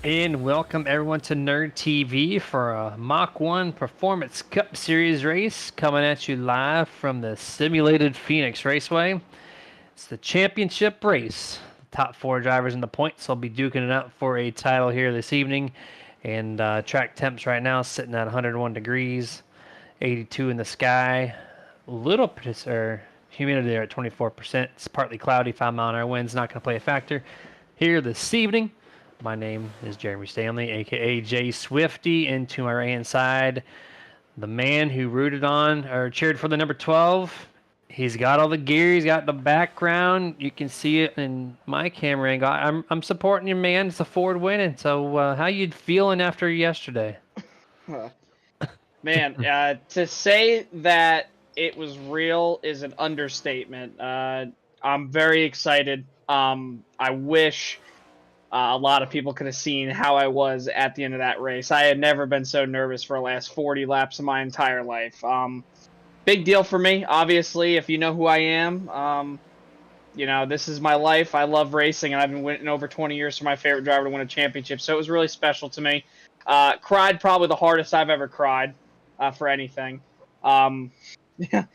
And welcome everyone to Nerd TV for a Mach-1 Performance Cup Series race coming at you live from the simulated Phoenix Raceway. It's the championship race. The top four drivers in the points will be duking it out for a title here this evening. And track temps right now sitting at 101 degrees, 82 in the sky. Little humidity there at 24%. It's partly cloudy, 5-mile-an-hour winds, not going to play a factor here this evening. My name is Jeremy Stanley, aka Jay Swifty, and to my right hand side, the man who rooted on or cheered for the number 12. He's got all the gear, he's got the background. You can see it in my camera angle. I'm supporting your man. It's a Ford winning. So how you feeling after yesterday? Man, to say that it was real is an understatement. I'm very excited. I wish a lot of people could have seen how I was at the end of that race. I had never been so nervous for the last 40 laps of my entire life. Big deal for me, obviously, if you know who I am. This is my life. I love racing, and I've been waiting over 20 years for my favorite driver to win a championship, so it was really special to me. Cried probably the hardest I've ever cried for anything. Yeah.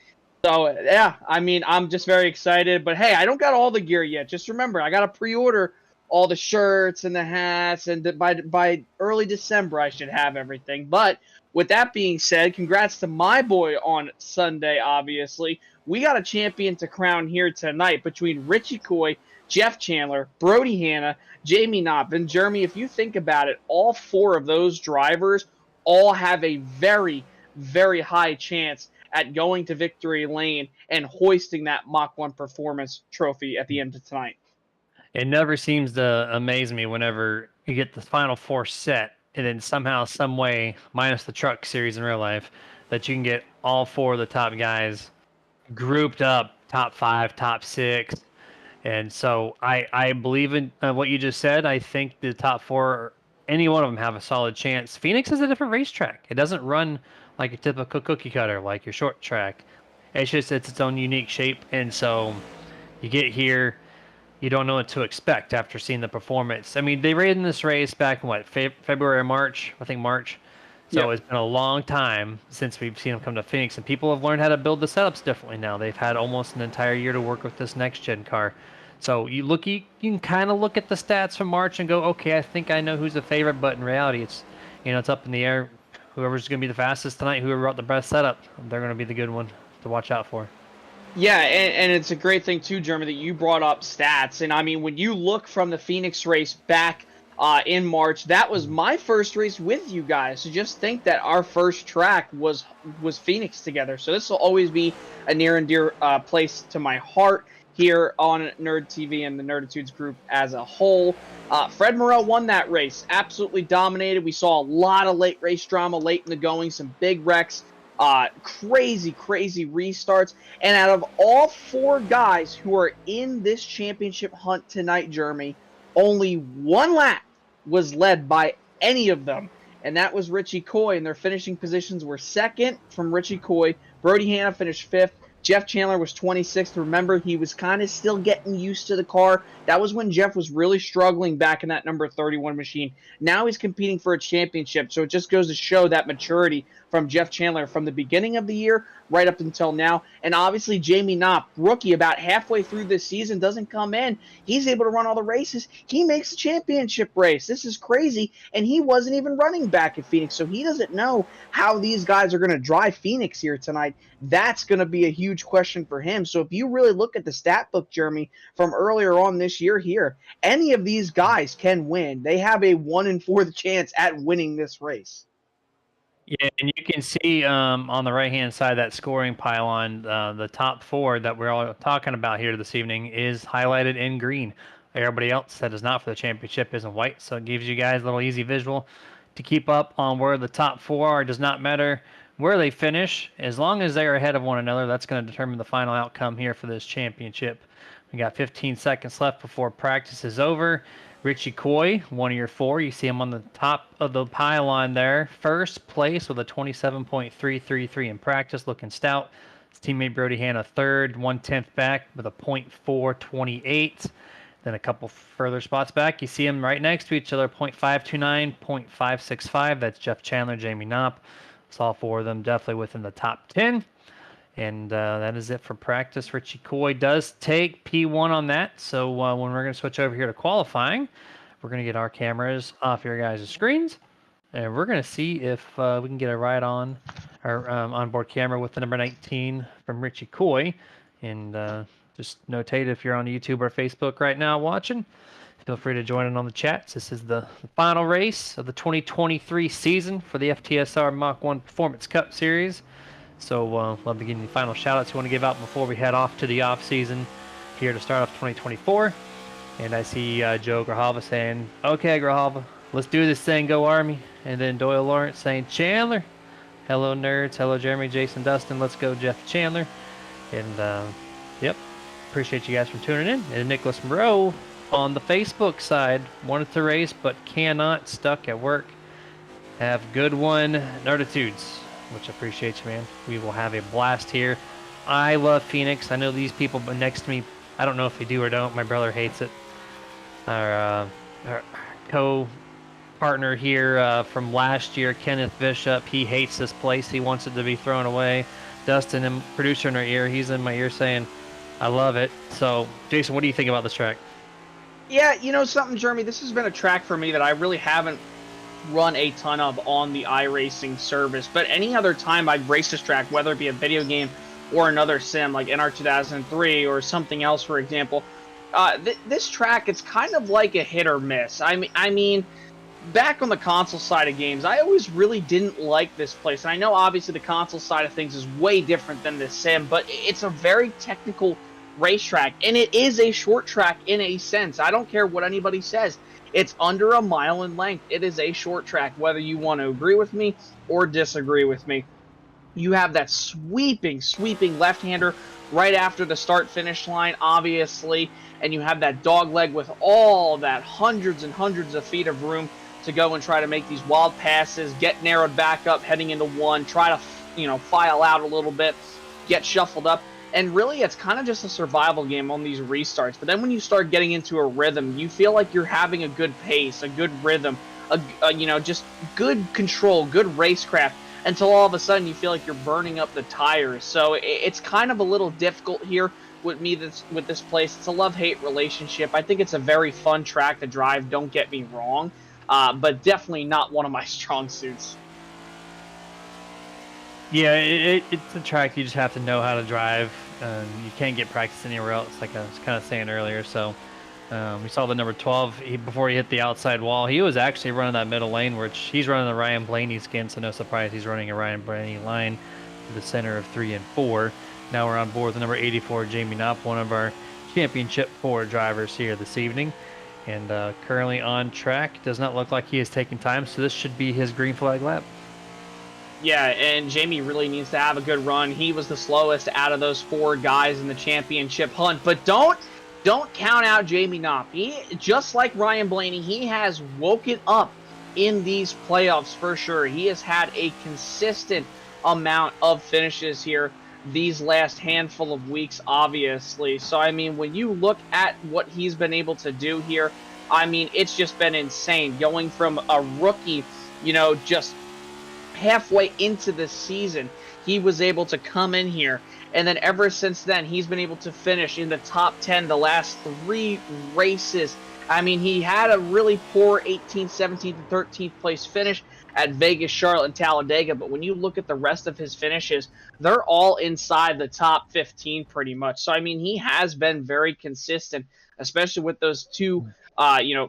So, yeah, I mean, I'm just very excited. But, hey, I don't got all the gear yet. Just remember, I got to pre-order all the shirts and the hats, and by early December, I should have everything. But with that being said, congrats to my boy on Sunday, obviously. We got a champion to crown here tonight between Richie Coy, Jeff Chandler, Brody Hanna, Jamie Knopp, and Jeremy. If you think about it, all four of those drivers all have a very, very high chance at going to victory lane and hoisting that Mach-1 Performance trophy at the end of tonight. It never seems to amaze me whenever you get the final four set, and then somehow, some way, minus the truck series in real life, that you can get all four of the top guys grouped up, top five, top six. And so I believe in what you just said. I think the top four, any one of them, have a solid chance. Phoenix is a different racetrack. It doesn't run like a typical cookie cutter, like your short track. It's its own unique shape. And so you get here, you don't know what to expect after seeing the performance. I mean, they ran this race back in what, February or March? I think March. So Yep. it's been a long time since we've seen them come to Phoenix, and people have learned how to build the setups differently now. They've had almost an entire year to work with this next gen car. So you can kind of look at the stats from March and go, okay, I think I know who's the favorite, but in reality, it's up in the air. Whoever's going to be the fastest tonight, whoever brought the best setup, they're going to be the good one to watch out for. Yeah, and it's a great thing too, Jeremy, that you brought up stats. And I mean, when you look from the Phoenix race back in March, that was my first race with you guys. So just think that our first track was Phoenix together. So this will always be a near and dear place to my heart here on Nerd TV and the Nerditudes group as a whole. Fred Morrell won that race, absolutely dominated. We saw a lot of late race drama late in the going, some big wrecks. Crazy restarts. And out of all four guys who are in this championship hunt tonight, Jeremy, only one lap was led by any of them. And that was Richie Coy. And their finishing positions were second from Richie Coy. Brody Hanna finished fifth. Jeff Chandler was 26th. Remember, he was kind of still getting used to the car. That was when Jeff was really struggling back in that number 31 machine. Now he's competing for a championship. So it just goes to show that maturity from Jeff Chandler from the beginning of the year right up until now. And obviously Jamie Knopp, rookie, about halfway through this season, doesn't come in. He's able to run all the races. He makes the championship race. This is crazy. And he wasn't even running back at Phoenix, so he doesn't know how these guys are going to drive Phoenix here tonight. That's going to be a huge question for him. So if you really look at the stat book, Jeremy, from earlier on this year here, any of these guys can win. They have a 1 in 4 chance at winning this race. Yeah, and you can see on the right-hand side that scoring pylon, the top four that we're all talking about here this evening is highlighted in green. Everybody else that is not for the championship is in white, so it gives you guys a little easy visual to keep up on where the top four are. It does not matter where they finish, as long as they're ahead of one another. That's going to determine the final outcome here for this championship. We got 15 seconds left before practice is over. Richie Coy, one of your four. You see him on the top of the pylon there. First place with a 27.333 in practice, looking stout. His teammate Brody Hanna third, 1/10 back with a .428. Then a couple further spots back, you see them right next to each other, 0.529, 0.565. That's Jeff Chandler, Jamie Knopp. It's all four of them definitely within the top 10. And that is it for practice. Richie Coy does take P1 on that. So when we're going to switch over here to qualifying, we're going to get our cameras off your guys' screens. And we're going to see if we can get a ride on our onboard camera with the number 19 from Richie Coy. And just notate if you're on YouTube or Facebook right now watching, feel free to join in on the chats. This is the final race of the 2023 season for the FTSR Mach-1 Performance Cup Series. So love to give you the final shout-outs you want to give out before we head off to the off-season here to start off 2024. And I see Joe Grijalva saying, okay, Grijalva, let's do this thing, go Army. And then Doyle Lawrence saying, Chandler. Hello, nerds. Hello, Jeremy, Jason, Dustin. Let's go, Jeff Chandler. And, yep, appreciate you guys for tuning in. And Nicholas Moreau on the Facebook side wanted to race but cannot, stuck at work. Have good one, Nerditudes, which I appreciate you, man. We will have a blast here. I love Phoenix. I know these people next to me, I don't know if they do or don't. My brother hates it. Our co-partner here from last year, Kenneth Bishop, he hates this place. He wants it to be thrown away. Dustin, and producer in our ear, he's in my ear saying, I love it. So, Jason, what do you think about this track? Yeah, you know something, Jeremy? This has been a track for me that I really haven't run a ton of on the iRacing service. But any other time I've raced this track, whether it be a video game or another sim like NR 2003 or something else, for example, this track, it's kind of like a hit or miss. I mean, back on the console side of games, I always really didn't like this place. And I know obviously the console side of things is way different than the sim, but it's a very technical racetrack, and it is a short track in a sense. I don't care what anybody says. It's under a mile in length. It is a short track, whether you want to agree with me or disagree with me. You have that sweeping left-hander right after the start-finish line, obviously, and you have that dog leg with all that hundreds and hundreds of feet of room to go and try to make these wild passes, get narrowed back up heading into one, try to, file out a little bit, get shuffled up. And really, it's kind of just a survival game on these restarts. But then when you start getting into a rhythm, you feel like you're having a good pace, a good rhythm, just good control, good racecraft, until all of a sudden you feel like you're burning up the tires. So it's kind of a little difficult here with me with this place. It's a love-hate relationship. I think it's a very fun track to drive, don't get me wrong, but definitely not one of my strong suits. Yeah, it's a track you just have to know how to drive. You can't get practice anywhere else, like I was kind of saying earlier. So we saw the number 12 before he hit the outside wall. He was actually running that middle lane, which he's running the Ryan Blaney skin, so no surprise he's running a Ryan Blaney line to the center of 3 and 4. Now we're on board with the number 84, Jamie Knopp, one of our championship 4 drivers here this evening. And currently on track. Does not look like he is taking time, so this should be his green flag lap. Yeah, and Jamie really needs to have a good run. He was the slowest out of those 4 guys in the championship hunt. But don't count out Jamie Knopp. He, just like Ryan Blaney, he has woken up in these playoffs for sure. He has had a consistent amount of finishes here these last handful of weeks, obviously. So, I mean, when you look at what he's been able to do here, I mean, it's just been insane. Going from a rookie, just halfway into the season, he was able to come in here, and then ever since then, he's been able to finish in the top 10 the last 3 races. I mean, he had a really poor 18th, 17th, and 13th place finish at Vegas, Charlotte, and Talladega, but when you look at the rest of his finishes, they're all inside the top 15 pretty much. So, I mean, he has been very consistent, especially with those 2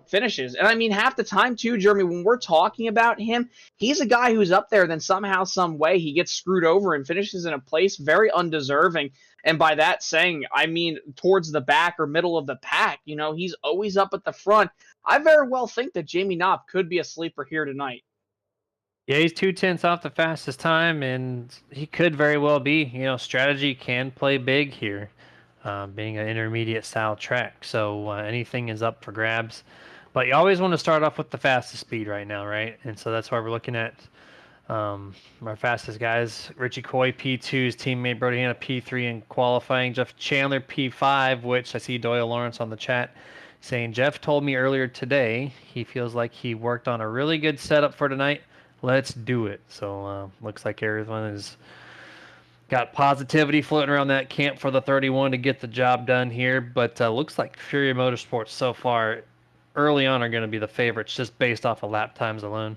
finishes. And I mean, half the time too, Jeremy, when we're talking about him, he's a guy who's up there, then somehow, some way, he gets screwed over and finishes in a place very undeserving. And by that saying, I mean, towards the back or middle of the pack, he's always up at the front. I very well think that Jamie Knopp could be a sleeper here tonight. Yeah, he's 2/10 off the fastest time, and he could very well be. Strategy can play big here. Being an intermediate style track. So anything is up for grabs. But you always want to start off with the fastest speed right now, right? And so that's why we're looking at our fastest guys. Richie Coy, P2's teammate Brody Hanna, P3 in qualifying. Jeff Chandler, P5, which I see Doyle Lawrence on the chat saying Jeff told me earlier today he feels like he worked on a really good setup for tonight. Let's do it. So looks like everyone has got positivity floating around that camp for the 31 to get the job done here. But looks like Fury Motorsports so far early on are going to be the favorites just based off of lap times alone.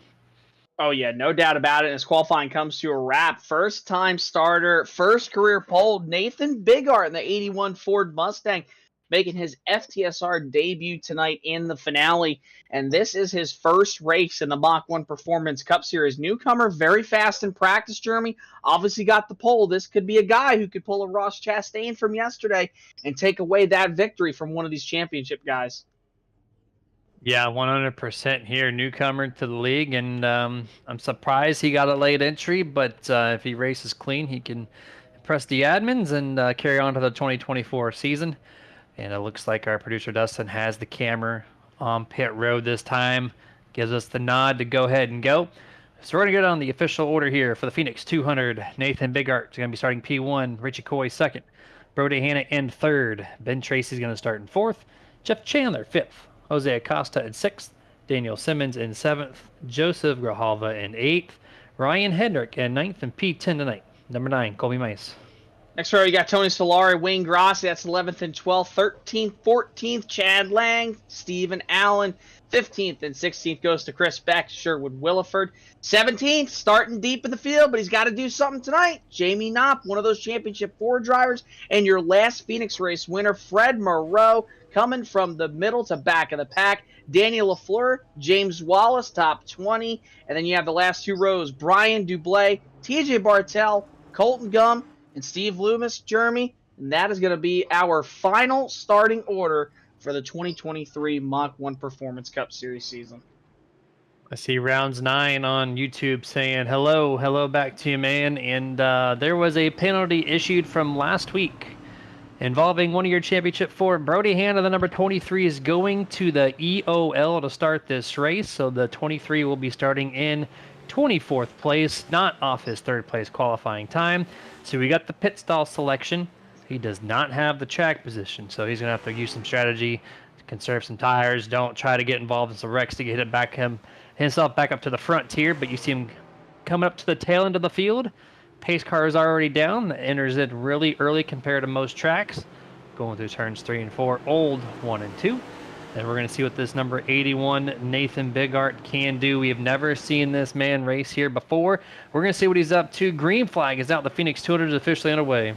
Oh, yeah, no doubt about it. As qualifying comes to a wrap, first time starter, first career pole, Nathan Bigart in the 81 Ford Mustang, making his FTSR debut tonight in the finale. And this is his first race in the Mach-1 Performance Cup Series. Newcomer, very fast in practice, Jeremy. Obviously got the pole. This could be a guy who could pull a Ross Chastain from yesterday and take away that victory from one of these championship guys. Yeah, 100% here, newcomer to the league, and I'm surprised he got a late entry, but if he races clean, he can impress the admins and carry on to the 2024 season. And it looks like our producer Dustin has the camera on pit road this time, gives us the nod to go ahead and go. So we're going to get on the official order here for the Phoenix 200. Nathan Bigart is going to be starting P1, Richie Coy second, Brody Hanna in third, Ben Tracy's going to start in fourth, Jeff Chandler fifth, Jose Acosta in sixth, Daniel Simmons in seventh, Joseph Grijalva in eighth, Ryan Hendrick in ninth, and P10 tonight. Number 9, Colby Mice. Next row, you got Tony Solari, Wayne Grossi, that's 11th and 12th, 13th, 14th, Chad Lang, Stephen Allen, 15th and 16th goes to Chris Beck, Sherwood Williford, 17th, starting deep in the field, but he's got to do something tonight. Jamie Knopp, one of those championship Ford drivers, and your last Phoenix race winner, Fred Moreau, coming from the middle to back of the pack. Daniel LaFleur, James Wallace, top 20, and then you have the last two rows, Brian Dublé, TJ Bartel, Colton Gum, and Steve Loomis, Jeremy, and that is going to be our final starting order for the 2023 Mach-1 Performance Cup Series season. I see Rounds 9 on YouTube saying, hello back to you, man. And there was a penalty issued from last week involving one of your championship four. Brody Hanna, the number 23, is going to the EOL to start this race. So the 23 will be starting in 24th place, not off his third place qualifying time. So we got the pit stall selection. He does not have the track position, so he's going to have to use some strategy to conserve some tires. Don't try to get involved in some wrecks to get it back himself back up to the front tier, but you see him coming up to the tail end of the field. Pace car is already down. Enters it really early compared to most tracks. Going through turns 3 and 4, old 1 and 2. And we're going to see what this number 81 Nathan Bigart can do. We have never seen this man race here before. We're going to see what he's up to. Green flag is out. The Phoenix 200 is officially underway.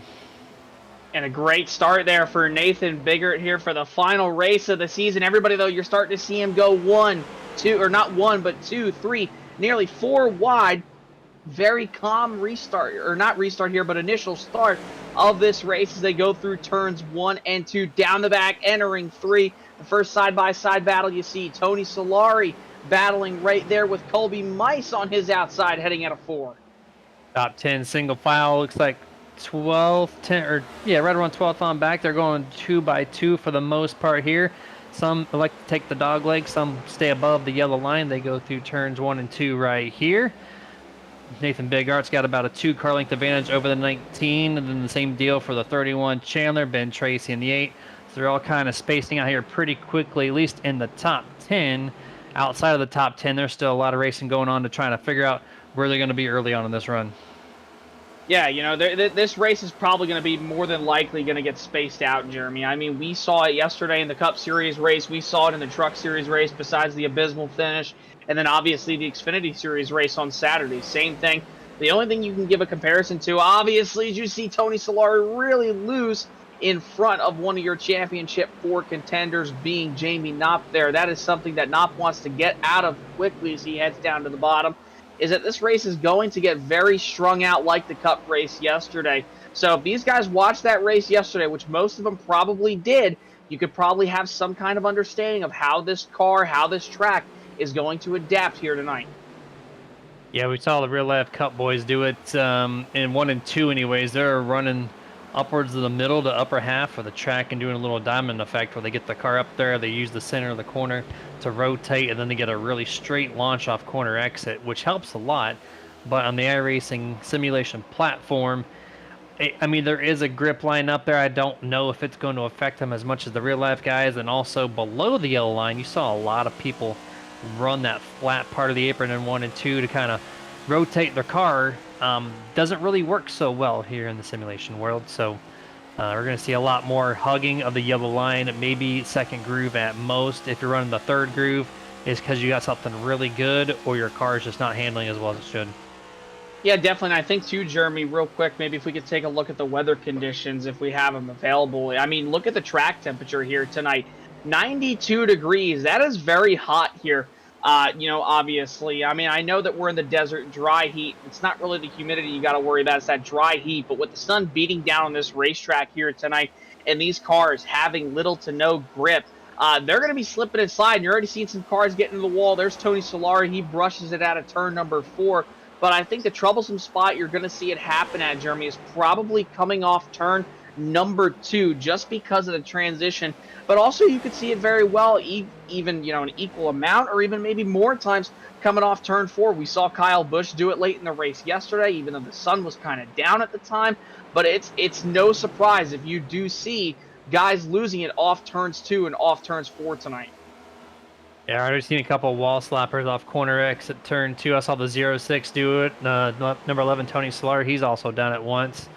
And a great start there for Nathan Bigart here for the final race of the season. Everybody, though, you're starting to see him go 1, 2, or not 1, but 2, 3, nearly 4 wide. Very calm restart, or not restart here, but initial start of this race as they go through turns 1 and 2. Down the back, entering 3. The first side-by-side battle you see Tony Solari battling right there with Colby Mice on his outside heading at a 4. Top 10 single file. Looks like 12, 10, or yeah, right around 12th on back. They're going 2 by 2 for the most part here. Some like to take the dog leg. Some stay above the yellow line. They go through turns 1 and 2 right here. Nathan Bigart's got about a 2-car length advantage over the 19, and then the same deal for the 31 Chandler, Ben Tracy in the 8. So they're all kind of spacing out here pretty quickly, at least in the top 10. Outside of the top 10, there's still a lot of racing going on to try to figure out where they're going to be early on in this run. Yeah, you know, this race is probably going to be more than likely going to get spaced out, Jeremy. I mean, we saw it yesterday in the Cup Series race. We saw it in the Truck Series race besides the abysmal finish. And then obviously the Xfinity Series race on Saturday. Same thing. The only thing you can give a comparison to, obviously, is you see Tony Solari really lose in front of one of your championship 4 contenders being Jamie Knopp there. That is something that Knopp wants to get out of quickly as he heads down to the bottom. Is that this race is going to get very strung out like the Cup race yesterday. So if these guys watched that race yesterday, which most of them probably did, you could probably have some kind of understanding of how this car, how this track is going to adapt here tonight. Yeah, we saw the Real Life Cup boys do it in 1 and 2 anyways. They're running upwards of the middle to upper half of the track and doing a little diamond effect where they get the car up there, they use the center of the corner to rotate, and then they get a really straight launch off corner exit, which helps a lot. But on the iRacing simulation platform, I mean, there is a grip line up there. I don't know if it's going to affect them as much as the real life guys. And also below the yellow line, you saw a lot of people run that flat part of the apron in 1 and 2 to kind of rotate their car. Doesn't really work so well here in the simulation world. So we're going to see a lot more hugging of the yellow line, maybe second groove at most. If you're running the third groove, is because you got something really good or your car is just not handling as well as it should. Yeah, definitely. And I think too, Jeremy, real quick, maybe if we could take a look at the weather conditions if we have them available. I mean, look at the track temperature here tonight. 92 degrees. That is very hot here. Obviously. I mean, I know that we're in the desert, dry heat. It's not really the humidity you got to worry about. It's that dry heat. But with the sun beating down on this racetrack here tonight and these cars having little to no grip, they're going to be slipping and sliding. You're already seeing some cars getting into the wall. There's Tony Solari. He brushes it out of turn number 4. But I think the troublesome spot you're going to see it happen at, Jeremy, is probably coming off turn number 2 just because of the transition. But also you could see it very well, even, an equal amount or even maybe more times coming off turn 4. We saw Kyle Busch do it late in the race yesterday, even though the sun was kind of down at the time. But it's no surprise if you do see guys losing it off turns 2 and off turns 4 tonight. Yeah, I've already seen a couple of wall slappers off corner X at turn 2. I saw the 06 do it. Number 11, Tony Solar, he's also done it once.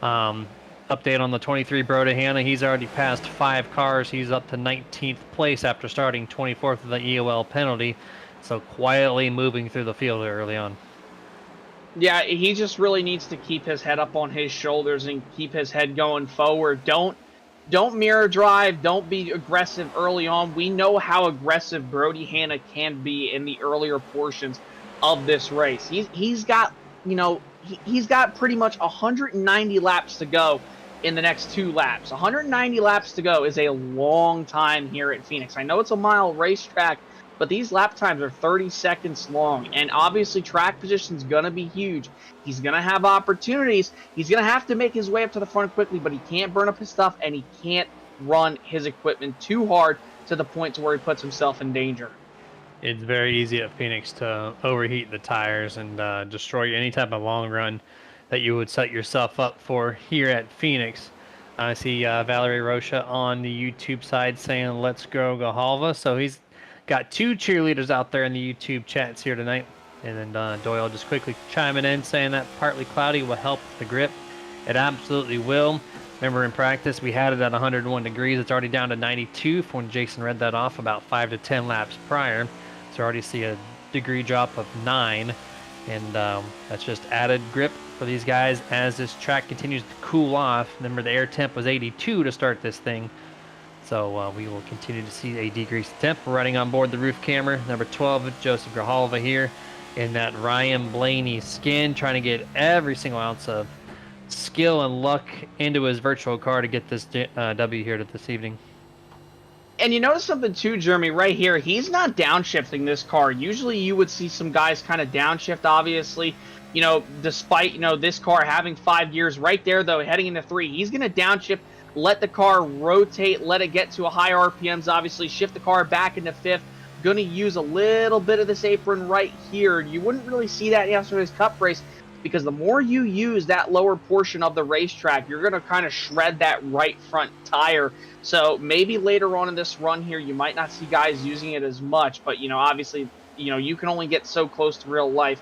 Update on the 23, Broda Hanna. He's already passed 5 cars. He's up to 19th place after starting 24th with the EOL penalty. So quietly moving through the field early on. Yeah, he just really needs to keep his head up on his shoulders and keep his head going forward. Don't mirror drive. Don't be aggressive early on. We know how aggressive Brody Hanna can be in the earlier portions of this race. He's got, he's got pretty much 190 laps to go in the next 2 laps. 190 laps to go is a long time here at Phoenix. I know it's a mile racetrack, but these lap times are 30 seconds long, and obviously track position is going to be huge. He's going to have opportunities. He's going to have to make his way up to the front quickly, but he can't burn up his stuff, and he can't run his equipment too hard to the point to where he puts himself in danger. It's very easy at Phoenix to overheat the tires and destroy any type of long run that you would set yourself up for here at Phoenix. I see Valerie Rocha on the YouTube side saying, "Let's go Gahalva." So he's got 2 cheerleaders out there in the YouTube chats here tonight. And then Doyle just quickly chiming in saying that partly cloudy will help the grip. It absolutely will. Remember in practice we had it at 101 degrees. It's already down to 92 from when Jason read that off about 5 to 10 laps prior. So already see a degree drop of 9. And that's just added grip for these guys as this track continues to cool off. Remember the air temp was 82 to start this thing. So we will continue to see a decreased temp. We're running on board the roof camera. Number 12, Joseph Grijalva here in that Ryan Blaney skin, trying to get every single ounce of skill and luck into his virtual car to get this W here this evening. And you notice something too, Jeremy, right here. He's not downshifting this car. Usually you would see some guys kind of downshift, obviously. Despite, this car having 5 gears right there, though, heading into 3. He's going to downshift, let the car rotate, let it get to a high RPMs, obviously, shift the car back into 5th. Going to use a little bit of this apron right here. You wouldn't really see that in yesterday's Cup race because the more you use that lower portion of the racetrack, you're going to kind of shred that right front tire. So maybe later on in this run here, you might not see guys using it as much. But, obviously, you can only get so close to real life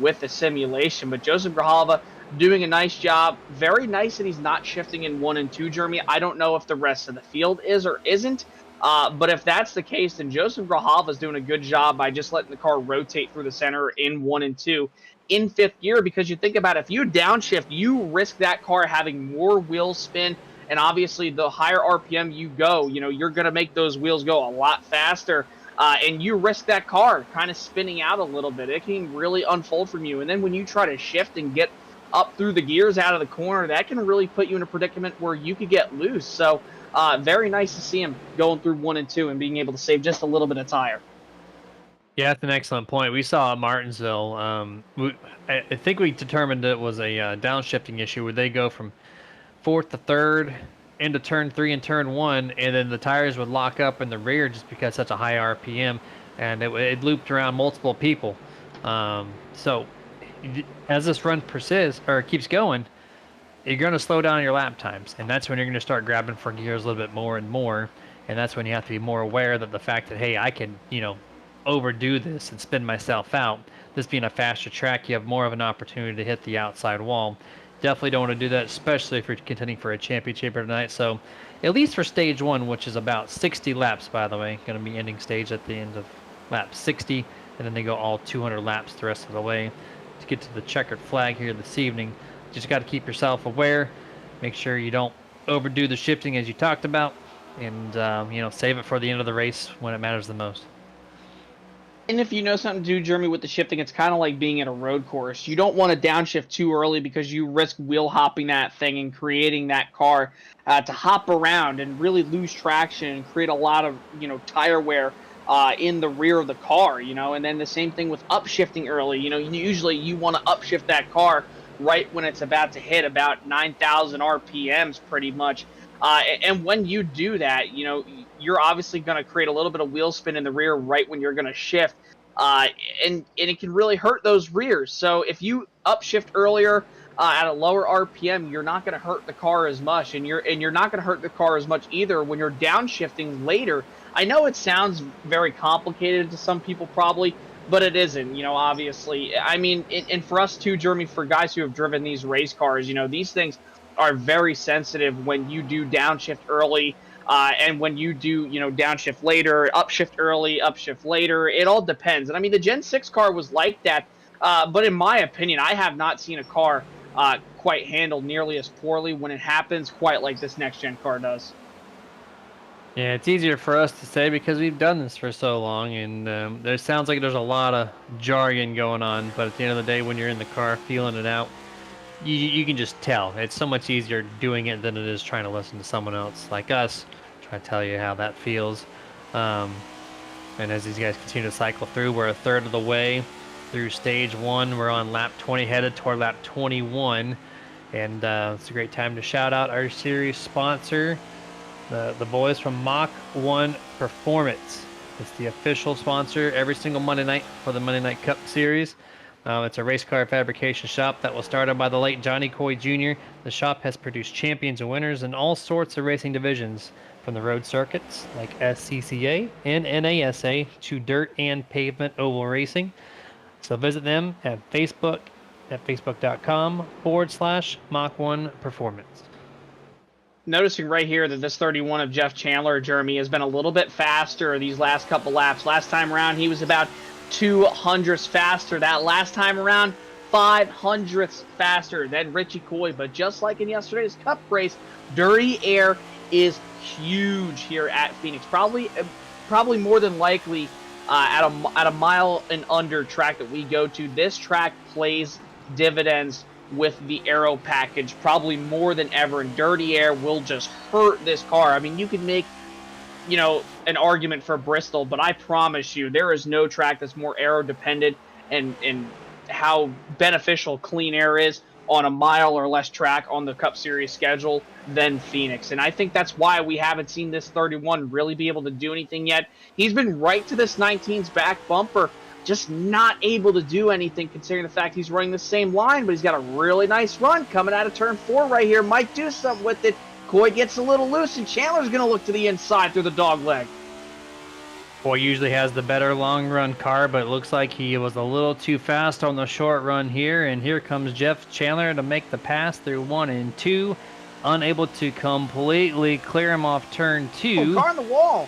with the simulation. But Joseph Grijalva doing a nice job. Very nice that he's not shifting in 1 and 2, Jeremy. I don't know if the rest of the field is or isn't. But if that's the case, then Joseph Grijalva is doing a good job by just letting the car rotate through the center in 1 and 2 in 5th gear. Because you think about it, if you downshift, you risk that car having more wheel spin. And obviously, the higher RPM you go, you're going to make those wheels go a lot faster. And you risk that car kind of spinning out a little bit. It can really unfold from you. And then when you try to shift and get up through the gears out of the corner, that can really put you in a predicament where you could get loose. So very nice to see him going through 1 and 2 and being able to save just a little bit of tire. Yeah, that's an excellent point. We saw at Martinsville. I think we determined it was a downshifting issue where they go from 4th to 3rd into turn 3 and turn 1, and then the tires would lock up in the rear just because such a high RPM, and it looped around multiple people. So as this run persists or keeps going, you're going to slow down your lap times, and that's when you're going to start grabbing for gears a little bit more and more, and that's when you have to be more aware that the fact that, hey, I can, overdo this and spin myself out. This being a faster track, you have more of an opportunity to hit the outside wall. Definitely don't want to do that, especially if you're contending for a championship tonight. So, at least for stage one, which is about 60 laps, by the way, going to be ending stage at the end of lap 60, and then they go all 200 laps the rest of the way to get to the checkered flag here this evening. Just got to keep yourself aware. Make sure you don't overdo the shifting as you talked about, and save it for the end of the race when it matters the most. And if you know something to do, Jeremy, with the shifting, it's kind of like being at a road course. You don't want to downshift too early because you risk wheel hopping that thing and creating that car to hop around and really lose traction and create a lot of tire wear in the rear of the car. And then the same thing with upshifting early. Usually you want to upshift that car right when it's about to hit about 9,000 RPMs, pretty much. And when you do that, you're obviously going to create a little bit of wheel spin in the rear right when you're going to shift. And it can really hurt those rears. So if you upshift earlier at a lower RPM, you're not going to hurt the car as much, and you're not going to hurt the car as much either when you're downshifting later. I know it sounds very complicated to some people probably, but it isn't. Obviously, I mean, and for us too, Jeremy, for guys who have driven these race cars, these things are very sensitive when you do downshift early. And when you do, downshift later, upshift early, upshift later, it all depends. And I mean, the Gen 6 car was like that. But in my opinion, I have not seen a car quite handled nearly as poorly when it happens quite like this next-gen car does. Yeah, it's easier for us to say because we've done this for so long, and there sounds like there's a lot of jargon going on. But at the end of the day, when you're in the car feeling it out, you can just tell. It's so much easier doing it than it is trying to listen to someone else like us try to tell you how that feels. And as these guys continue to cycle through, we're a third of the way through stage one. We're on lap 20, headed toward lap 21. And it's a great time to shout out our series sponsor, the boys from Mach-1 Performance. It's the official sponsor every single Monday night for the Monday Night Cup Series. It's a race car fabrication shop that was started by the late Johnny Coy Jr. The shop has produced champions and winners in all sorts of racing divisions, from the road circuits like SCCA and NASA to dirt and pavement oval racing. So visit them at Facebook at facebook.com/Mach-1 Performance. Noticing right here that this 31 of Jeff Chandler, Jeremy, has been a little bit faster these last couple laps. Last time around, he was about 200ths faster. That last time around, 500ths faster than Richie Coy. But just like in yesterday's Cup race, dirty air is huge here at Phoenix. Probably more than likely at a mile and under track that we go to. This track plays dividends with the aero package probably more than ever, and dirty air will just hurt this car. I mean, you could make an argument for Bristol, but I promise you there is no track that's more aero dependent and how beneficial clean air is on a mile or less track on the Cup Series schedule than Phoenix. And I think that's why we haven't seen this 31 really be able to do anything yet. He's been right to this 19's back bumper, just not able to do anything considering the fact he's running the same line, but he's got a really nice run coming out of turn 4 right here. Might do something with it. Coy gets a little loose, and Chandler's going to look to the inside through the dog leg. Coy usually has the better long run car, but it looks like he was a little too fast on the short run here. And here comes Jeff Chandler to make the pass through 1 and 2. Unable to completely clear him off turn 2. Oh, car on the wall.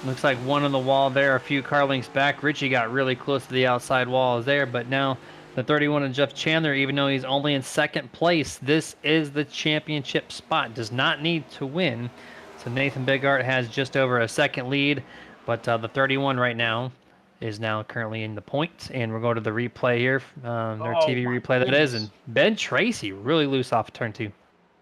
Looks like one on the wall there, a few car lengths back. Richie got really close to the outside wall there, but now the 31 of Jeff Chandler, even though he's only in second place, this is the championship spot. Does not need to win. So Nathan Bigart has just over a second lead, but the 31 right now is now currently in the points, and we're going to the replay here, their TV replay that is, and Ben Tracy really loose off turn 2.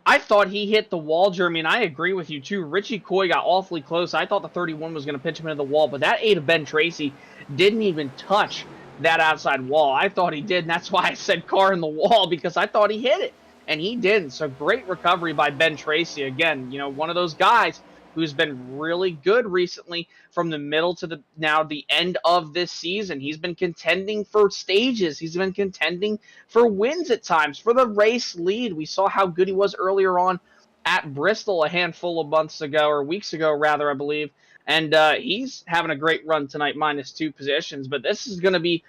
I thought he hit the wall, Jeremy, and I agree with you too. Richie Coy got awfully close. I thought the 31 was going to pitch him into the wall, but that 8 of Ben Tracy didn't even touch that outside wall. I thought he did, and that's why I said car in the wall, because I thought he hit it, and he didn't. So great recovery by Ben Tracy. Again, one of those guys who's been really good recently from the middle to the end of this season. He's been contending for stages. He's been contending for wins at times, for the race lead. We saw how good he was earlier on at Bristol a handful of months ago, or weeks ago, rather, I believe. And he's having a great run tonight, -2 positions. But this is going to be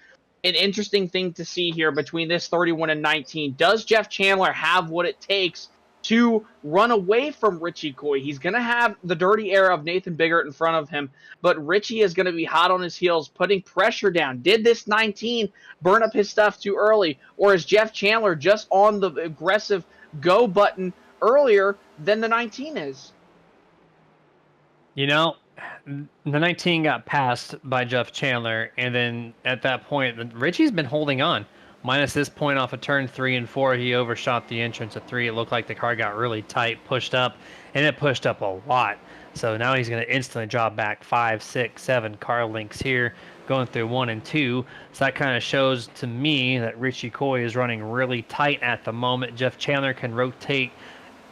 an interesting thing to see here between this 31 and 19. Does Jeff Chandler have what it takes to run away from Richie Coy? He's going to have the dirty era of Nathan Biggert in front of him, but Richie is going to be hot on his heels, putting pressure down. Did this 19 burn up his stuff too early, or is Jeff Chandler just on the aggressive go button earlier than the 19 is? You know, the 19 got passed by Jeff Chandler, and then at that point, Richie's been holding on. Minus this point off of turn 3 and 4, he overshot the entrance at 3. It looked like the car got really tight, pushed up, and it pushed up a lot. So now he's going to instantly drop back 5, 6, 7 car lengths here, going through 1 and 2. So that kind of shows to me that Richie Coy is running really tight at the moment. Jeff Chandler can rotate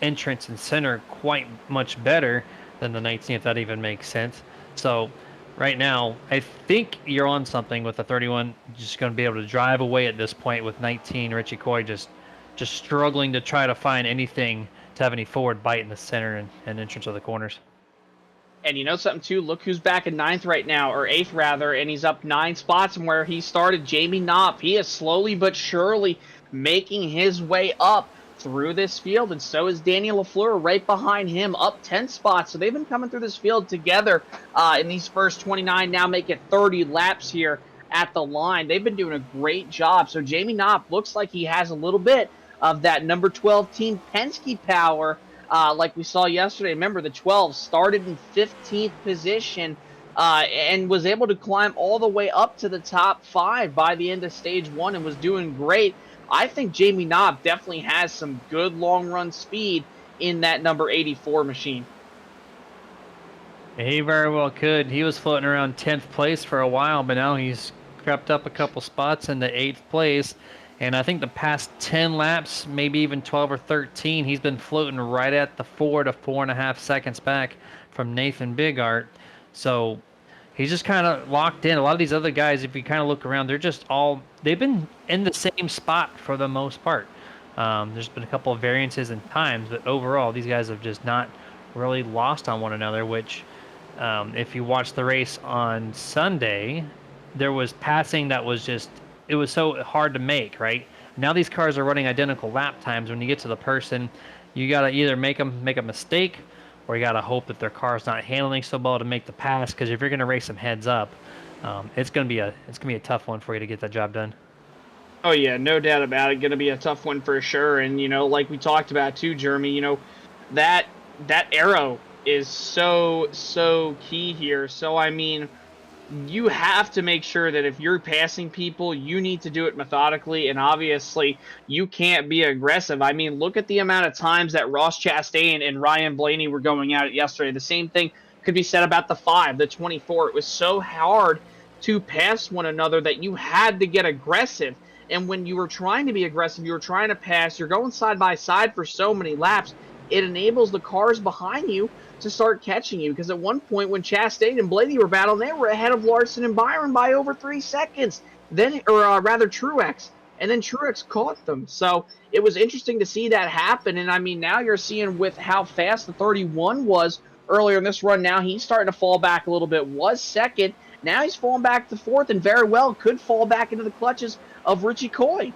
entrance and center quite much better than the 19, if that even makes sense. So right now, I think you're on something with the 31. Just going to be able to drive away at this point with 19. Richie Coy just struggling to try to find anything to have any forward bite in the center and entrance of the corners. And you know something too? Look who's back in 9th right now, or 8th rather, and he's up 9 spots from where he started. Jamie Knopp. He is slowly but surely making his way up through this field, and so is Daniel LaFleur right behind him, up 10 spots. So they've been coming through this field together in these first 29, now make it 30 laps here at the line. They've been doing a great job. So Jamie Knopp looks like he has a little bit of that number 12 Team Penske power like we saw yesterday. Remember, the 12 started in 15th position and was able to climb all the way up to the top 5 by the end of stage 1 and was doing great. I think Jamie Knopp definitely has some good long-run speed in that number 84 machine. He very well could. He was floating around 10th place for a while, but now he's crept up a couple spots into 8th place. And I think the past 10 laps, maybe even 12 or 13, he's been floating right at the 4 to 4.5 seconds back from Nathan Biggert. So he's just kind of locked in. A lot of these other guys, if you kind of look around, they've been in the same spot for the most part. There's been a couple of variances in times, but overall, these guys have just not really lost on one another, which if you watch the race on Sunday, there was passing that was it was so hard to make, right? Now these cars are running identical lap times. When you get to the person, you got to either make a mistake, or you got to hope that their car's not handling so well to make the pass, because if you're going to race them heads up, it's going to be a tough one for you to get that job done. Oh yeah, no doubt about it. Going to be a tough one for sure. And like we talked about too, Jeremy, that arrow is so key here. So I mean, you have to make sure that if you're passing people, you need to do it methodically, and obviously you can't be aggressive. I mean, look at the amount of times that Ross Chastain and Ryan Blaney were going at it yesterday. The same thing could be said about the 5, the 24. It was so hard to pass one another that you had to get aggressive. And when you were trying to be aggressive, you were trying to pass, you're going side by side for so many laps, it enables the cars behind you to start catching you. Because at one point when Chastain and Blaney were battling, they were ahead of Larson and Byron by over 3 seconds. Rather Truex. And then Truex caught them. So it was interesting to see that happen. And I mean, now you're seeing with how fast the 31 was earlier in this run, now he's starting to fall back a little bit. Was second. Now he's falling back to 4th and very well could fall back into the clutches of Richie Coy.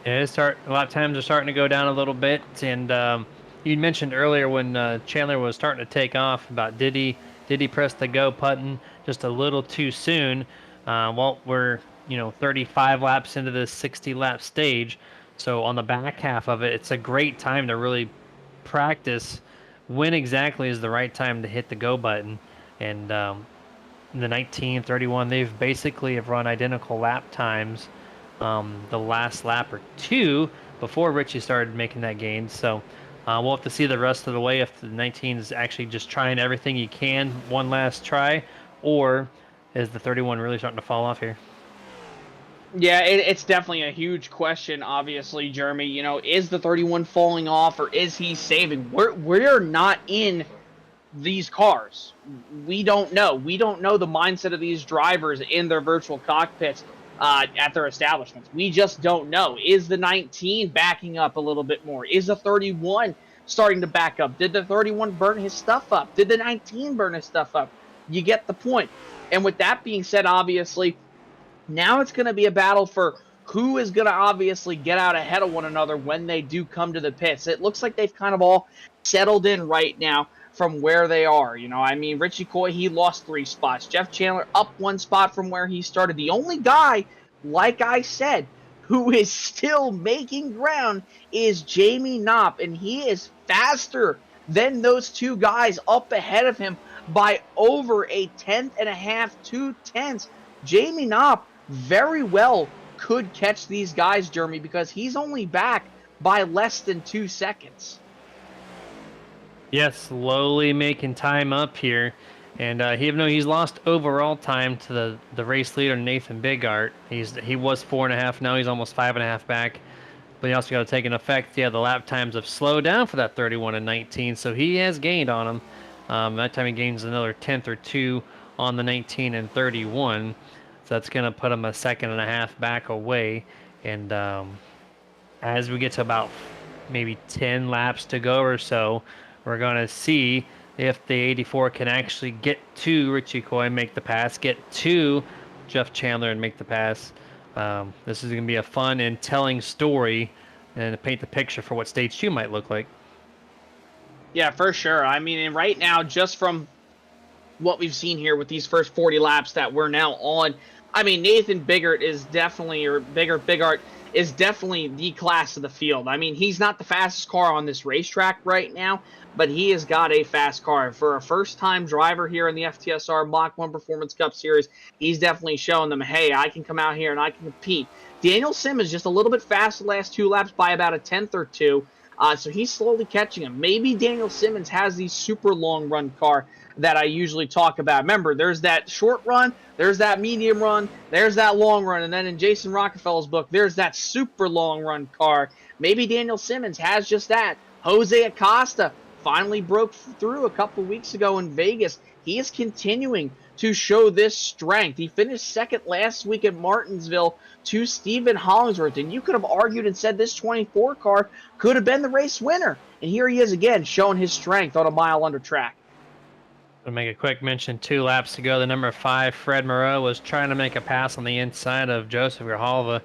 Yeah, a lot of times are starting to go down a little bit, and you mentioned earlier when Chandler was starting to take off about did he press the go button just a little too soon? Well, we're 35 laps into this 60 lap stage, so on the back half of it, it's a great time to really practice when exactly is the right time to hit the go button. And the 19, 31, they've basically have run identical lap times the last lap or 2 before Richie started making that gain. So we'll have to see the rest of the way if the 19 is actually just trying everything he can one last try, or is the 31 really starting to fall off here? Yeah, it's definitely a huge question, obviously, Jeremy. Is the 31 falling off, or is he saving? We're not in these cars. We don't know. We don't know the mindset of these drivers in their virtual cockpits at their establishments. We just don't know. Is the 19 backing up a little bit more? Is the 31 starting to back up? Did the 31 burn his stuff up? Did the 19 burn his stuff up? You get the point. And with that being said, obviously, now it's going to be a battle for who is going to obviously get out ahead of one another when they do come to the pits. It looks like they've kind of all settled in right now from where they are. You know, I mean, Richie Coy, he lost 3 spots. Jeff Chandler up 1 spot from where he started. The only guy, like I said, who is still making ground is Jamie Knopp, and he is faster than those 2 guys up ahead of him by over a tenth and a half, 2 tenths. Jamie Knopp very well could catch these guys, Jeremy, because he's only back by less than 2 seconds. Yes, slowly making time up here. And even though he's lost overall time to the race leader, Nathan Bigart, he was 4.5, now he's almost 5.5 back. But you also got to take an effect, the lap times have slowed down for that 31 and 19, so he has gained on him. That time he gains another tenth or 2 on the 19 and 31. So that's going to put him a 1.5 back away. And as we get to about maybe 10 laps to go or so, we're going to see if the 84 can actually get to Richie Coy and make the pass, get to Jeff Chandler and make the pass. This is going to be a fun and telling story and to paint the picture for what stage 2 might look like. Yeah, for sure. I mean, and right now, just from what we've seen here with these first 40 laps that we're now on, I mean, Nathan Bigart is definitely, or Bigart is definitely the class of the field. I mean, he's not the fastest car on this racetrack right now, but he has got a fast car. For a first-time driver here in the FTSR Mach-1 Performance Cup Series, he's definitely showing them, hey, I can come out here and I can compete. Daniel Simmons just a little bit fast the last 2 laps by about a tenth or 2. So he's slowly catching him. Maybe Daniel Simmons has the super long run car that I usually talk about. Remember, there's that short run, there's that medium run, there's that long run, and then in Jason Rockefeller's book, there's that super long run car. Maybe Daniel Simmons has just that. Jose Acosta finally broke through a couple weeks ago in Vegas. He is continuing to show this strength. He finished second last week at Martinsville to Stephen Hollingsworth, and you could have argued and said this 24 car could have been the race winner. And here he is again, showing his strength on a mile under track. I'll make a quick mention 2 laps ago. The number 5, Fred Moreau, was trying to make a pass on the inside of Joseph Grijalva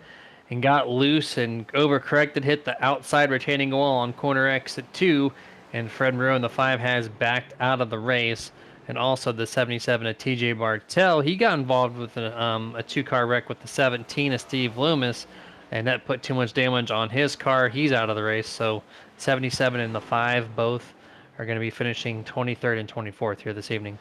and got loose and overcorrected, hit the outside retaining wall on corner exit 2, and Fred Moreau in the 5 has backed out of the race. And also the 77 of TJ Bartel, he got involved with a 2-car wreck with the 17 of Steve Loomis, and that put too much damage on his car. He's out of the race. So 77 and the 5 both are going to be finishing 23rd and 24th here this evening.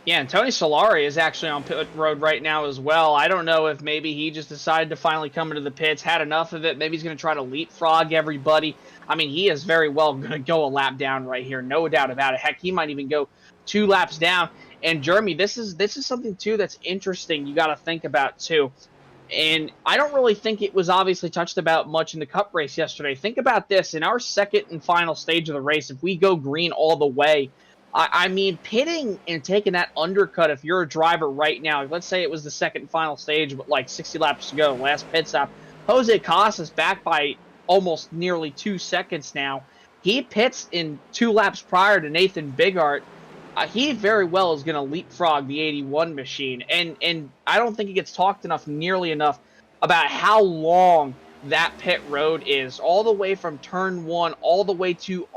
Yeah, and Tony Solari is actually on pit road right now as well. I don't know if maybe he just decided to finally come into the pits, had enough of it. Maybe he's going to try to leapfrog everybody. I mean, he is very well going to go a lap down right here, no doubt about it. Heck, he might even go 2 laps down. And Jeremy, this is something too that's interesting. You got to think about too. And I don't really think it was obviously touched about much in the Cup race yesterday. Think about this. In our second and final stage of the race, if we go green all the way, I mean, pitting and taking that undercut, if you're a driver right now, let's say it was the second and final stage, but like 60 laps to go, last pit stop, Jose Acosta's back by almost nearly 2 seconds now. He pits in 2 laps prior to Nathan Bigart. He very well is going to leapfrog the 81 machine. And I don't think it gets talked nearly enough about how long that pit road is, all the way from turn 1 all the way to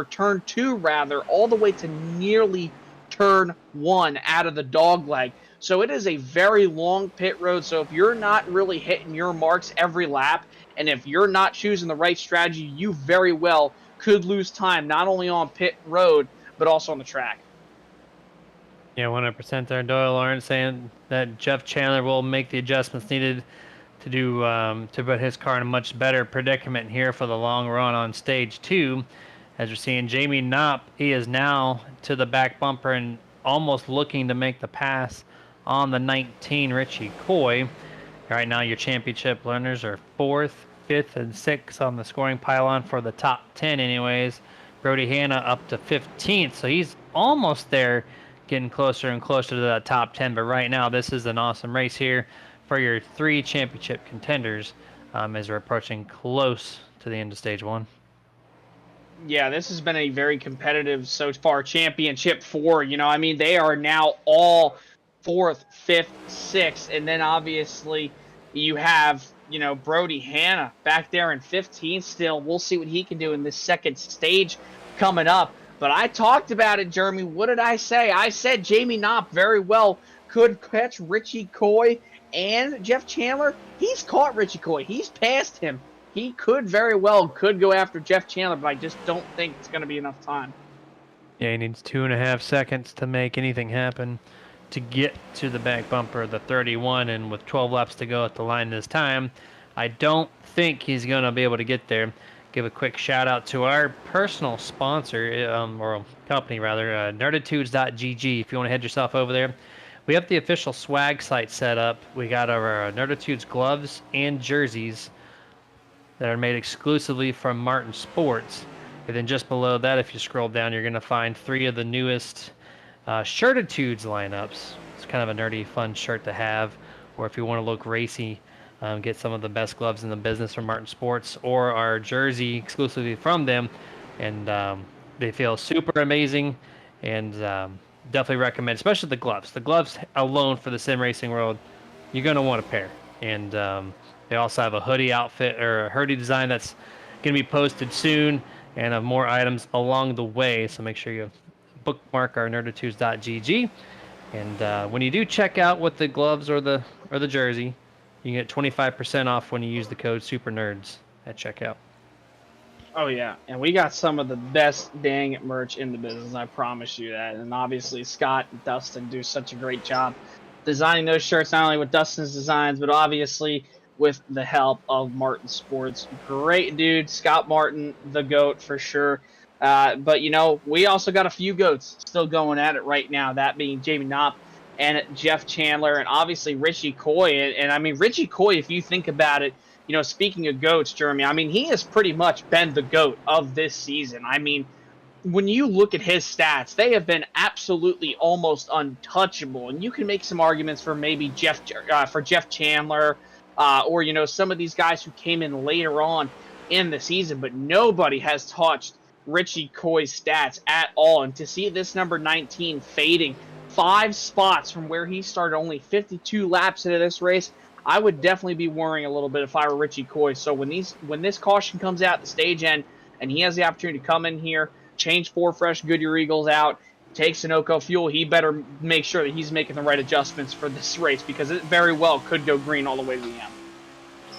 turn 2 rather, all the way to nearly turn 1 out of the dog leg. So it is a very long pit road. So if you're not really hitting your marks every lap, and if you're not choosing the right strategy, you very well could lose time, not only on pit road, but also on the track. Yeah, 100% there. Doyle Lawrence saying that Jeff Chandler will make the adjustments needed to do to put his car in a much better predicament here for the long run on stage 2. As we're seeing Jamie Knopp, he is now to the back bumper and almost looking to make the pass on the 19 Richie Coy. Right now your championship runners are 4th, 5th, and 6th on the scoring pylon for the top 10 anyways. Brody Hanna up to 15th, so he's almost there, getting closer and closer to that top 10. But right now, this is an awesome race here for your 3 championship contenders as we're approaching close to the end of stage 1. Yeah, this has been a very competitive so far championship 4. I mean, they are now all 4th, 5th, 6th, and then obviously you have, Brody Hanna back there in 15th still. We'll see what he can do in this second stage coming up. But I talked about it, Jeremy. What did I say? I said Jamie Knopp very well could catch Richie Coy and Jeff Chandler. He's caught Richie Coy. He's passed him. He could go after Jeff Chandler, but I just don't think it's going to be enough time. Yeah, he needs 2.5 seconds to make anything happen to get to the back bumper, the 31, and with 12 laps to go at the line this time, I don't think he's going to be able to get there. Give a quick shout out to our personal sponsor, or company rather, nerditudes.gg. If you want to head yourself over there, we have the official swag site set up. We got our Nerditudes gloves and jerseys that are made exclusively from Martin Sports. And then just below that, if you scroll down, you're going to find 3 of the newest Shirtitudes lineups. It's kind of a nerdy, fun shirt to have. Or if you want to look racy, get some of the best gloves in the business from Martin Sports, or our jersey exclusively from them. And they feel super amazing, and definitely recommend, especially the gloves. The gloves alone for the sim racing world, you're going to want a pair. And they also have a hoodie outfit, or a hoodie design that's going to be posted soon, and have more items along the way. So make sure you bookmark our nerditudes.gg. And when you do check out with the gloves or the jersey, you can get 25% off when you use the code SuperNerds at checkout. Oh, yeah. And we got some of the best dang merch in the business. I promise you that. And obviously, Scott and Dustin do such a great job designing those shirts, not only with Dustin's designs, but obviously with the help of Martin Sports. Great dude. Scott Martin, the GOAT for sure. But, we also got a few GOATs still going at it right now, that being Jamie Knopp and Jeff Chandler, and obviously Richie Coy. And I mean, Richie Coy, if you think about it, speaking of GOATs, Jeremy, I mean, he has pretty much been the GOAT of this season. I mean, when you look at his stats, they have been absolutely almost untouchable. And you can make some arguments for maybe Jeff Chandler, or some of these guys who came in later on in the season, but nobody has touched Richie Coy's stats at all. And to see this number 19 fading 5 spots from where he started, only 52 laps into this race, I would definitely be worrying a little bit if I were Richie Coy. So when this caution comes out at the stage end, and he has the opportunity to come in here, change 4 fresh Goodyear Eagles out, take Sunoco fuel, he better make sure that he's making the right adjustments for this race, because it very well could go green all the way to the end.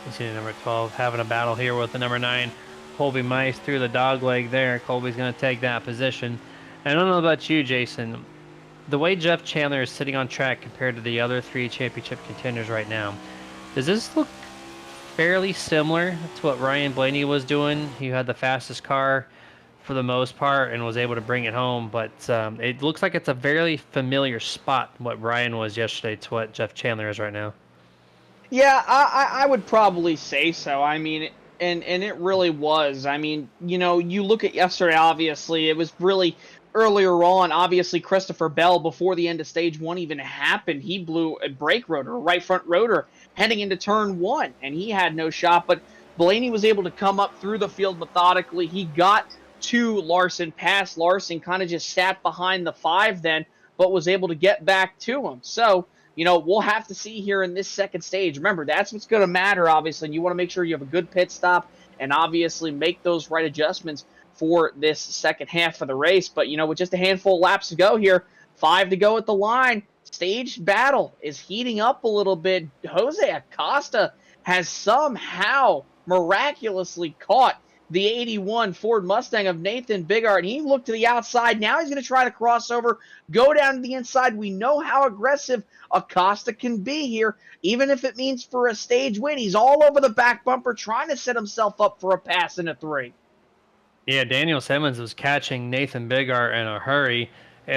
You see number 12 having a battle here with the number 9, Colby Mice, through the dog leg there. Colby's going to take that position. And I don't know about you, Jason. The way Jeff Chandler is sitting on track compared to the other 3 championship contenders right now, does this look fairly similar to what Ryan Blaney was doing? He had the fastest car for the most part and was able to bring it home, but it looks like it's a very familiar spot, what Ryan was yesterday to what Jeff Chandler is right now. Yeah, I would probably say so. I mean, and it really was. I mean, you look at yesterday, obviously, it was really earlier on. Obviously, Christopher Bell, before the end of stage 1 even happened, he blew a brake rotor, a right front rotor, heading into turn 1, and he had no shot. But Blaney was able to come up through the field methodically. He got to Larson, past Larson, kind of just sat behind the 5 then, but was able to get back to him. So, we'll have to see here in this second stage. Remember, that's what's going to matter, obviously. And you want to make sure you have a good pit stop and obviously make those right adjustments for this second half of the race. But, with just a handful of laps to go here, 5 to go at the line, stage battle is heating up a little bit. Jose Acosta has somehow miraculously caught the 81 Ford Mustang of Nathan Bigart, and he looked to the outside. Now he's going to try to cross over, go down to the inside. We know how aggressive Acosta can be here, even if it means for a stage win. He's all over the back bumper trying to set himself up for a pass in a 3. Yeah, Daniel Simmons was catching Nathan Bigart in a hurry,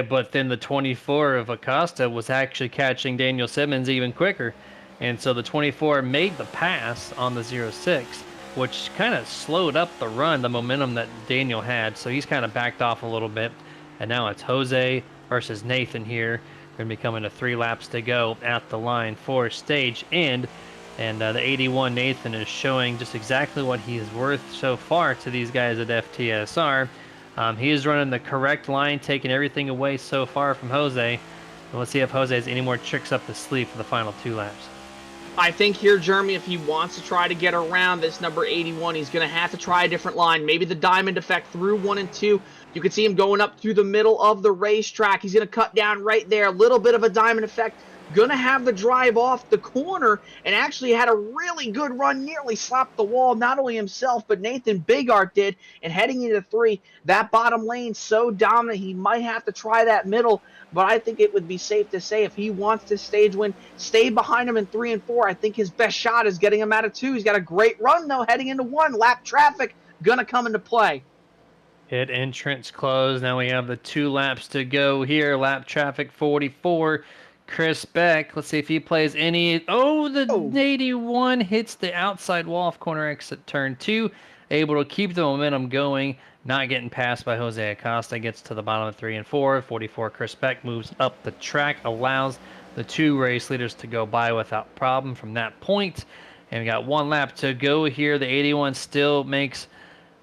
but then the 24 of Acosta was actually catching Daniel Simmons even quicker. And so the 24 made the pass on the 06, which kind of slowed up the run, the momentum that Daniel had. So he's kind of backed off a little bit. And now it's Jose versus Nathan here. Going to be coming to 3 laps to go at the line for stage end. And the 81 Nathan is showing just exactly what he is worth so far to these guys at FTSR. He is running the correct line, taking everything away so far from Jose. And let's see if Jose has any more tricks up the sleeve for the final 2 laps. I think here, Jeremy, if he wants to try to get around this number 81, he's going to have to try a different line. Maybe the diamond effect through 1 and 2. You can see him going up through the middle of the racetrack. He's going to cut down right there. A little bit of a diamond effect. Going to have the drive off the corner, and actually had a really good run, nearly slapped the wall, not only himself, but Nathan Bigart did. And heading into 3, that bottom lane so dominant, he might have to try that middle. But I think it would be safe to say if he wants this stage win, stay behind him in 3 and 4. I think his best shot is getting him out of 2. He's got a great run, though, heading into 1. Lap traffic going to come into play. Pit entrance closed. Now we have the 2 laps to go here. Lap traffic 44. Chris Beck, let's see if he plays any. Oh, the 81 hits the outside wall of corner exit turn 2. Able to keep the momentum going. Not getting passed by Jose Acosta. Gets to the bottom of 3 and 4. 44 Chris Beck moves up the track. Allows the 2 race leaders to go by without problem from that point. And we got 1 lap to go here. The 81 still makes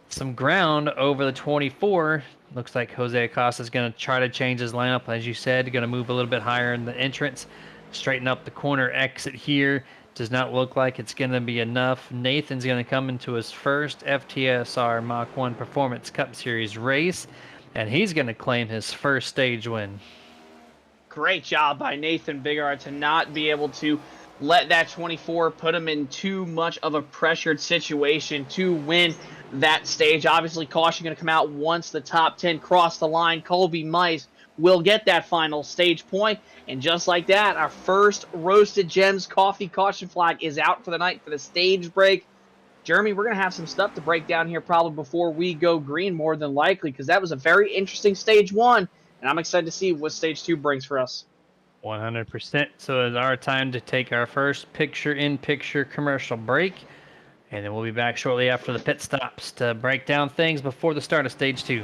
some ground over the 24. Looks like Jose Acosta is going to try to change his lineup, as you said, going to move a little bit higher in the entrance, straighten up the corner exit here. Does not look like it's going to be enough. Nathan's going to come into his first FTSR Mach-1 Performance Cup Series race, and he's going to claim his first stage win. Great job by Nathan Bigart to not be able to let that 24 put him in too much of a pressured situation to win that stage. Obviously, caution going to come out once the top 10 cross the line. Colby Mice will get that final stage point. And just like that, our first Roasted Gems coffee caution flag is out for the night for the stage break. Jeremy, we're going to have some stuff to break down here probably before we go green, more than likely, because that was a very interesting stage 1. And I'm excited to see what stage 2 brings for us. 100%. So it's our time to take our first picture-in-picture commercial break. And then we'll be back shortly after the pit stops to break down things before the start of stage 2.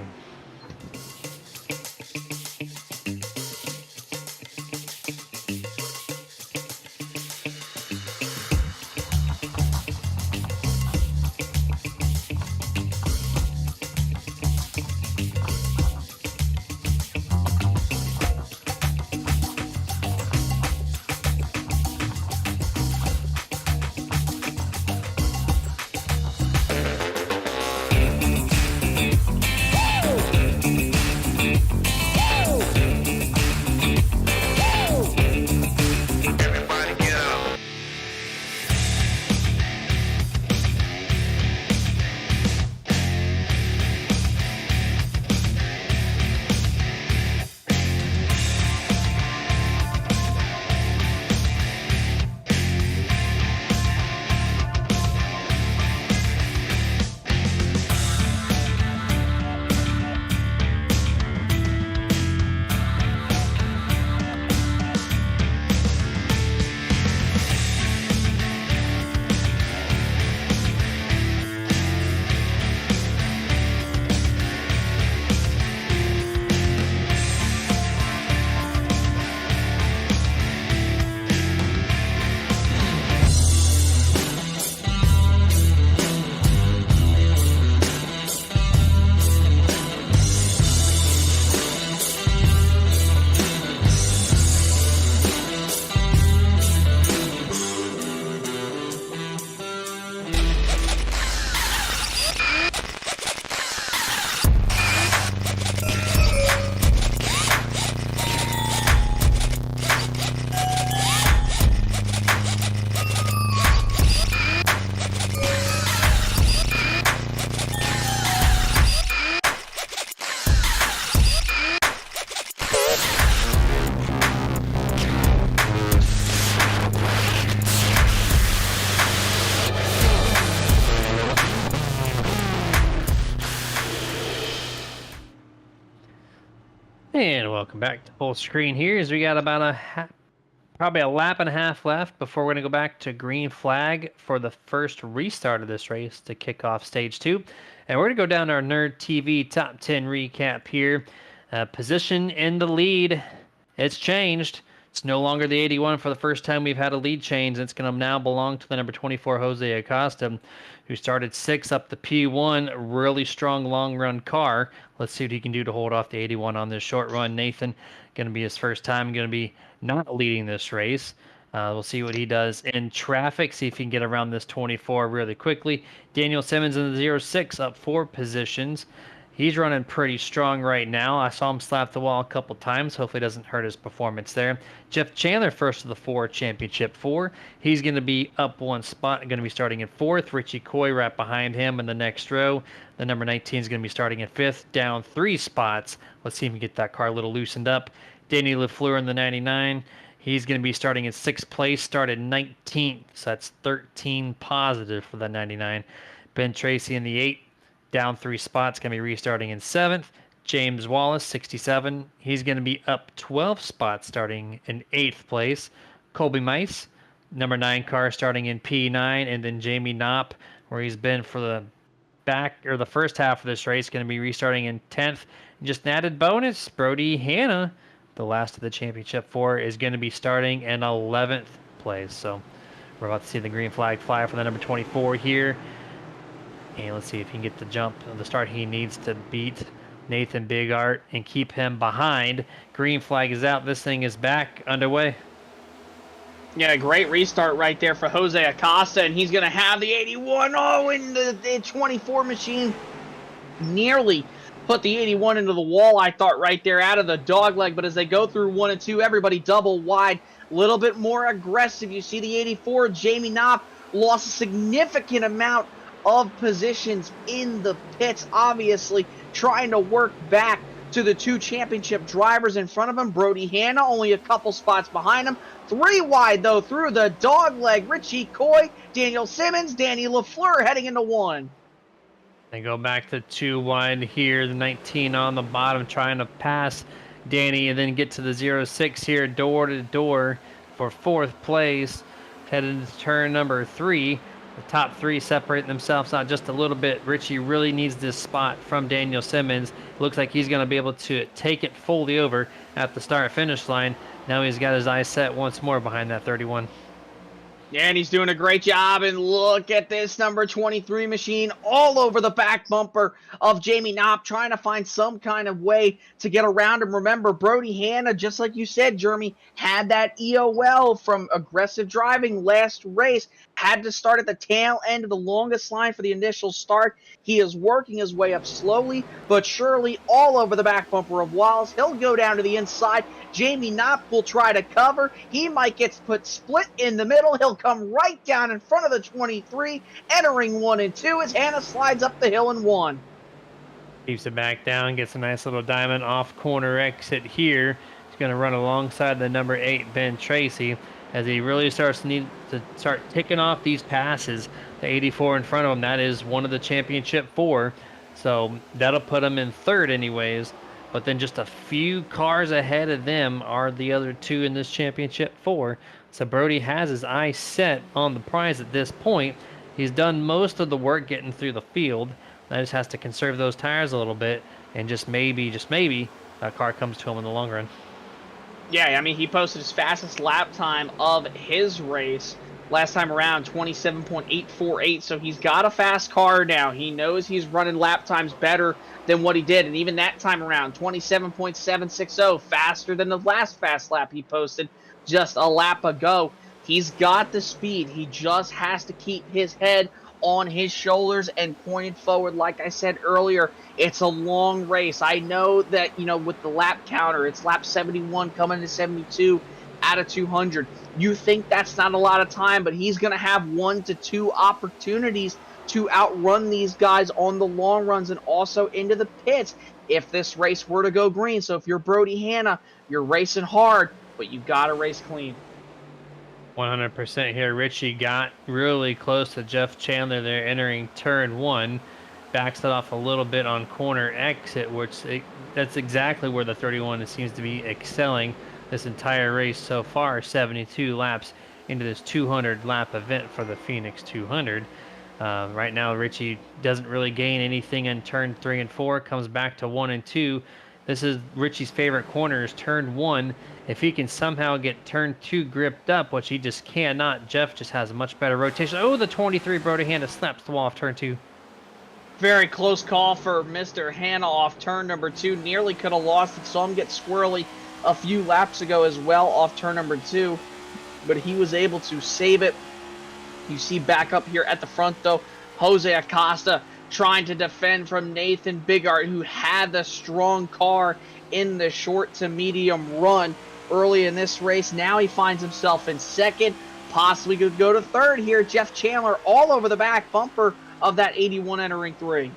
And welcome back to full screen here as we got about probably a lap and a half left before we're going to go back to green flag for the first restart of this race to kick off stage 2. And we're going to go down our Nerd TV top 10 recap here. Position in the lead, it's changed. It's no longer the 81 for the first time we've had a lead change. It's going to now belong to the number 24, Jose Acosta, who started 6 up the P1. Really strong long run car. Let's see what he can do to hold off the 81 on this short run. Nathan, going to be his first time, going to be not leading this race. We'll see what he does in traffic, see if he can get around this 24 really quickly. Daniel Simmons in the 06 up 4 positions. He's running pretty strong right now. I saw him slap the wall a couple times. Hopefully it doesn't hurt his performance there. Jeff Chandler, first of the 4, Championship 4. He's going to be up 1 spot, going to be starting in 4th. Richie Coy right behind him in the next row. The number 19 is going to be starting in 5th, down 3 spots. Let's see if we can get that car a little loosened up. Danny LaFleur in the 99. He's going to be starting in 6th place, started 19th, so that's 13 positive for the 99. Ben Tracy in the 8, down 3 spots, going to be restarting in 7th. James Wallace, 67. He's going to be up 12 spots, starting in 8th place. Colby Mice, number 9 car, starting in P9. And then Jamie Knopp, where he's been for the the first half of this race, going to be restarting in 10th. Just an added bonus, Brody Hanna, the last of the Championship 4, is going to be starting in 11th place. So we're about to see the green flag fly for the number 24 here. And let's see if he can get the jump, the start he needs to beat Nathan Bigart and keep him behind. Green flag is out. This thing is back underway. Yeah, great restart right there for Jose Acosta, and he's going to have the 81. Oh, and the 24 machine nearly put the 81 into the wall, I thought, right there out of the dog leg. But as they go through 1 and 2, everybody double wide, a little bit more aggressive. You see the 84, Jamie Knopp, lost a significant amount of positions in the pits, obviously trying to work back to the 2 championship drivers in front of him. Brody Hanna only a couple spots behind him. 3 wide, though, through the dog leg. Richie Coy, Daniel Simmons, Danny LaFleur heading into 1. They go back to 2 wide here. The 19 on the bottom trying to pass Danny and then get to the 06 here, door to door for 4th place. Headed into turn number 3. The top 3 separating themselves out just a little bit. Richie really needs this spot from Daniel Simmons. Looks like he's going to be able to take it fully over at the start-finish line. Now he's got his eyes set once more behind that 31. Yeah, and he's doing a great job. And look at this number 23 machine all over the back bumper of Jamie Knopp, trying to find some kind of way to get around him. Remember, Brody Hanna, just like you said, Jeremy, had that EOL from aggressive driving last race. Had to start at the tail end of the longest line for the initial start. He is working his way up slowly but surely all over the back bumper of Wallace. He'll go down to the inside. Jamie Knopp will try to cover. He might get put split in the middle. He'll come right down in front of the 23, entering 1 and 2 as Hanna slides up the hill in 1. Keeps it back down, gets a nice little diamond off corner exit here. He's going to run alongside the number 8, Ben Tracy, as he really starts to start ticking off these passes. The 84 in front of him, that is one of the Championship 4. So that'll put him in 3rd anyways. But then just a few cars ahead of them are the other 2 in this Championship 4. So Brody has his eyes set on the prize at this point. He's done most of the work getting through the field. Now just has to conserve those tires a little bit, and just maybe, a car comes to him in the long run. Yeah, I mean, he posted his fastest lap time of his race last time around, 27.848. So he's got a fast car now. He knows he's running lap times better than what he did. And even that time around, 27.760, faster than the last fast lap he posted just a lap ago. He's got the speed. He just has to keep his head on his shoulders and pointed forward. Like I said earlier, it's a long race. I know that, with the lap counter, it's lap 71 coming to 72 out of 200. You think that's not a lot of time, but he's going to have 1 to 2 opportunities to outrun these guys on the long runs and also into the pits if this race were to go green. So if you're Brody Hanna, you're racing hard, but you got to race clean. 100% here. Richie got really close to Jeff Chandler there entering turn 1. Backs it off a little bit on corner exit, that's exactly where the 31 seems to be excelling this entire race so far. 72 laps into this 200 lap event for the Phoenix 200. Right now, Richie doesn't really gain anything in turn 3 and 4. Comes back to 1 and 2. This is Richie's favorite corner is turn 1. If he can somehow get turn 2 gripped up, which he just cannot, Jeff just has a much better rotation. Oh, the 23 Brody Hanna slaps the wall off turn 2. Very close call for Mr. Hanna off turn number 2. Nearly could have lost it. Saw him get squirrely a few laps ago as well off turn number 2. But he was able to save it. You see back up here at the front, though, Jose Acosta trying to defend from Nathan Bigart, who had the strong car in the short to medium run early in this race. Now he finds himself in second, possibly could go to third here. Jeff Chandler all over the back bumper of that 81 entering 3.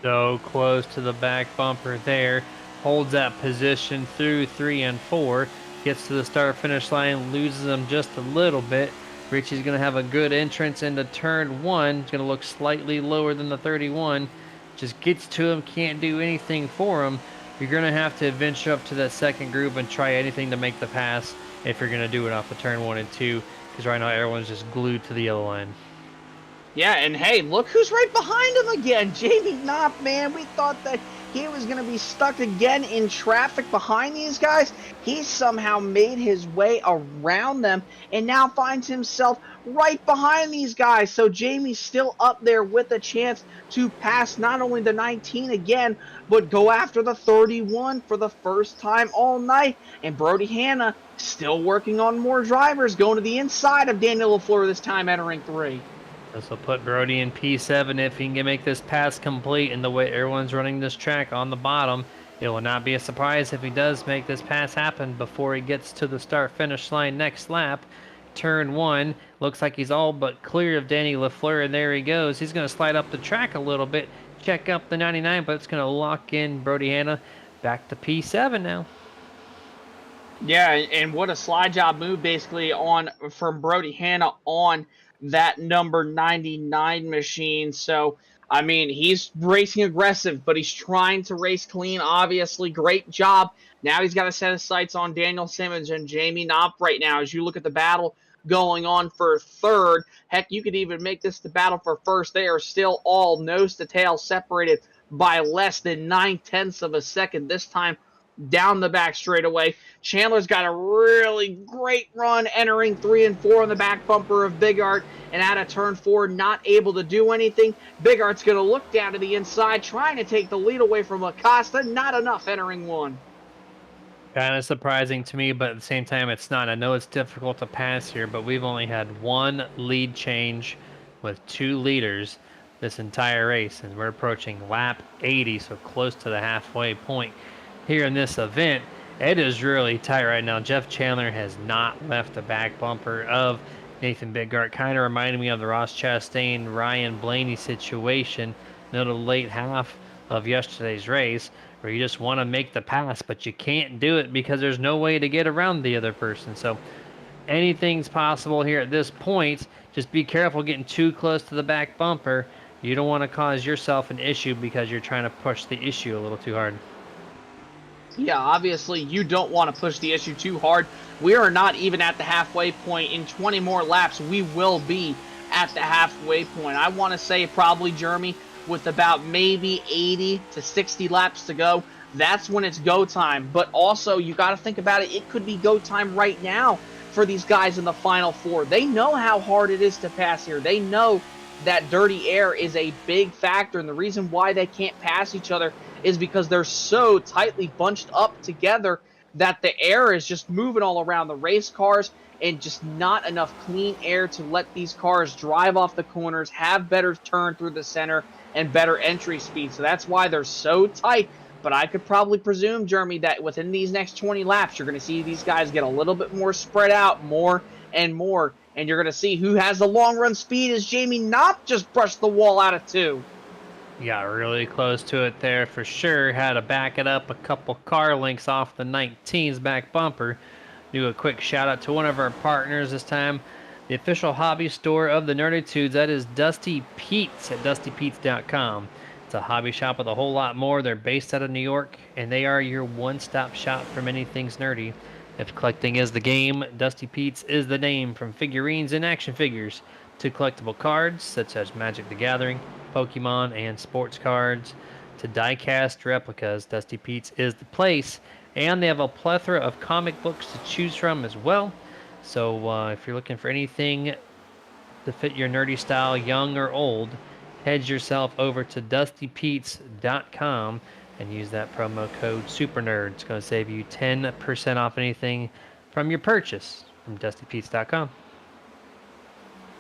So close to the back bumper there. Holds that position through 3 and 4. Gets to the start-finish line, loses them just a little bit. Richie's going to have a good entrance into turn 1. It's going to look slightly lower than the 31. Just gets to him, can't do anything for him. You're going to have to venture up to that second group and try anything to make the pass if you're going to do it off the turn 1 and 2, because right now everyone's just glued to the yellow line. Yeah, and hey, look who's right behind him again. Jamie Knopp, man. We thought that he was going to be stuck again in traffic behind these guys. He somehow made his way around them and now finds himself right behind these guys. So Jamie's still up there with a chance to pass not only the 19 again, but go after the 31 for the first time all night. And Brody Hanna still working on more drivers, going to the inside of Daniel LaFleur this time entering 3. This will put Brody in P7 if he can make this pass complete. And the way everyone's running this track on the bottom, it will not be a surprise if he does make this pass happen before he gets to the start-finish line next lap. Turn 1, looks like he's all but clear of Danny LaFleur, and there he goes. He's going to slide up the track a little bit, check up the 99, but it's going to lock in Brody Hanna back to P7 now. Yeah, and what a slide job move basically on from Brody Hanna on that number 99 machine. So, I mean, he's racing aggressive, but he's trying to race clean, obviously. Great job. Now he's got to set his sights on Daniel Simmons and Jamie Knopp right now as you look at the battle going on for third. Heck, you could even make this the battle for first. They are still all nose to tail separated by less than 9/10 of a second this time down the back straightaway. Chandler's got a really great run entering 3 and 4 on the back bumper of Bigart, and out of turn 4, not able to do anything. Bigart's going to look down to the inside, trying to take the lead away from Acosta. Not enough entering 1. Kind of surprising to me, but at the same time, it's not. I know it's difficult to pass here, but we've only had one lead change with 2 leaders this entire race, and we're approaching lap 80, so close to the halfway point here in this event. It is really tight right now. Jeff Chandler has not left the back bumper of Nathan Bigart. Kind of reminded me of the Ross Chastain, Ryan Blaney situation in the late half of yesterday's race, where you just want to make the pass, but you can't do it because there's no way to get around the other person. So anything's possible here at this point. Just be careful getting too close to the back bumper. You don't want to cause yourself an issue because you're trying to push the issue a little too hard. Yeah, obviously you don't want to push the issue too hard. We are not even at the halfway point. In 20 more laps, we will be at the halfway point. I want to say probably, Jeremy, with about maybe 80 to 60 laps to go, that's when it's go time. But also, you got to think about it. It could be go time right now for these guys in the Final Four. They know how hard it is to pass here. They know that dirty air is a big factor, and the reason why they can't pass each other is because they're so tightly bunched up together that the air is just moving all around the race cars and just not enough clean air to let these cars drive off the corners, have better turn through the center, and better entry speed. So that's why they're so tight. But I could probably presume, Jeremy, that within these next 20 laps, you're going to see these guys get a little bit more spread out, more and more. And you're going to see who has the long run speed as Jamie Knopp just brushed the wall out of 2. Got really close to it there for sure. Had to back it up a couple car lengths off the 19's back bumper. Do a quick shout out to one of our partners this time, the official hobby store of the Nerditudes. That is Dusty Pete's at dustypete's.com. It's a hobby shop with a whole lot more. They're based out of New York, and they are your one-stop shop for many things nerdy. If collecting is the game, Dusty Pete's is the name. From figurines and action figures to collectible cards such as Magic the Gathering, Pokemon, and sports cards, to die-cast replicas, Dusty Pete's is the place. And they have a plethora of comic books to choose from as well. So if you're looking for anything to fit your nerdy style, young or old, head yourself over to dustypete's.com and use that promo code SUPERNERD. It's going to save you 10% off anything from your purchase from dustypete's.com.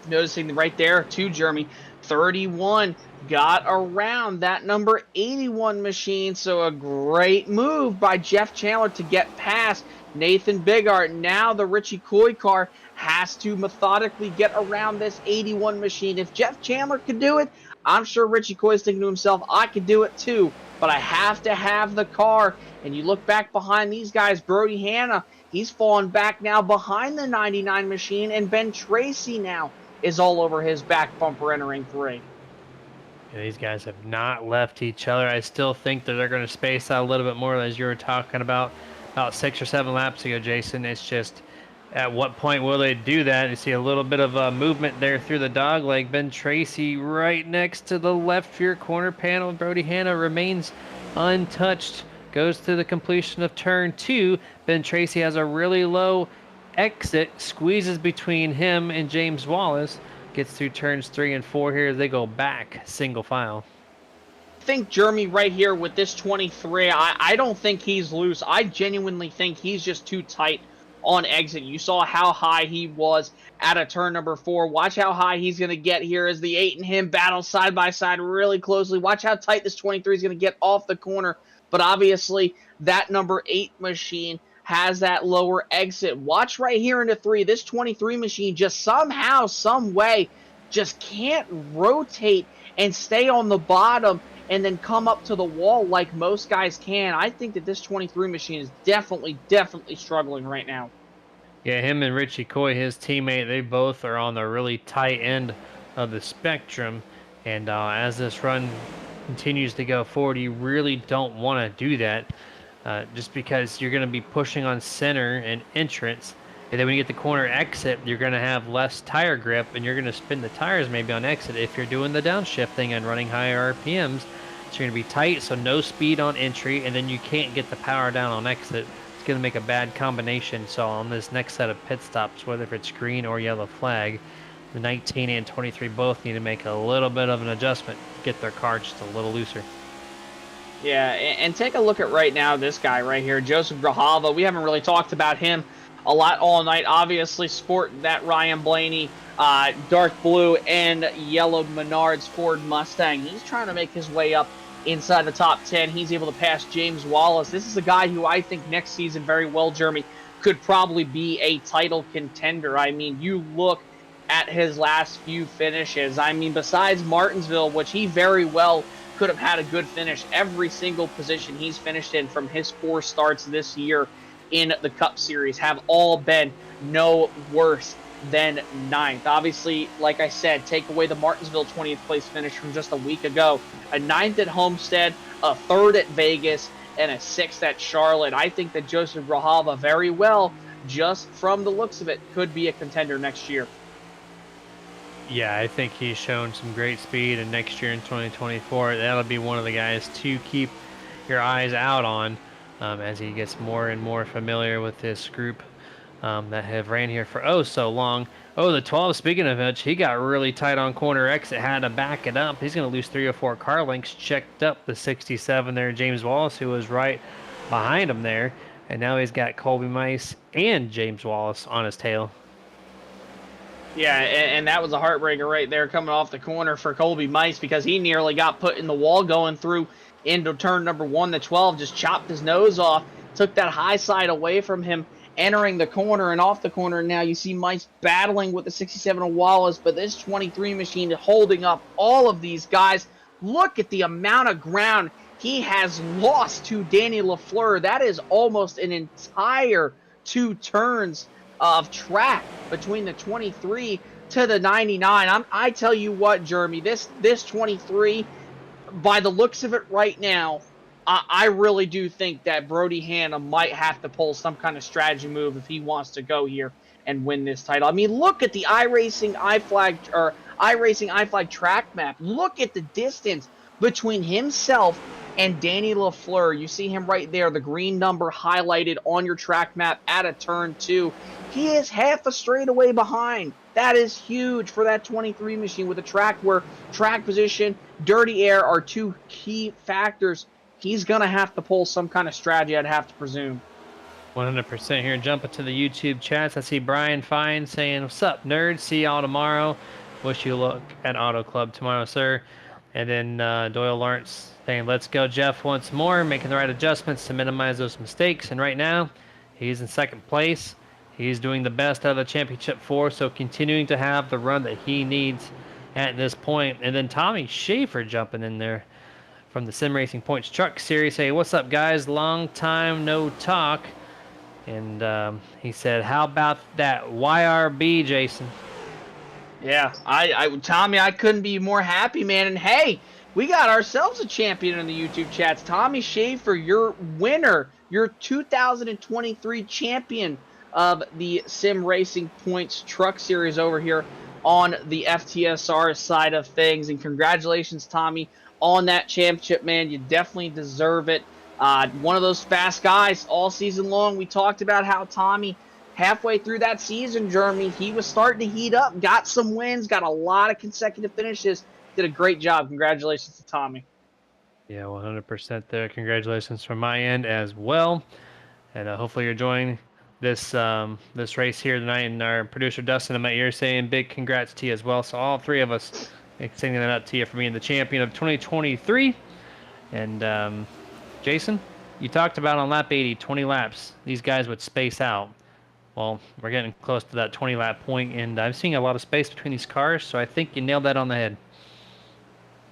Noticing right there too, Jeremy, 31 got around that number 81 machine. So a great move by Jeff Chandler to get past Nathan Bigart. Now the Richie Coy car has to methodically get around this 81 machine. If Jeff Chandler could do it, I'm sure Richie Coy's thinking to himself, I could do it too, but I have to have the car. And you look back behind these guys, Brody Hanna, he's fallen back now behind the 99 machine, and Ben Tracy now is all over his back bumper entering 3. Yeah, these guys have not left each other. I still think that they're going to space out a little bit more, as you were talking about 6 or 7 laps ago, Jason. It's just at what point will they do that? You see a little bit of movement there through the dog leg. Ben Tracy right next to the left rear corner panel. Brody Hanna remains untouched. Goes to the completion of turn 2. Ben Tracy has a really low exit, squeezes between him and James Wallace, gets through turns 3 and 4 here. They go back single file. I think Jeremy right here with this 23, I don't think he's loose. I genuinely think he's just too tight on exit. You saw how high he was at a turn number 4. Watch how high he's going to get here as the 8 and him battle side by side really closely. Watch how tight this 23 is going to get off the corner. But obviously that number 8 machine has that lower exit. Watch right here into 3. This 23 machine just somehow, some way, just can't rotate and stay on the bottom and then come up to the wall like most guys can. I think that this 23 machine is definitely struggling right now. Yeah, him and Richie Coy, his teammate, they both are on the really tight end of the spectrum. And as this run continues to go forward, you really don't want to do that. Just because you're going to be pushing on center and entrance, and then when you get the corner exit, you're going to have less tire grip, and you're going to spin the tires maybe on exit if you're doing the downshifting and running higher RPMs. So you're going to be tight, so no speed on entry, and then you can't get the power down on exit. It's going to make a bad combination. So on this next set of pit stops, whether if it's green or yellow flag, the 19 and 23 both need to make a little bit of an adjustment, get their car just a little looser. Yeah, and take a look at right now this guy right here, Joseph Grijalva. We haven't really talked about him a lot all night. Obviously, sporting that Ryan Blaney dark blue and yellow Menards Ford Mustang. He's trying to make his way up inside the top 10. He's able to pass James Wallace. This is a guy who I think next season very well, Jeremy, could probably be a title contender. I mean, you look at his last few finishes. I mean, besides Martinsville, which he very well could have had a good finish. Every single position he's finished in from his 4 starts this year in the Cup Series have all been no worse than 9th. Obviously, like I said, take away the Martinsville 20th place finish from just a week ago. A 9th at Homestead, a 3rd at Vegas, and a 6th at Charlotte. I think that Joseph Grijalva very well, just from the looks of it, could be a contender next year. Yeah, I think he's shown some great speed, and next year in 2024, that'll be one of the guys to keep your eyes out on as he gets more and more familiar with this group that have ran here for so long. The 12, speaking of which, he got really tight on corner exit, had to back it up. He's going to lose 3 or 4 car lengths, checked up the 67 there, James Wallace, who was right behind him there, and now he's got Colby Mice and James Wallace on his tail. Yeah, and that was a heartbreaker right there coming off the corner for Colby Mice, because he nearly got put in the wall going through into turn number 1. The 12 just chopped his nose off, took that high side away from him, entering the corner and off the corner. Now you see Mice battling with the 67 of Wallace, but this 23 machine holding up all of these guys. Look at the amount of ground he has lost to Danny LaFleur. That is almost an entire 2 turns of track between the 23 to the 99. I tell you what, Jeremy, this 23, by the looks of it right now, I really do think that Brody Hanna might have to pull some kind of strategy move if he wants to go here and win this title. I mean, look at the iRacing iFlag track map. Look at the distance between himself And Danny LaFleur, you see him right there, the green number highlighted on your track map at a turn 2. He is half a straightaway behind. That is huge for that 23 machine with a track where track position, dirty air are two key factors. He's going to have to pull some kind of strategy, I'd have to presume. 100% here. Jumping to the YouTube chats. I see Brian Fine saying, "What's up, nerds? See y'all tomorrow. Wish you luck at Auto Club tomorrow, sir." And then Doyle Lawrence saying, "Let's go, Jeff, once more, making the right adjustments to minimize those mistakes." And right now, he's in second place. He's doing the best out of the Championship 4, so continuing to have the run that he needs at this point. And then Tommy Schaefer jumping in there from the Sim Racing Points Truck Series. Hey, what's up, guys? Long time no talk. And he said, "How about that YRB, Jason?" Yeah, Tommy, I couldn't be more happy, man. And hey, we got ourselves a champion in the YouTube chats. Tommy Schaefer, your winner, your 2023 champion of the Sim Racing Points Truck Series over here on the FTSR side of things. And congratulations, Tommy, on that championship, man. You definitely deserve it. One of those fast guys all season long. We talked about how Tommy, halfway through that season, Jeremy, he was starting to heat up, got some wins, got a lot of consecutive finishes, did a great job. Congratulations to Tommy. Yeah, 100% there. Congratulations from my end as well. And hopefully you're enjoying this this race here tonight. And our producer Dustin in my ear saying big congrats to you as well. So all three of us sending that out to you for being the champion of 2023. And Jason, you talked about on lap 80, 20 laps, these guys would space out. Well, we're getting close to that 20 lap point, and I'm seeing a lot of space between these cars, so I think you nailed that on the head.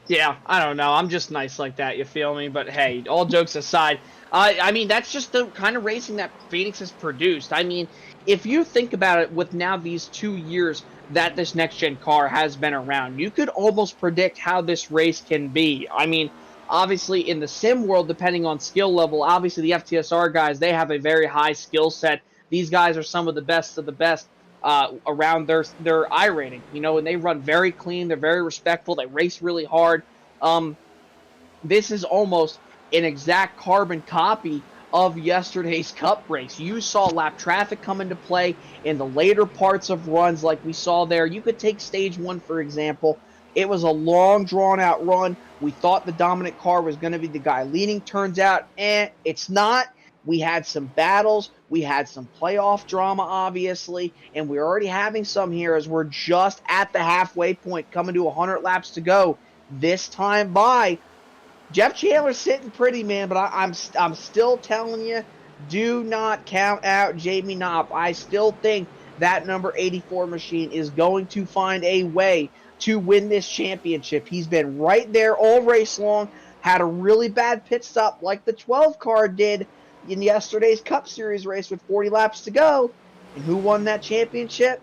Yeah, I don't know. I'm just nice like that, you feel me? But hey, all jokes aside, I mean, that's just the kind of racing that Phoenix has produced. I mean, if you think about it, with now these 2 years that this next-gen car has been around, you could almost predict how this race can be. I mean, obviously, in the sim world, depending on skill level, obviously the FTSR guys, they have a very high skill set. These guys are some of the best around their iRating, you know, and they run very clean. They're very respectful. They race really hard. This is almost an exact carbon copy of yesterday's Cup race. You saw lap traffic come into play in the later parts of runs like we saw there. You could take stage 1, for example. It was a long, drawn-out run. We thought the dominant car was going to be the guy leading. Turns out, it's not. We had some battles. We had some playoff drama, obviously, and we're already having some here as we're just at the halfway point, coming to 100 laps to go. This time by, Jeff Chandler's sitting pretty, man, but I'm still telling you, do not count out Jamie Knopp. I still think that number 84 machine is going to find a way to win this championship. He's been right there all race long, had a really bad pit stop like the 12 car did in yesterday's Cup Series race with 40 laps to go. And who won that championship?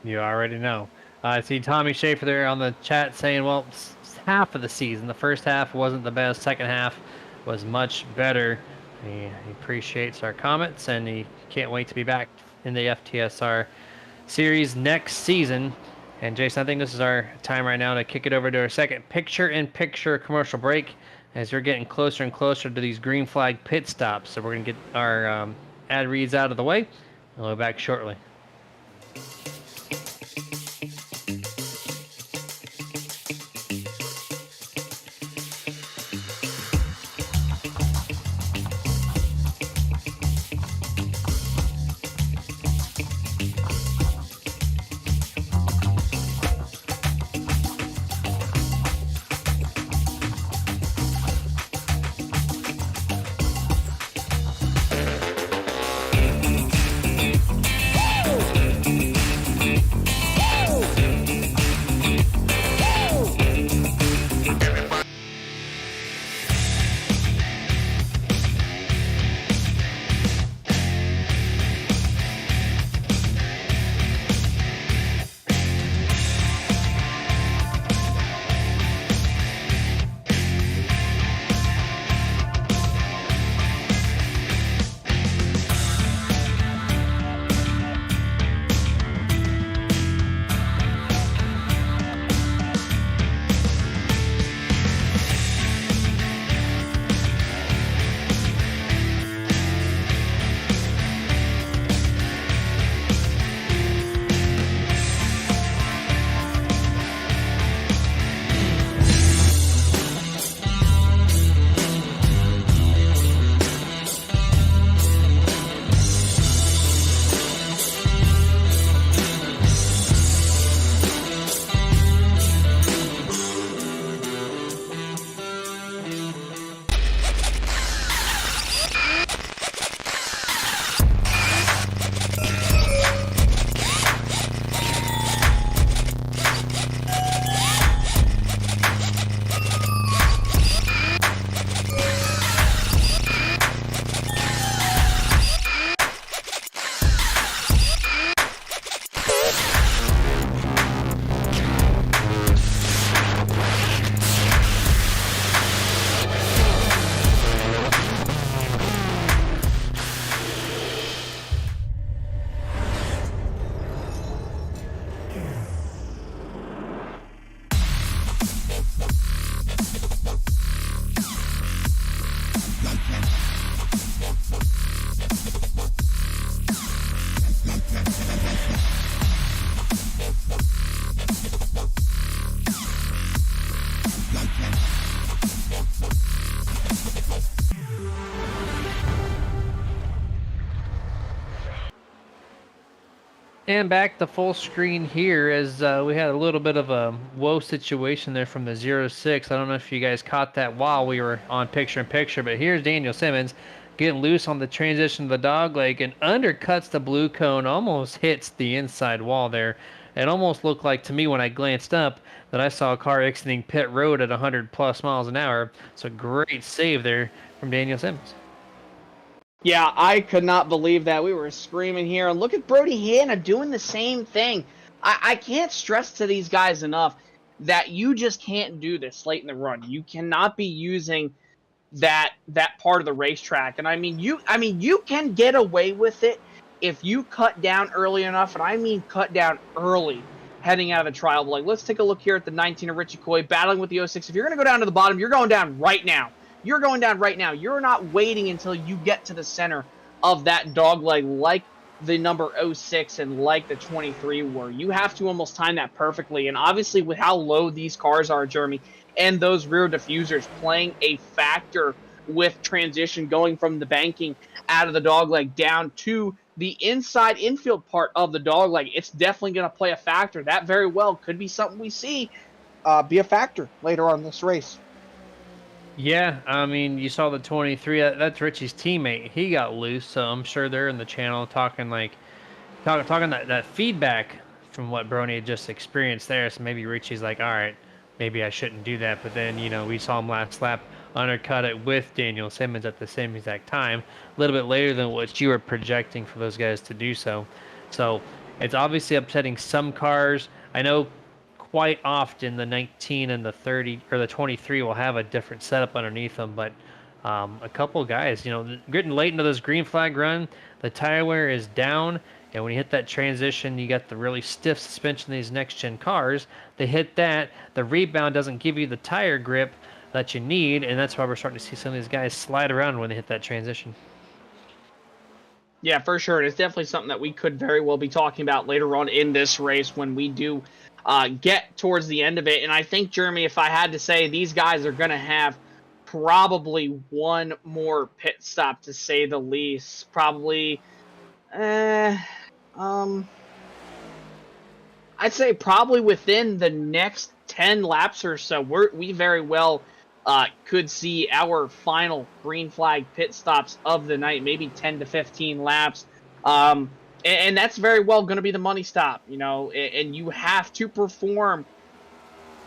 You already know. I see Tommy Schaefer there on the chat saying, well, it's half of the season. The first half wasn't the best. Second half was much better. He appreciates our comments, and he can't wait to be back in the FTSR series next season. And Jason, I think this is our time right now to kick it over to our second picture-in-picture commercial break, as you're getting closer and closer to these green flag pit stops. So we're going to get our ad reads out of the way, and we'll be back shortly. And back to full screen here as we had a little bit of a woe situation there from the 0-6. I don't know if you guys caught that while we were on picture-in-picture, but here's Daniel Simmons getting loose on the transition to the dog leg and undercuts the blue cone, almost hits the inside wall there. It almost looked like to me when I glanced up that I saw a car exiting pit road at 100 plus miles an hour. So great save there from Daniel Simmons. Yeah, I could not believe that. We were screaming here. And look at Brody Hanna doing the same thing. I can't stress to these guys enough that you just can't do this late in the run. You cannot be using that part of the racetrack. And I mean you can get away with it if you cut down early enough, and I mean cut down early heading out of the trial. Like, let's take a look here at the 19 of Richie Coy battling with the 06. If you're going to go down to the bottom, you're going down right now. You're going down right now. You're not waiting until you get to the center of that dog leg like the number 06 and like the 23 were. You have to almost time that perfectly. And obviously with how low these cars are, Jeremy, and those rear diffusers playing a factor with transition going from the banking out of the dog leg down to the inside infield part of the dog leg, it's definitely going to play a factor. That very well could be something we see be a factor later on in this race. Yeah, I mean, you saw the 23. That's Richie's teammate. He got loose, so I'm sure they're in the channel talking talking that feedback from what Brony had just experienced there. So maybe Richie's like, all right, maybe I shouldn't do that. But then, we saw him last lap undercut it with Daniel Simmons at the same exact time, a little bit later than what you were projecting for those guys to do so. So it's obviously upsetting some cars. I know quite often the 19 and the 30 or the 23 will have a different setup underneath them, but a couple of guys, getting late into this green flag run, the tire wear is down, and when you hit that transition, you got the really stiff suspension of these next gen cars. They hit that, the rebound doesn't give you the tire grip that you need, and that's why we're starting to see some of these guys slide around when they hit that transition. Yeah, for sure. It's definitely something that we could very well be talking about later on in this race when we do get towards the end of it. And I think, Jeremy, if I had to say, these guys are going to have probably one more pit stop, to say the least. Probably, I'd say probably within the next 10 laps or so. We very well could see our final green flag pit stops of the night, maybe 10 to 15 laps. And that's very well going to be the money stop, and you have to perform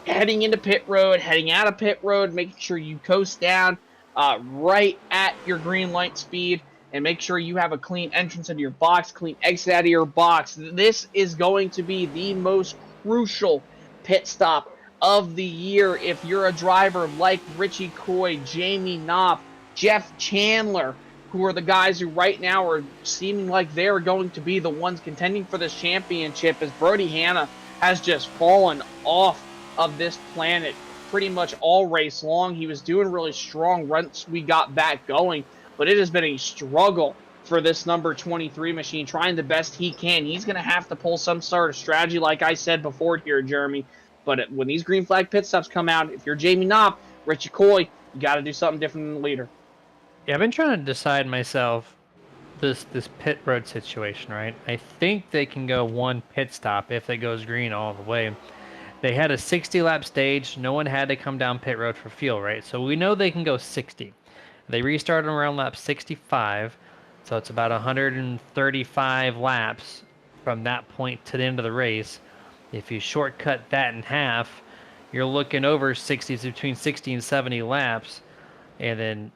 heading into pit road, heading out of pit road, making sure you coast down right at your green light speed, and make sure you have a clean entrance into your box, clean exit out of your box. This is going to be the most crucial pit stop of the year if you're a driver like Richie Coy, Jamie Knopf, Jeff Chandler, who are the guys who right now are seeming like they're going to be the ones contending for this championship, as Brody Hanna has just fallen off of this planet pretty much all race long. He was doing really strong once we got back going, but it has been a struggle for this number 23 machine, trying the best he can. He's going to have to pull some sort of strategy, like I said before here, Jeremy. But when these green flag pit stops come out, if you're Jamie Knopf, Richie Coy, you got to do something different than the leader. Yeah, I've been trying to decide myself this pit road situation, right? I think they can go one pit stop if it goes green all the way. They had a 60-lap stage. No one had to come down pit road for fuel, right? So we know they can go 60. They restarted around lap 65, so it's about 135 laps from that point to the end of the race. If you shortcut that in half, you're looking over 60, between 60 and 70 laps. And then,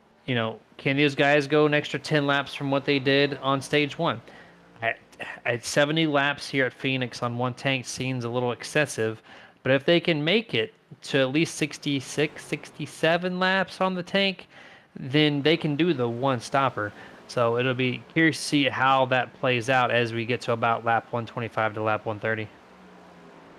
can these guys go an extra 10 laps from what they did on stage one? At 70 laps here at Phoenix on one tank seems a little excessive, but if they can make it to at least 66, 67 laps on the tank, then they can do the one stopper. So it'll be curious to see how that plays out as we get to about lap 125 to lap 130.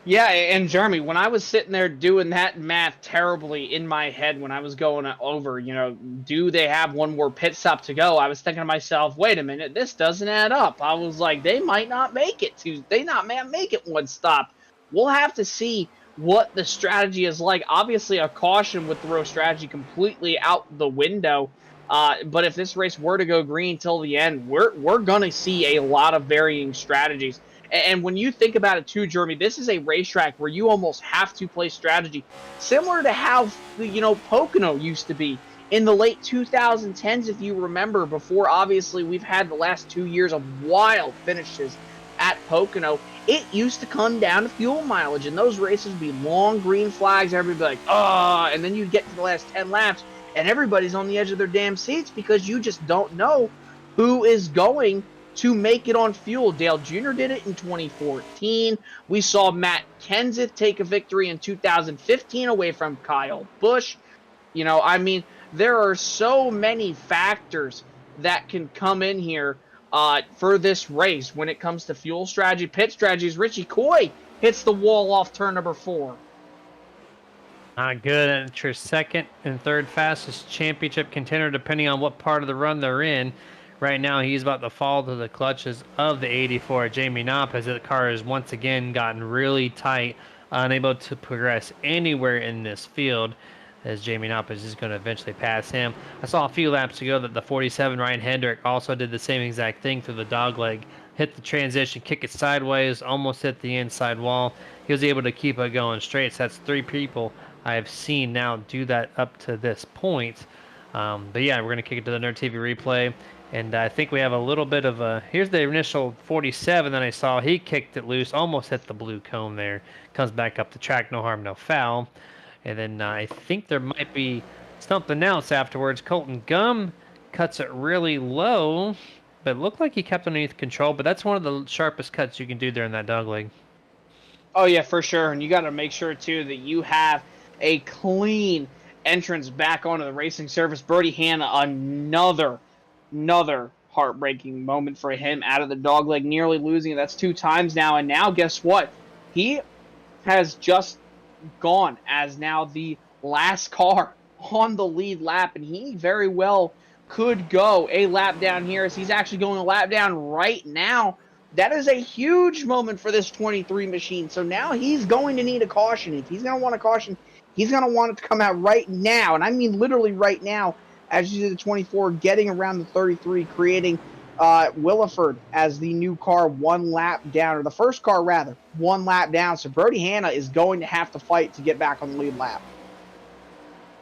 Yeah, and Jeremy, when I was sitting there doing that math terribly in my head when I was going over, do they have one more pit stop to go? I was thinking to myself, wait a minute, this doesn't add up. I was like, they might not make it one stop. We'll have to see what the strategy is like. Obviously, a caution would throw strategy completely out the window. But if this race were to go green till the end, we're going to see a lot of varying strategies. And when you think about it too, Jeremy, this is a racetrack where you almost have to play strategy, similar to how Pocono used to be in the late 2010s, if you remember. Before, obviously, we've had the last 2 years of wild finishes at Pocono. It used to come down to fuel mileage, and those races would be long green flags. Everybody would be like, "Oh," and then you get to the last 10 laps, and everybody's on the edge of their damn seats because you just don't know who is going to make it on fuel. Dale Jr. did it in 2014. We saw Matt Kenseth take a victory in 2015 away from Kyle Busch. I mean, there are so many factors that can come in here for this race when it comes to fuel strategy, pit strategies. Richie Coy hits the wall off turn number 4. Not good. And it's your second and third fastest championship contender, depending on what part of the run they're in. Right now, he's about to fall to the clutches of the 84 Jamie Knopp, as the car has once again gotten really tight, unable to progress anywhere in this field, as Jamie Knopp is just going to eventually pass him. I saw a few laps ago that the 47 Ryan Hendrick also did the same exact thing through the dogleg, hit the transition, kick it sideways, almost hit the inside wall. He was able to keep it going straight. So that's 3 people I have seen now do that up to this point. But yeah, we're going to kick it to the Nerd TV replay. And I think we have a little bit of a... Here's the initial 47 that I saw. He kicked it loose, almost hit the blue cone there. Comes back up the track, no harm, no foul. And then I think there might be something else afterwards. Colton Gum cuts it really low, but it looked like he kept underneath control. But that's one of the sharpest cuts you can do there in that dogleg. Oh, yeah, for sure. And you got to make sure, too, that you have a clean entrance back onto the racing surface. Brody Hanna, another heartbreaking moment for him out of the dogleg, nearly losing it. That's 2 times now. And now, guess what? He has just gone as now the last car on the lead lap, and he very well could go a lap down here, as he's actually going a lap down right now. That is a huge moment for this 23 machine. So now he's going to need a caution. If he's going to want a caution, he's going to want it to come out right now. And I mean literally right now, as you see the 24 getting around the 33, creating Williford as the new car 1 lap down, or the first car rather, 1 lap down. So Brody Hanna is going to have to fight to get back on the lead lap.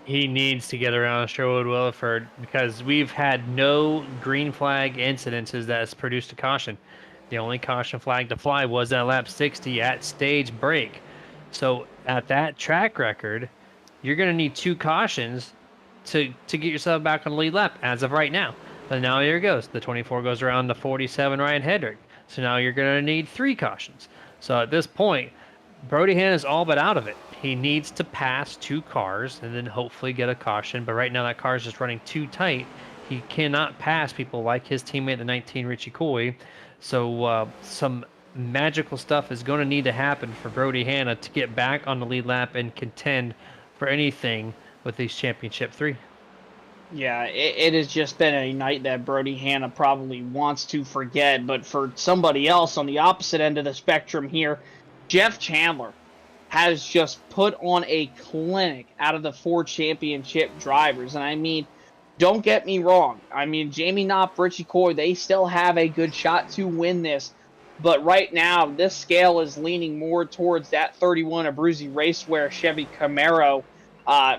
He needs to get around Sherwood Williford, because we've had no green flag incidences that has produced a caution. The only caution flag to fly was at lap 60 at stage break. So at that track record, you're going to need 2 cautions to get yourself back on the lead lap as of right now. But now here it goes. The 24 goes around the 47 Ryan Hendrick. So now you're going to need 3 cautions. So at this point, Brody Hanna is all but out of it. He needs to pass 2 cars and then hopefully get a caution. But right now that car is just running too tight. He cannot pass people like his teammate, the 19 Richie Coy. So some magical stuff is going to need to happen for Brody Hanna to get back on the lead lap and contend for anything with these Championship 3. Yeah, it has just been a night that Brody Hanna probably wants to forget. But for somebody else on the opposite end of the spectrum here, Jeff Chandler has just put on a clinic out of the 4 championship drivers. And I mean, don't get me wrong. I mean, Jamie Knopp, Richie Coy, they still have a good shot to win this. But right now, this scale is leaning more towards that 31 Abruzzi Raceway Chevy Camaro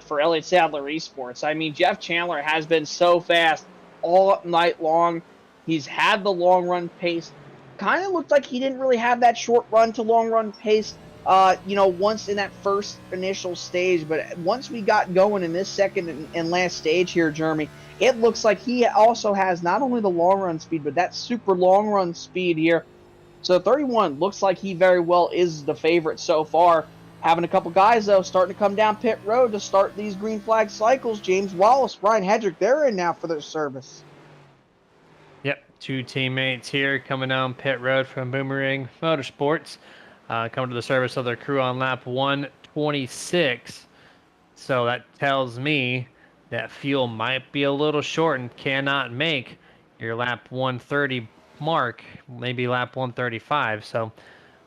for Elliott Sadler Esports. I mean, Jeff Chandler has been so fast all night long. He's had the long run pace. Kind of looked like he didn't really have that short run to long run pace, once in that first initial stage. But once we got going in this second and last stage here, Jeremy, it looks like he also has not only the long run speed, but that super long run speed here. So 31 looks like he very well is the favorite so far. Having a couple guys, though, starting to come down pit road to start these green flag cycles. James Wallace, Brian Hedrick, they're in now for their service. Yep, 2 teammates here coming down pit road from Boomerang Motorsports, coming to the service of their crew on lap 126. So that tells me that fuel might be a little short and cannot make your lap 130 mark, maybe lap 135. So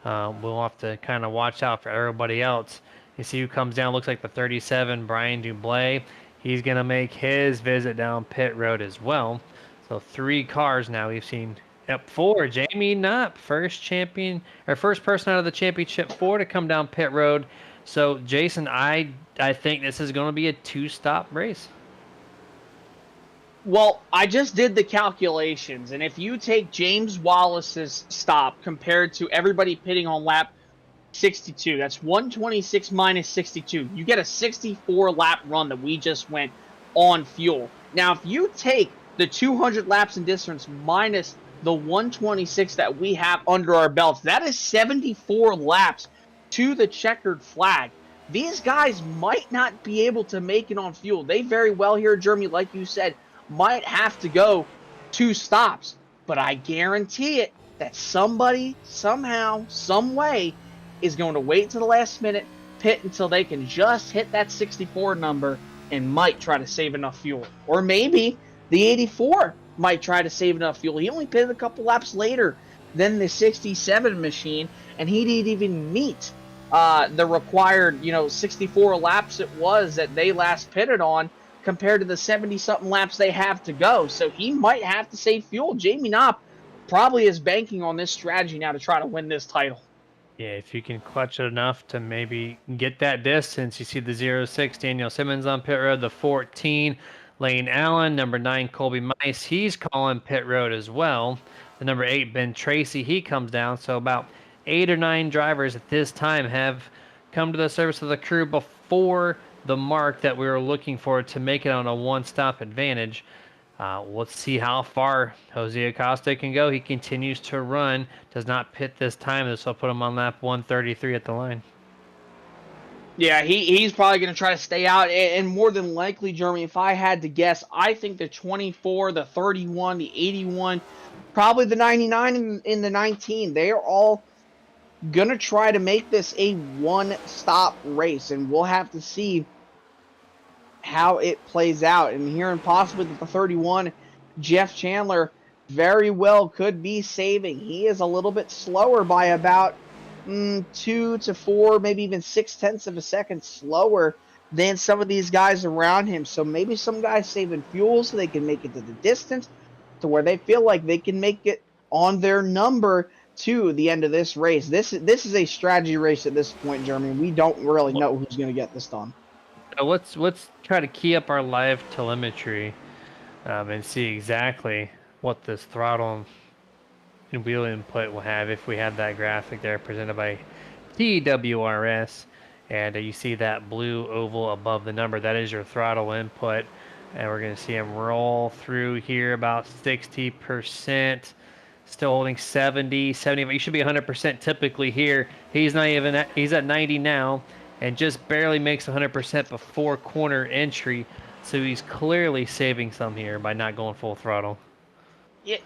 we'll have to kind of watch out for everybody else. You see who comes down. Looks like the 37 Brian Dublé. He's going to make his visit down pit road as well. So 3 cars now. We've seen Yep, 4. Jamie Knopp, first person out of the championship 4 to come down pit road. So, Jason, I think this is going to be a 2-stop race. Well, I just did the calculations, and if you take James Wallace's stop compared to everybody pitting on lap 62, that's 126 minus 62. You get a 64 lap run that we just went on fuel. Now, if you take the 200 laps in distance minus the 126 that we have under our belts, that is 74 laps to the checkered flag. These guys might not be able to make it on fuel. They very well here, Jeremy, like you said, might have to go 2 stops. But I guarantee it that somebody, somehow, some way, is going to wait to the last minute, pit until they can just hit that 64 number and might try to save enough fuel. Or maybe the 84 might try to save enough fuel. He only pitted a couple laps later than the 67 machine, and he didn't even meet the required, 64 laps it was that they last pitted on compared to the 70-something laps they have to go. So he might have to save fuel. Jamie Knopp probably is banking on this strategy now to try to win this title. Yeah, if you can clutch it enough to maybe get that distance. You see the 06, Daniel Simmons on pit road, the 14, Lane Allen, number 9, Colby Mice, he's calling pit road as well. The number 8, Ben Tracy, he comes down. So about 8 or 9 drivers at this time have come to the service of the crew before the mark that we were looking for to make it on a 1-stop advantage. Let's see how far Jose Acosta can go. He continues to run, does not pit this time. This will put him on lap 133 at the line. Yeah, he's probably going to try to stay out. And more than likely, Jeremy, if I had to guess, I think the 24, the 31, the 81, probably the 99 and the 19, they are all going to try to make this a 1-stop race. And we'll have to see how it plays out. And hearing possibly that the 31, Jeff Chandler, very well could be saving. He is a little bit slower by about 2 to 4, maybe even 0.6 of a second slower than some of these guys around him. So maybe some guys saving fuel so they can make it to the distance to where they feel like they can make it on their number to the end of this race. This is a strategy race at this point, Jeremy. We don't really know who's going to get this done. Let's try to key up our live telemetry and see exactly what this throttle and wheel input will have if we have that graphic there presented by TWRS. And you see that blue oval above the number. That is your throttle input. And we're going to see him roll through here about 60%. Still holding 70, 75. He should be 100% typically here. He's not even at, he's at 90 now and just barely makes 100% before corner entry. So he's clearly saving some here by not going full throttle.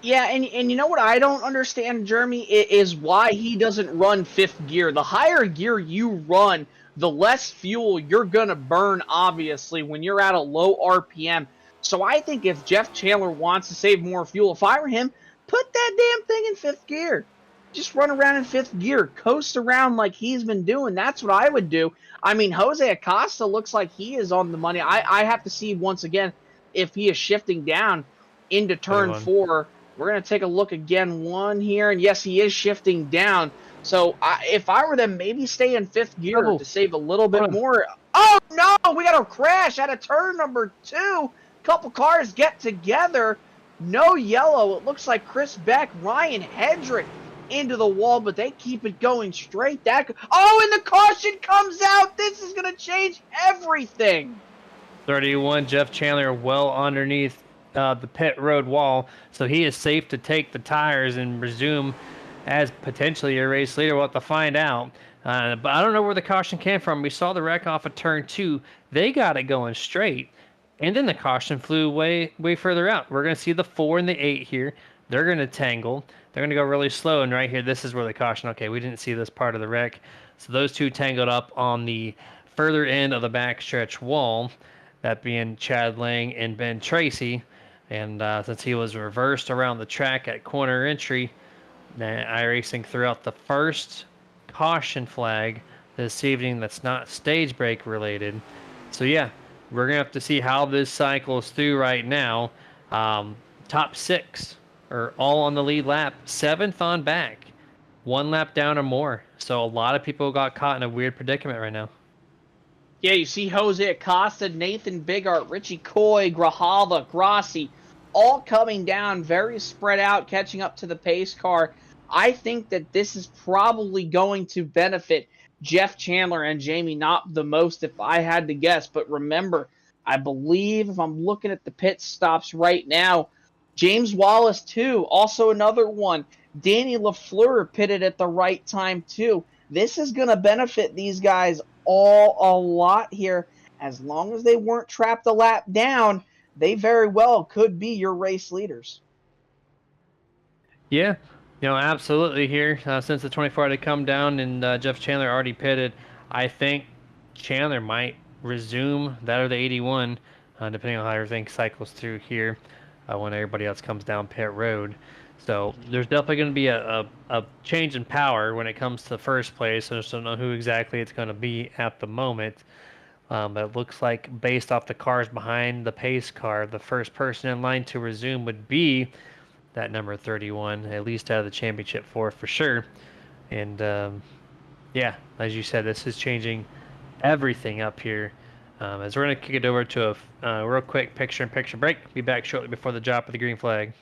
Yeah, and you know what I don't understand, Jeremy, is why he doesn't run 5th gear. The higher gear you run, the less fuel you're going to burn, obviously, when you're at a low RPM. So I think if Jeff Chandler wants to save more fuel, if I were him, put that damn thing in 5th gear. Just run around in 5th gear. Coast around like he's been doing. That's what I would do. I mean, Jose Acosta looks like he is on the money. I have to see, once again, if he is shifting down into turn 4. We're going to take a look again one here. And yes, he is shifting down. So if I were them, maybe stay in 5th gear to save a little bit more. Oh, no, we got a crash at a turn number 2. Couple cars get together. No yellow. It looks like Chris Beck, Ryan Hedrick into the wall, but they keep it going straight. Oh, and the caution comes out. This is going to change everything. 31, Jeff Chandler well underneath the pit road wall, so he is safe to take the tires and resume as potentially a race leader. We'll have to find out. But I don't know where the caution came from. We saw the wreck off of turn 2. They got it going straight, and then the caution flew way further out. We're going to see the 4 and the 8 here. They're going to tangle. They're going to go really slow, and right here, this is where the caution. Okay, we didn't see this part of the wreck. So those two tangled up on the further end of the backstretch wall, that being Chad Lang and Ben Tracy. And since he was reversed around the track at corner entry, iRacing threw out the first caution flag this evening that's not stage break related. So yeah, we're going to have to see how this cycles through right now. Top 6 are all on the lead lap, 7th on back, 1 lap down or more. So a lot of people got caught in a weird predicament right now. Yeah, you see Jose Acosta, Nathan Bigart, Richie Coy, Grijalva, Grassi, all coming down very spread out, catching up to the pace car. I think that this is probably going to benefit Jeff Chandler and Jamie Knopp the most if I had to guess. But remember, I believe if I'm looking at the pit stops right now, James Wallace too, also another one. Danny LaFleur pitted at the right time too. This is going to benefit these guys all a lot here. As long as they weren't trapped a lap down, they very well could be your race leaders. Yeah, absolutely here. Since the 24 had to come down and Jeff Chandler already pitted, I think Chandler might resume that or the 81, depending on how everything cycles through here when everybody else comes down pit road. So there's definitely going to be a change in power when it comes to first place. I just don't know who exactly it's going to be at the moment. But it looks like based off the cars behind the pace car, the first person in line to resume would be that number 31, at least out of the championship for sure. And yeah, as you said, this is changing everything up here. As we're going to kick it over to a real quick picture-in-picture break. Be back shortly before the drop of the green flag.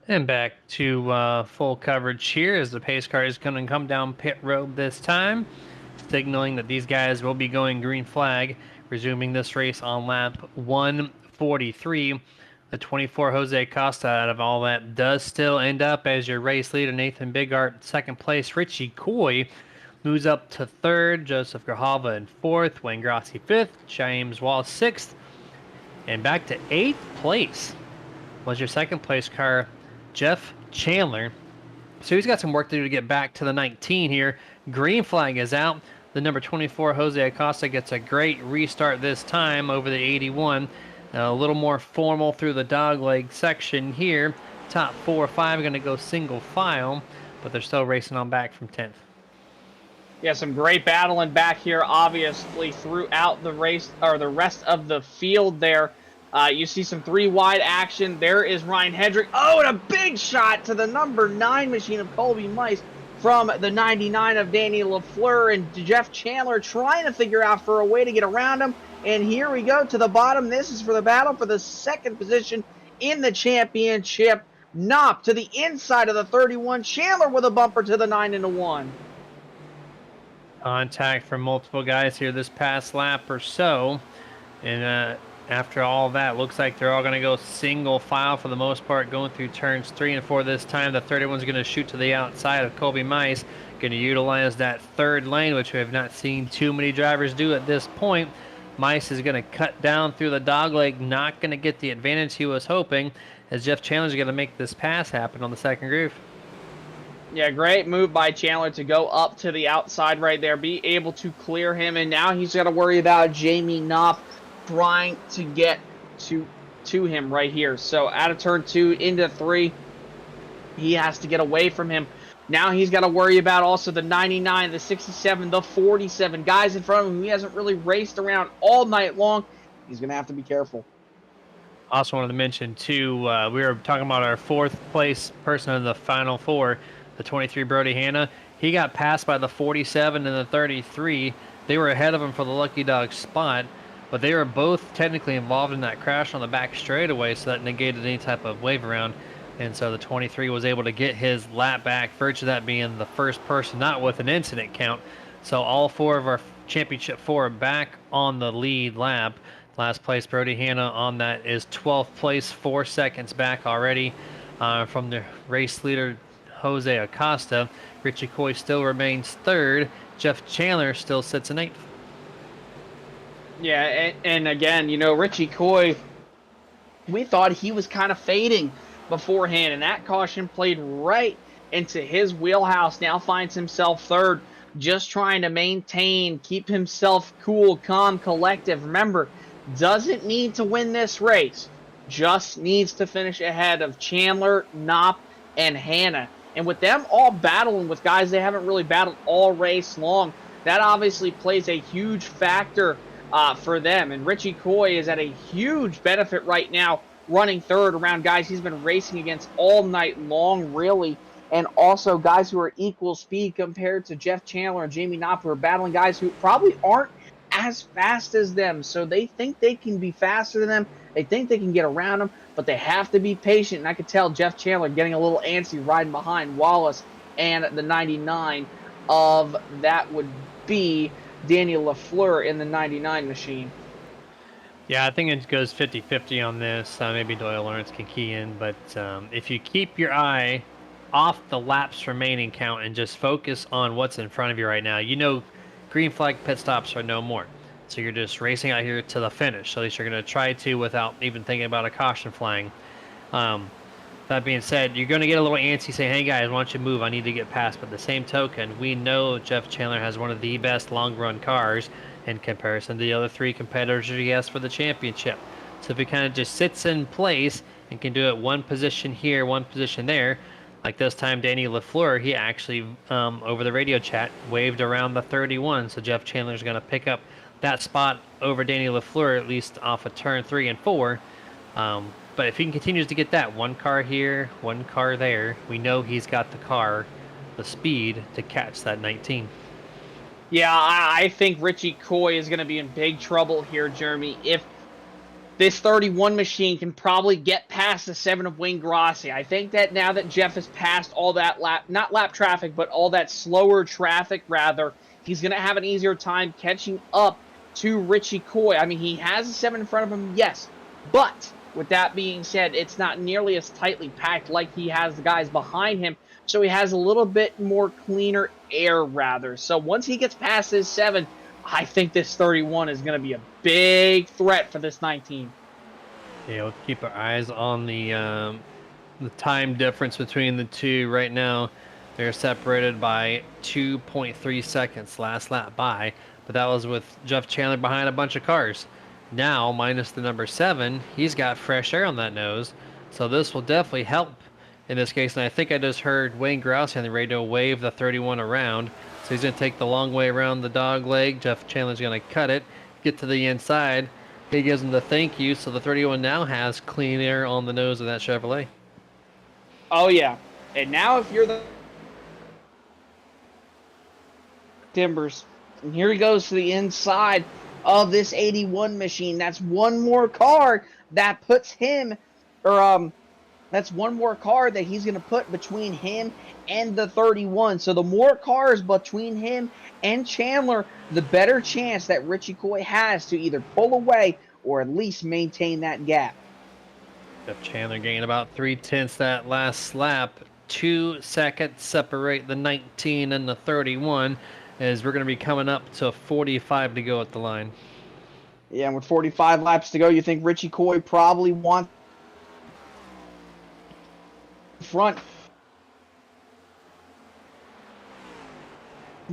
And back to full coverage here as the pace car is going to come down pit road this time, signaling that these guys will be going green flag, resuming this race on lap 143. The 24 Jose Costa out of all that does still end up as your race leader. Nathan Bigart second place. Richie Coy moves up to third. Joseph Grijalva in fourth. Wayne Grassi fifth. James Wallace sixth. And back to eighth place was your second place car, Jeff Chandler. So he's got some work to do to get back to the 19 here. Green flag is out. The number 24, Jose Acosta, gets a great restart this time over the 81. A little more formal through the dogleg section here. top 4 or 5 are going to go single file, but they're still racing on back from 10th. Yeah, some great battling back here, obviously, throughout the race, or the rest of the field there. You see some 3-wide action. There is Ryan Hedrick. Oh, and a big shot to the number 9 machine of Colby Mice from the 99 of Danny LaFleur, and Jeff Chandler trying to figure out for a way to get around him. And here we go to the bottom. This is for the battle for the 2nd position in the championship. Knopp to the inside of the 31. Chandler with a bumper to the 9 and a 1. Contact from multiple guys here this past lap or so. And after all that, looks like they're all going to go single file for the most part, going through turns 3 and 4 this time. The 31's going to shoot to the outside of Colby Mice, going to utilize that 3rd lane, which we have not seen too many drivers do at this point. Mice is going to cut down through the dogleg, not going to get the advantage he was hoping, as Jeff Chandler's going to make this pass happen on the 2nd groove. Yeah, great move by Chandler to go up to the outside right there, be able to clear him, and now he's got to worry about Jamie Knopp trying to get to him right here. So out of turn 2 into 3, he has to get away from him. Now he's got to worry about also the 99, the 67, the 47 guys in front of him. He hasn't really raced around all night long. He's going to have to be careful. Also wanted to mention, too, we were talking about our 4th place person in the Final 4, the 23 Brody Hanna. He got passed by the 47 and the 33. They were ahead of him for the Lucky Dog spot, but they were both technically involved in that crash on the back straightaway, so that negated any type of wave around. And so the 23 was able to get his lap back, virtue of that being the first person not with an incident count. So all 4 of our championship 4 are back on the lead lap. Last place Brody Hanna on that is 12th place, 4 seconds back already from the race leader Jose Acosta. Richie Coy still remains 3rd. Jeff Chandler still sits in 8th. Yeah, and again, you know, Richie Coy, we thought he was kind of fading beforehand, and that caution played right into his wheelhouse. Now finds himself 3rd, just trying to maintain, keep himself cool, calm, collective. Remember, doesn't need to win this race, just needs to finish ahead of Chandler, Knopp, and Hanna. And with them all battling with guys they haven't really battled all race long, that obviously plays a huge factor for them. And Richie Coy is at a huge benefit right now, running 3rd around guys he's been racing against all night long, really. And also guys who are equal speed compared to Jeff Chandler and Jamie Knopp, who are battling guys who probably aren't as fast as them. So they think they can be faster than them. They think they can get around them, but they have to be patient. And I could tell Jeff Chandler getting a little antsy riding behind Wallace and the 99 of that would be Daniel LaFleur in the 99 machine. Yeah, I think it goes 50-50 on this. Maybe Doyle Lawrence can key in, but if you keep your eye off the laps remaining count and just focus on what's in front of you right now, you know green flag pit stops are no more. So you're just racing out here to the finish. So at least you're going to try to without even thinking about a caution flying. That being said, you're going to get a little antsy saying, hey guys, why don't you move? I need to get past. But the same token, we know Jeff Chandler has one of the best long run cars in comparison to the other 3 competitors he has for the championship. So if he kind of just sits in place and can do it one position here, one position there, like this time Danny LaFleur, he actually, over the radio chat, waved around the 31. So Jeff Chandler's going to pick up that spot over Danny LaFleur, at least off of turn 3 and 4. But if he continues to get that one car here, one car there, we know he's got the car, the speed to catch that 19. Yeah, I think Richie Coy is going to be in big trouble here, Jeremy. If this 31 machine can probably get past the 7 of Wayne Grassi. I think that now that Jeff has passed all that not lap traffic, but all that slower traffic, rather, he's going to have an easier time catching up to Richie Coy. I mean, he has a 7 in front of him, yes. But with that being said, it's not nearly as tightly packed like he has the guys behind him. So he has a little bit more cleaner air, rather. So once he gets past his 7, I think this 31 is going to be a big threat for this 19. Yeah, we'll keep our eyes on the time difference between the two. Right now, they're separated by 2.3 seconds last lap by, but that was with Jeff Chandler behind a bunch of cars. Now, minus the number 7, he's got fresh air on that nose, so this will definitely help in this case. And I think I just heard Wayne Grouse on the radio wave the 31 around. So he's going to take the long way around the dog leg. Jeff Chandler's going to cut it, get to the inside. He gives him the thank you. So the 31 now has clean air on the nose of that Chevrolet. Oh, yeah. And now if you're the Timbers, and here he goes to the inside of this 81 machine. That's one more car that puts him, or that's one more car that he's going to put between him and the 31. So the more cars between him and Chandler, the better chance that Richie Coy has to either pull away or at least maintain that gap. Jeff Chandler gained about 3/10 that last lap. 2 seconds separate the 19 and the 31, as we're going to be coming up to 45 to go at the line. Yeah, and with 45 laps to go, you think Richie Coy probably wants front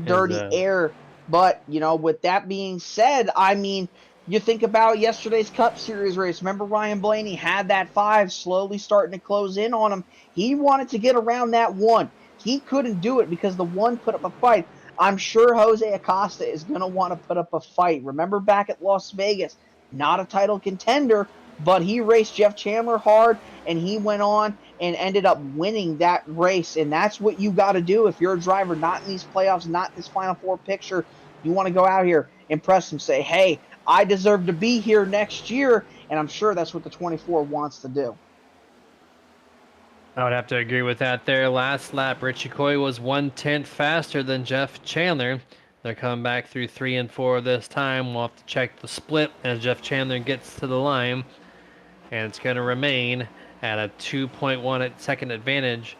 dirty air. But, you know, with that being said, I mean, you think about yesterday's Cup Series race. Remember Ryan Blaney had that 5 slowly starting to close in on him. He wanted to get around that 1. He couldn't do it because the 1 put up a fight. I'm sure Jose Acosta is going to want to put up a fight. Remember back at Las Vegas, not a title contender, but he raced Jeff Chandler hard, and he went on and ended up winning that race. And that's what you got to do if you're a driver, not in these playoffs, not this Final Four picture. You want to go out here, impress them, say, hey, I deserve to be here next year, and I'm sure that's what the 24 wants to do. I would have to agree with that there. Last lap, Richie Coy was 1/10 faster than Jeff Chandler. They're coming back through 3 and 4 this time. We'll have to check the split as Jeff Chandler gets to the line. And it's going to remain at a 2.1 second advantage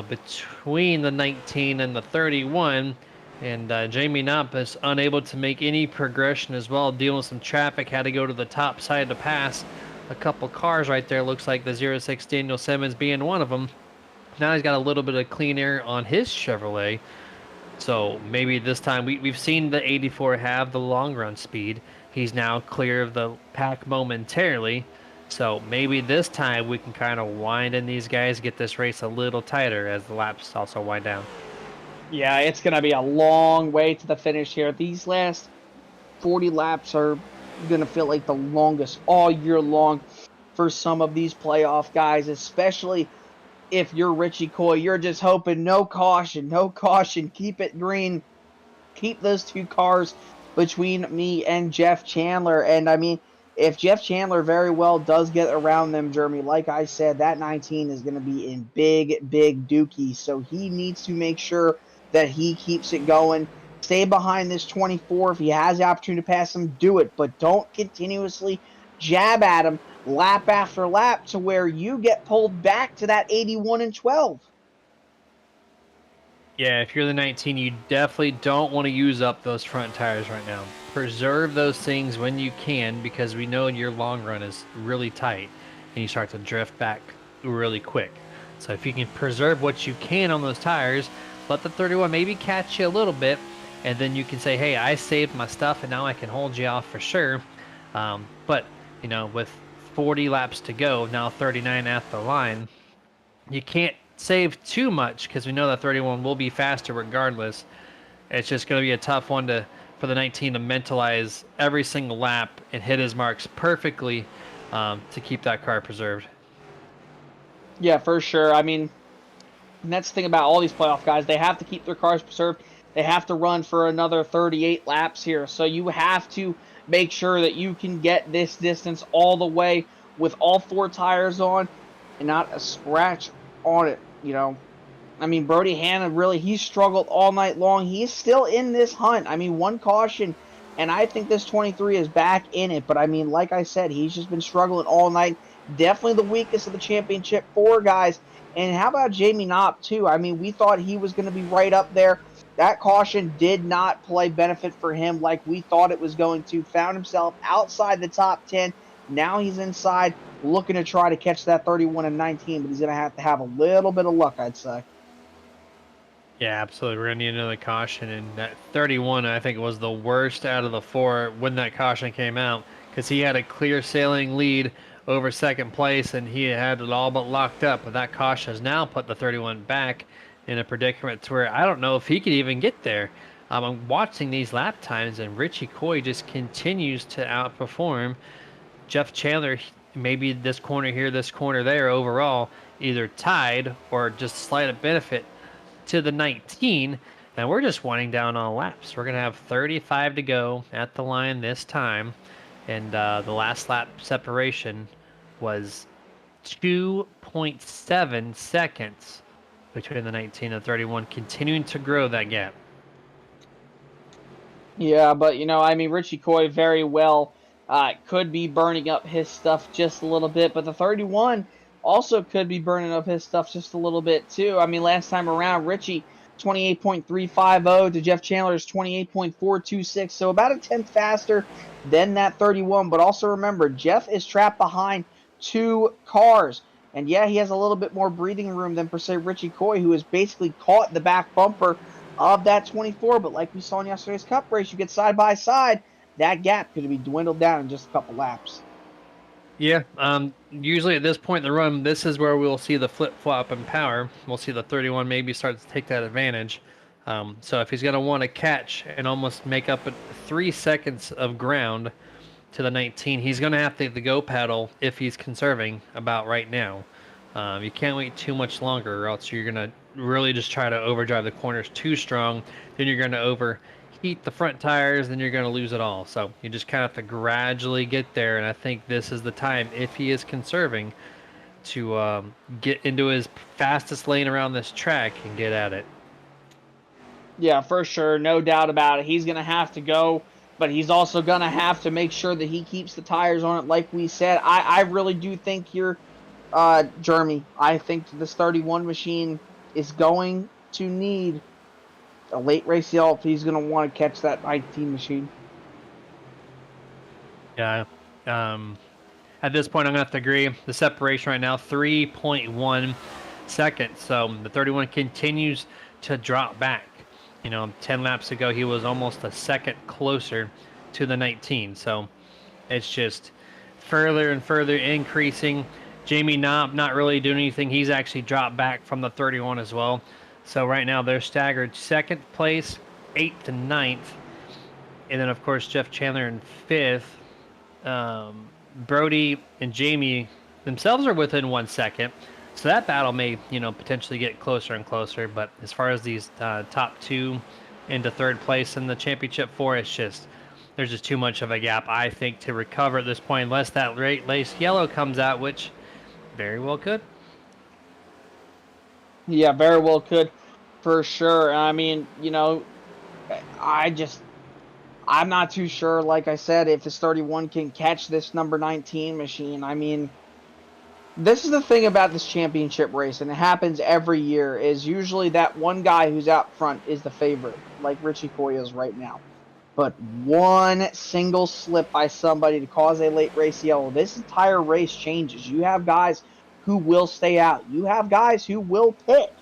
between the 19 and the 31. And Jamie Knopp is unable to make any progression as well, dealing with some traffic, had to go to the top side to pass a couple cars right there. Looks like the 06 Daniel Simmons being one of them. Now he's got a little bit of clean air on his Chevrolet. So maybe this time, we've seen the 84 have the long run speed. He's now clear of the pack momentarily. So maybe this time we can kind of wind in these guys, get this race a little tighter as the laps also wind down. Yeah, it's going to be a long way to the finish here. These last 40 laps are going to feel like the longest all year long for some of these playoff guys, especially if you're Richie Coy. You're just hoping no caution, keep it green, keep those 2 cars between me and Jeff Chandler. And I mean, if Jeff Chandler very well does get around them, Jeremy, like I said, that 19 is going to be in big dookie. So he needs to make sure that he keeps it going. Stay behind this 24. If he has the opportunity to pass him, do it. But don't continuously jab at him lap after lap to where you get pulled back to that 81 and 12. Yeah, if you're the 19, you definitely don't want to use up those front tires right now. Preserve those things when you can, because we know your long run is really tight and you start to drift back really quick. So if you can preserve what you can on those tires, let the 31 maybe catch you a little bit, and then you can say, hey, I saved my stuff and now I can hold you off for sure. But, you know, with 40 laps to go, now 39 at the line, you can't save too much because we know that 31 will be faster regardless. It's just going to be a tough one for the 19 to mentalize every single lap and hit his marks perfectly to keep that car preserved. Yeah, for sure. I mean, and that's the thing about all these playoff guys. They have to keep their cars preserved. They have to run for another 38 laps here. So you have to make sure that you can get this distance all the way with all 4 tires on and not a scratch on it, you know. I mean, Brody Hanna, really, he struggled all night long. He's still in this hunt. I mean, 1 caution, and I think this 23 is back in it. But, I mean, like I said, he's just been struggling all night. Definitely the weakest of the championship 4 guys. And how about Jamie Knopp, too? I mean, we thought he was going to be right up there. That caution did not play benefit for him like we thought it was going to. Found himself outside the top 10. Now he's inside, looking to try to catch that 31 and 19, but he's going to have a little bit of luck, I'd say. Yeah, absolutely. We're going to need another caution. And that 31, I think, was the worst out of the 4 when that caution came out, because he had a clear sailing lead over second place, and he had it all but locked up. But that caution has now put the 31 back in a predicament to where I don't know if he could even get there. I'm watching these lap times, and Richie Coy just continues to outperform Jeff Chandler. Maybe this corner here, this corner there, overall, either tied or just slight benefit to the 19. And we're just winding down on laps. We're going to have 35 to go at the line this time. And the last lap separation was 2.7 seconds between the 19 and 31, continuing to grow that gap. Yeah, but I mean, Richie Coy very well could be burning up his stuff just a little bit, but the 31 also could be burning up his stuff just a little bit too. I mean, last time around, Richie 28.350 to Jeff Chandler's 28.426, so about a tenth faster than that 31. But also remember, Jeff is trapped behind 2 cars. And yeah, he has a little bit more breathing room than per se Richie Coy, who is basically caught the back bumper of that 24. But like we saw in yesterday's Cup race, you get side by side, that gap could be dwindled down in just a couple laps. Yeah, usually at this point in the run, this is where we'll see the flip-flop in power. We'll see the 31 maybe start to take that advantage. So if he's going to want to catch and almost make up 3 seconds of ground to the 19, he's going to have to the go pedal if he's conserving about right now. You can't wait too much longer, or else you're going to really just try to overdrive the corners too strong. Then you're going to overheat the front tires, then you're going to lose it all. So you just kind of have to gradually get there, and I think this is the time, if he is conserving, to get into his fastest lane around this track and get at it. Yeah, for sure. No doubt about it. He's going to have to go, but he's also going to have to make sure that he keeps the tires on it, like we said. I really do think here, Jeremy, I think this 31 machine is going to need a late race yellow if he's going to want to catch that 19 machine. Yeah. At this point, I'm going to have to agree. The separation right now, 3.1 seconds. So the 31 continues to drop back. 10 laps ago, he was almost a second closer to the 19. So it's just further and further increasing. Jamie Knob not really doing anything. He's actually dropped back from the 31 as well. So right now they're staggered second place, 8th to 9th. And then, of course, Jeff Chandler in 5th. Brody and Jamie themselves are within 1 second. So that battle may, potentially get closer and closer. But as far as these top 2 into 3rd place in the championship 4, there's just too much of a gap, I think, to recover at this point, unless that race yellow comes out, which very well could. Yeah, very well could, for sure. I mean, I'm not too sure, like I said, if this 31 can catch this number 19 machine. I mean, this is the thing about this championship race, and it happens every year, is usually that one guy who's out front is the favorite, like Richie Coy is right now. But one single slip by somebody to cause a late race yellow, this entire race changes. You have guys who will stay out. You have guys who will pit.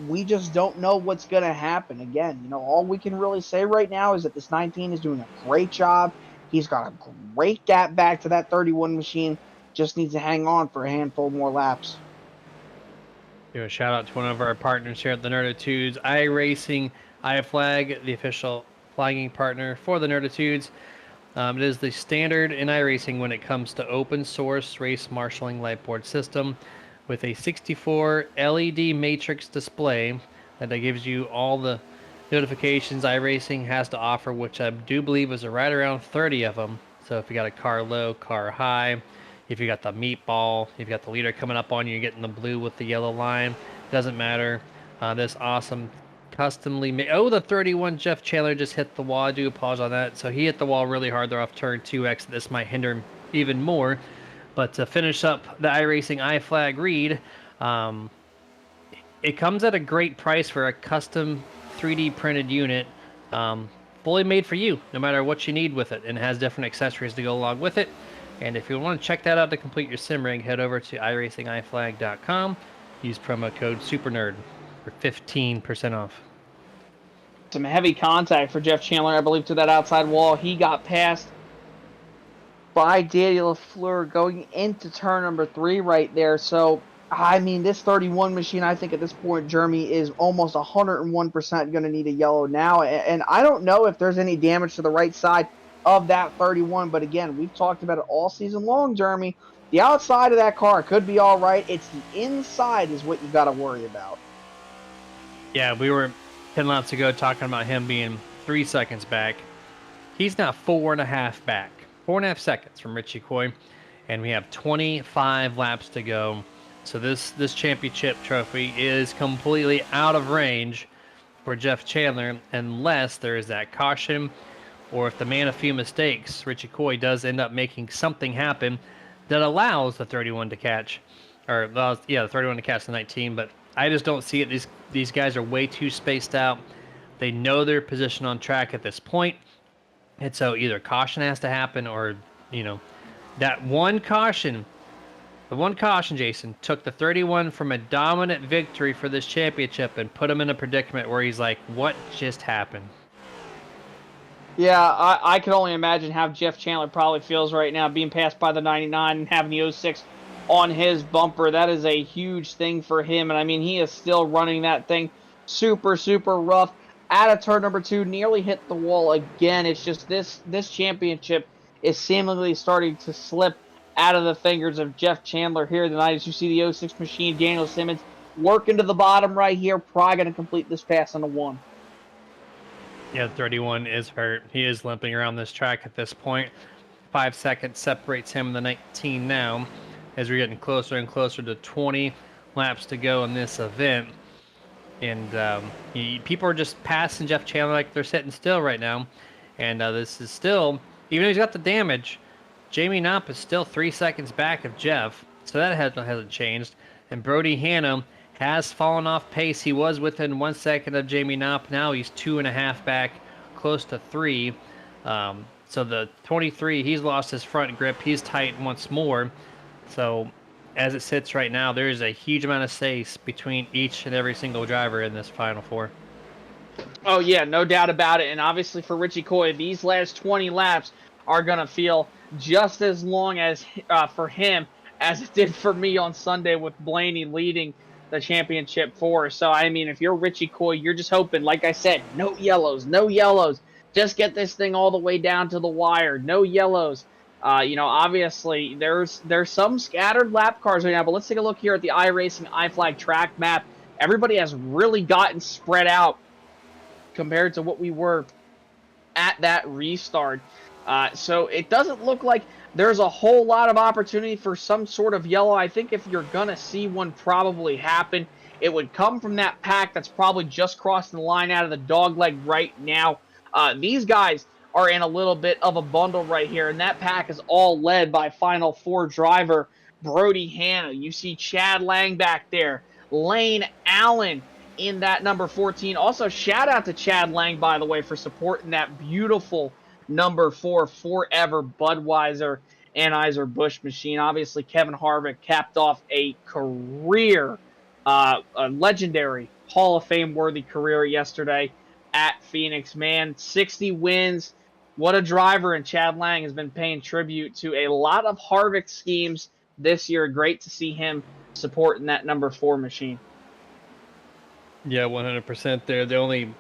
We just don't know what's going to happen. Again, all we can really say right now is that this 19 is doing a great job. He's got a great gap back to that 31 machine. Just needs to hang on for a handful more laps. Do a shout out to one of our partners here at the Nerditudes, iRacing, iFlag, the official flagging partner for the Nerditudes. It is the standard in iRacing when it comes to open source race marshalling lightboard system, with a 64 LED matrix display that gives you all the notifications iRacing has to offer, which I do believe is right around 30 of them. So if you got a car low, car high, if you got the meatball, if you got the leader coming up on you, you're getting the blue with the yellow line, doesn't matter. This awesome customly made. Oh, the 31 Jeff Chandler just hit the wall. I do apologize on that. So he hit the wall really hard there off turn 2X. This might hinder him even more. But to finish up the iRacing iFlag read, it comes at a great price for a custom 3D printed unit, fully made for you, no matter what you need with it, and it has different accessories to go along with it. And if you want to check that out to complete your sim rig, head over to iRacingIFlag.com. Use promo code SUPERNERD for 15% off. Some heavy contact for Jeff Chandler, I believe, to that outside wall. He got past by Daniel LaFleur going into turn number 3 right there. So, I mean, this 31 machine, I think at this point, Jeremy, is almost 101% going to need a yellow now. And I don't know if there's any damage to the right side of that 31. But again, we've talked about it all season long, Jeremy. The outside of that car could be all right. It's the inside is what you got to worry about. Yeah, we were 10 laps ago talking about him being 3 seconds back. He's now 4.5 back. 4.5 seconds from Richie Coy. And we have 25 laps to go. So this championship trophy is completely out of range for Jeff Chandler unless there is that caution, or if the man of few mistakes, Richie Coy, does end up making something happen that allows the 31 to catch, or the 31 to catch the 19. But I just don't see it. These guys are way too spaced out. They know their position on track at this point, and so either caution has to happen, or that one caution. The one caution, Jason, took the 31 from a dominant victory for this championship and put him in a predicament where he's like, what just happened? Yeah, I can only imagine how Jeff Chandler probably feels right now, being passed by the 99 and having the 06 on his bumper. That is a huge thing for him, and I mean, he is still running that thing super, super rough. Out of turn number 2, nearly hit the wall again. It's just this championship is seemingly starting to slip out of the fingers of Jeff Chandler here tonight. As you see the 06 machine, Daniel Simmons working to the bottom right here, probably going to complete this pass on the 1. Yeah, 31 is hurt. He is limping around this track at this point. 5 seconds separates him and the 19 now, as we're getting closer and closer to 20 laps to go in this event. And people are just passing Jeff Chandler like they're sitting still right now. And this is still, even though he's got the damage, Jamie Knopp is still 3 seconds back of Jeff, so that hasn't changed. And Brody Hanna has fallen off pace. He was within 1 second of Jamie Knopp. Now he's 2.5 back, close to 3. So the 23, he's lost his front grip. He's tight once more. So as it sits right now, there is a huge amount of space between each and every single driver in this Final Four. Oh, yeah, no doubt about it. And obviously for Richie Coy, these last 20 laps are going to feel just as long as for him as it did for me on Sunday with Blaney leading the championship for. So, I mean, if you're Richie Coy, you're just hoping, like I said, no yellows, no yellows. Just get this thing all the way down to the wire. No yellows. Obviously, there's some scattered lap cars right now, but let's take a look here at the iRacing iFlag track map. Everybody has really gotten spread out compared to what we were at that restart. So it doesn't look like there's a whole lot of opportunity for some sort of yellow. I think if you're going to see one probably happen, it would come from that pack that's probably just crossing the line out of the dogleg right now. These guys are in a little bit of a bundle right here, and that pack is all led by Final Four driver Brody Hanna. You see Chad Lang back there, Lane Allen in that number 14. Also, shout out to Chad Lang, by the way, for supporting that beautiful number 4 Forever Budweiser Anheuser-Busch machine. Obviously, Kevin Harvick capped off a career, a legendary Hall of Fame worthy career yesterday at Phoenix. Man, 60 wins. What a driver, and Chad Lang has been paying tribute to a lot of Harvick schemes this year. Great to see him supporting that number 4 machine. Yeah, 100% there. The only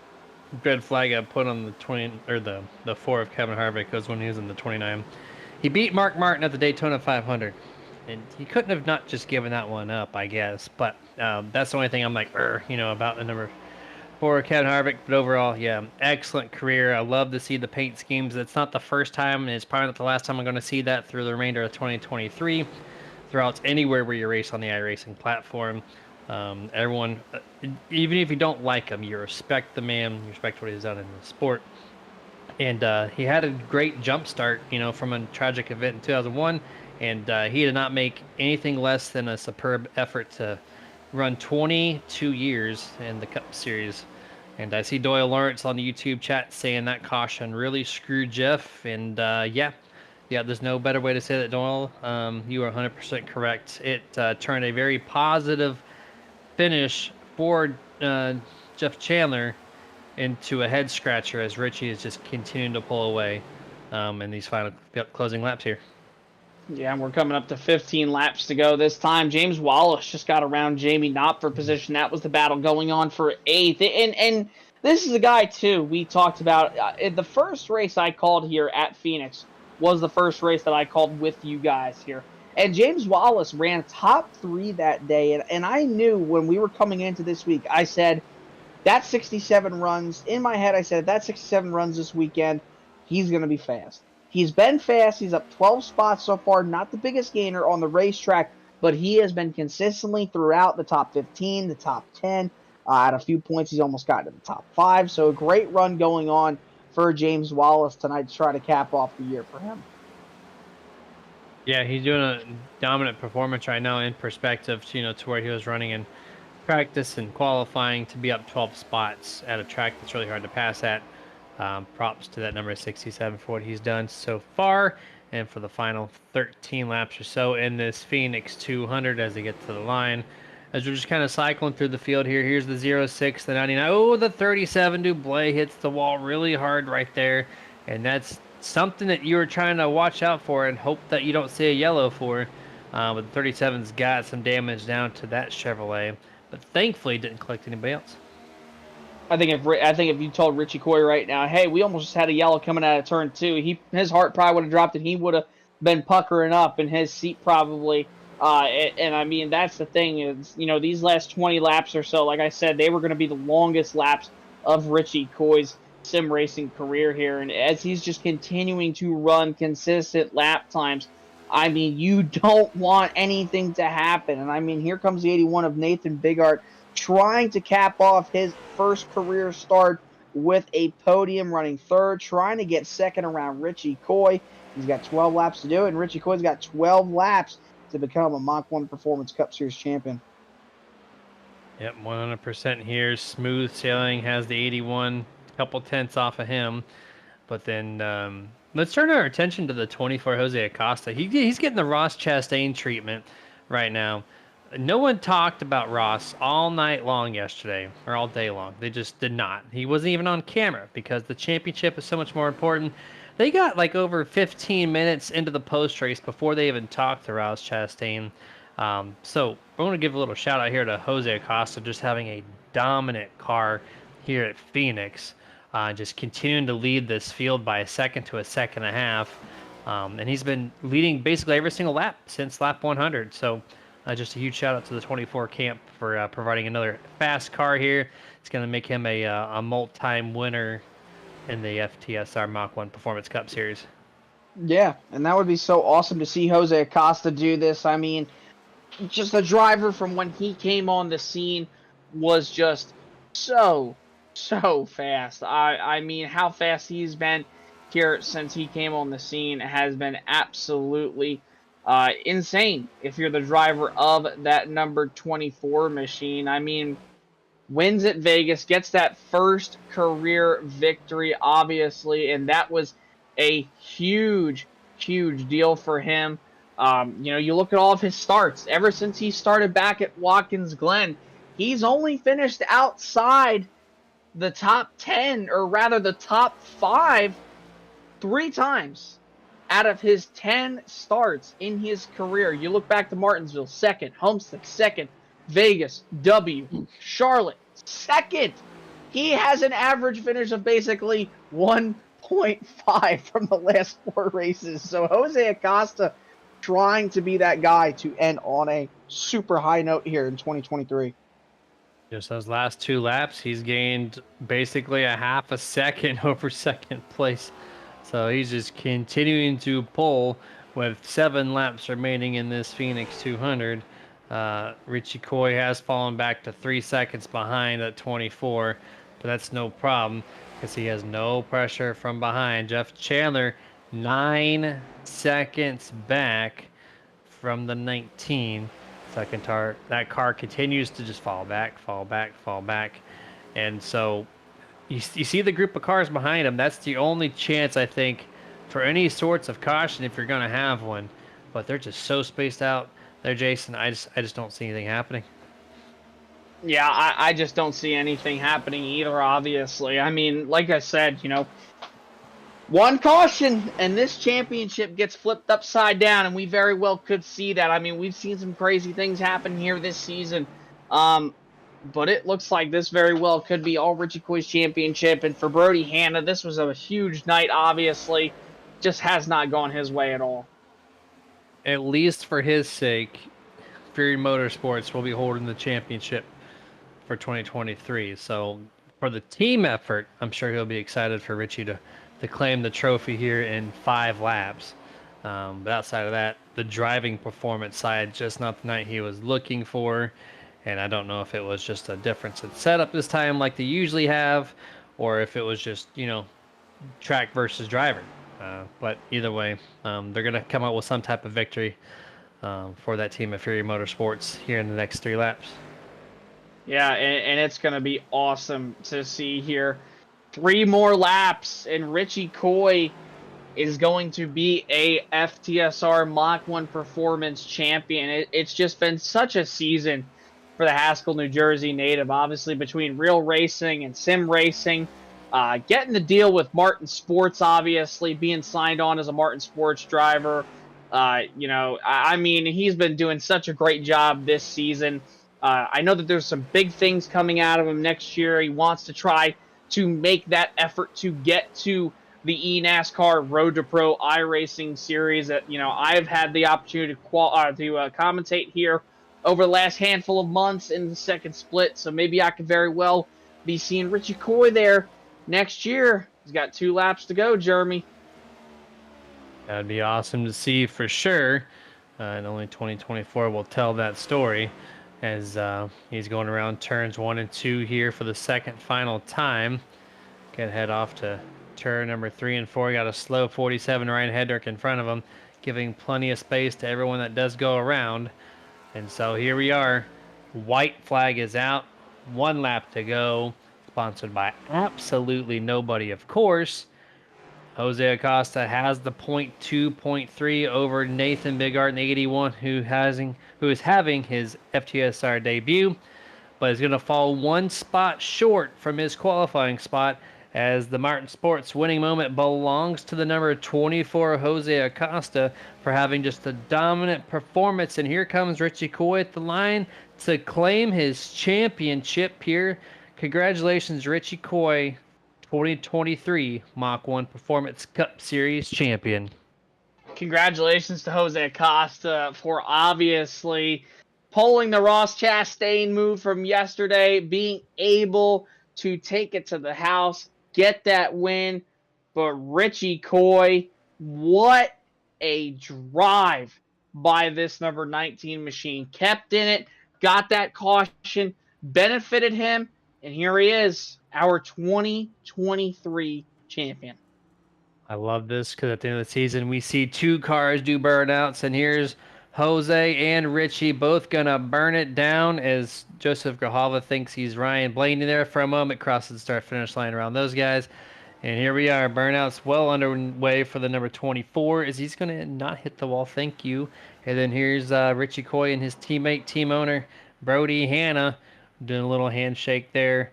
red flag I put on the 20 or the 4 of Kevin Harvick was when he was in the 29. He beat Mark Martin at the Daytona 500, and he couldn't have not just given that one up, I guess. But that's the only thing I'm like, about the number 4 Kevin Harvick. But overall, yeah, excellent career. I love to see the paint schemes. It's not the first time, and it's probably not the last time I'm going to see that through the remainder of 2023. Throughout anywhere where you race on the iRacing platform. Everyone, even if you don't like him, you respect the man, you respect what he's done in the sport. And he had a great jump start, from a tragic event in 2001, and he did not make anything less than a superb effort to run 22 years in the Cup Series. And I see Doyle Lawrence on the YouTube chat saying that caution really screwed Jeff, and yeah, there's no better way to say that, Doyle. You are 100% correct. It turned a very positive finish for Jeff Chandler into a head scratcher as Richie is just continuing to pull away in these final closing laps here. Yeah, and we're coming up to 15 laps to go this time. James Wallace just got around Jamie Knopf for position. That was the battle going on for 8th. And this is a guy, too, we talked about. The first race I called here at Phoenix was the first race that I called with you guys here. And James Wallace ran top 3 that day. And I knew when we were coming into this week, I said, that 67 runs, in my head, I said, that 67 runs this weekend, he's going to be fast. He's been fast. He's up 12 spots so far. Not the biggest gainer on the racetrack, but he has been consistently throughout the top 15, the top 10. At a few points, he's almost gotten to the top 5. So a great run going on for James Wallace tonight to try to cap off the year for him. Yeah, he's doing a dominant performance right now in perspective, to where he was running in practice and qualifying to be up 12 spots at a track that's really hard to pass at. Props to that number 67 for what he's done so far and for the final 13 laps or so in this Phoenix 200 as they get to the line. As we're just kind of cycling through the field here, here's the 06, the 99. Oh, the 37 Dublé hits the wall really hard right there. And that's something that you were trying to watch out for and hope that you don't see a yellow for. But the 37's got some damage down to that Chevrolet. But thankfully, didn't collect anybody else. I think if you told Richie Coy right now, hey, we almost had a yellow coming out of turn 2, his heart probably would have dropped and he would have been puckering up in his seat probably. And I mean, that's the thing is, these last 20 laps or so, like I said, they were going to be the longest laps of Richie Coy's sim racing career here. And as he's just continuing to run consistent lap times, I mean, you don't want anything to happen. And I mean, here comes the 81 of Nathan Bigart trying to cap off his first career start with a podium, running third, trying to get second around Richie Coy. He's got 12 laps to do it, and Richie Coy's got 12 laps to become a Mach-1 Performance Cup Series champion. Yep, 100% here. Smooth sailing, has the 81, a couple tenths off of him. But then let's turn our attention to the 24 Jose Acosta. He's getting the Ross Chastain treatment right now. No one talked about Ross all night long yesterday, or all day long. They just did not. He wasn't even on camera because the championship is so much more important. They got like over 15 minutes into the post race before they even talked to Ross Chastain. So I want to give a little shout out here to Jose Acosta, just having a dominant car here at Phoenix. Just continuing to lead this field by a second to a second and a half. And he's been leading basically every single lap since lap 100. So just a huge shout out to the 24 camp for providing another fast car here. It's going to make him a multi-time winner in the FTSR Mach-1 Performance Cup Series. Yeah, and that would be so awesome to see Jose Acosta do this. I mean, just a driver from when he came on the scene was just so fast. I mean, how fast he's been here since he came on the scene has been absolutely insane. If you're the driver of that number 24 machine, I mean, wins at Vegas, gets that first career victory, obviously, and that was a huge deal for him. You look at all of his starts. Ever since he started back at Watkins Glen, he's only finished outside the top 10, or rather the top 5, 3 times out of his 10 starts in his career. You look back to Martinsville, second. Homestead, second. Vegas, W. Charlotte, second. He has an average finish of basically 1.5 from the last 4 races. So Jose Acosta trying to be that guy to end on a super high note here in 2023. Just those last 2 laps, he's gained basically a half a second over second place. So he's just continuing to pull with 7 laps remaining in this Phoenix 200. Richie Coy has fallen back to 3 seconds behind at 24, but that's no problem because he has no pressure from behind. Jeff Chandler, 9 seconds back from the 19. Second car, that car continues to just fall back. And so you see the group of cars behind him. That's the only chance, I think, for any sorts of caution if you're going to have one. But they're just so spaced out there, Jason. I just don't see anything happening. Yeah, I just don't see anything happening either, obviously. I mean, like I said, One caution, and this championship gets flipped upside down, and we very well could see that. I mean, we've seen some crazy things happen here this season, but it looks like this very well could be all Richie Coy's championship. And for Brody Hanna, this was a huge night, obviously. Just has not gone his way at all. At least for his sake, Fury Motorsports will be holding the championship for 2023. So for the team effort, I'm sure he'll be excited for Richie to claim the trophy here in 5 laps. But outside of that, the driving performance side, just not the night he was looking for. And I don't know if it was just a difference in setup this time like they usually have, or if it was just, track versus driver. But either way, they're going to come out with some type of victory for that team at Fury Motorsports here in the next 3 laps. Yeah, and it's going to be awesome to see here. 3 more laps, and Richie Coy is going to be a FTSR Mach-1 Performance champion. It's just been such a season for the Haskell, New Jersey native, obviously between real racing and sim racing. Getting the deal with Martin Sports, obviously, being signed on as a Martin Sports driver. I mean, he's been doing such a great job this season. I know that there's some big things coming out of him next year. He wants to try to make that effort to get to the eNASCAR Road to Pro iRacing series that I've had the opportunity to commentate here over the last handful of months in the second split. So maybe I could very well be seeing Richie Coy there next year. He's got 2 laps to go, Jeremy. That'd be awesome to see for sure. And only 2024 will tell that story as he's going around turns 1 and 2 here for the second final time. Gonna head off to turn number 3 and 4. Got a slow 47 Ryan Hedrick in front of him, giving plenty of space to everyone that does go around. And so here we are. White flag is out. 1 lap to go. Sponsored by absolutely nobody, of course. Jose Acosta has the 0.2.3 over Nathan Bigart in the 81, who is having his FTSR debut, but is going to fall 1 spot short from his qualifying spot, as the Martin Sports winning moment belongs to the number 24 Jose Acosta for having just a dominant performance. And here comes Richie Coy at the line to claim his championship here. Congratulations, Richie Coy, 2023 Mach-1 Performance Cup Series champion. Congratulations to Jose Acosta for obviously pulling the Ross Chastain move from yesterday, being able to take it to the house, get that win. But Richie Coy, what a drive by this number 19 machine. Kept in it, got that caution, benefited him, and here he is, our 2023 champion. I love this because at the end of the season, we see 2 cars do burnouts, and here's Jose and Richie both gonna burn it down as Joseph Grijalva thinks he's Ryan Blaney there for a moment, crosses the start-finish line around those guys. And here we are, burnouts well underway for the number 24 as he's gonna not hit the wall, thank you. And then here's Richie Coy and his teammate, team owner, Brody Hanna, doing a little handshake there.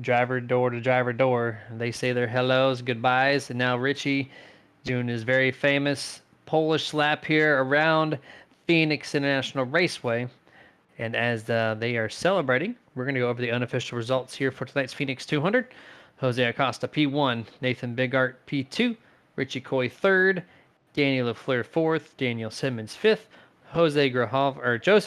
Driver door to driver door. They say their hellos, goodbyes, and now Richie doing his very famous Polish lap here around Phoenix International Raceway. And as they are celebrating, we're going to go over the unofficial results here for tonight's Phoenix 200. Jose Acosta P1, Nathan Bigart P2, Richie Coy 3rd, Daniel LaFleur 4th, Daniel Simmons 5th, Joseph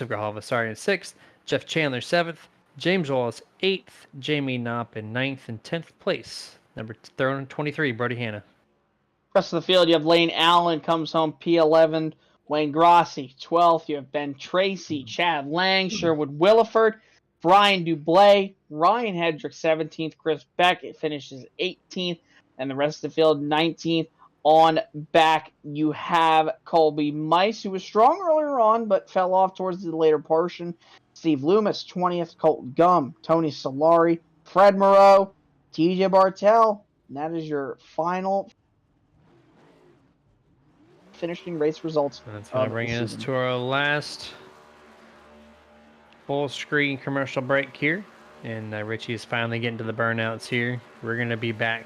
Grijalva, in 6th, Jeff Chandler 7th, James Wallace 8th, Jamie Knopp in 9th and 10th place. Number 23, Brody Hanna. Rest of the field, you have Lane Allen comes home P11, Wayne Grossi 12th. You have Ben Tracy, Chad Lang, Sherwood Williford, Brian Dublé, Ryan Hedrick 17th, Chris Beck finishes 18th, and the rest of the field 19th. On back, you have Colby Mice, who was strong earlier on but fell off towards the later portion. Steve Loomis 20th, Colton Gum, Tony Solari, Fred Moreau, TJ Bartell. And that is your final finishing race results. That's going to bring us to our last full screen commercial break here. And Richie is finally getting to the burnouts here. We're going to be back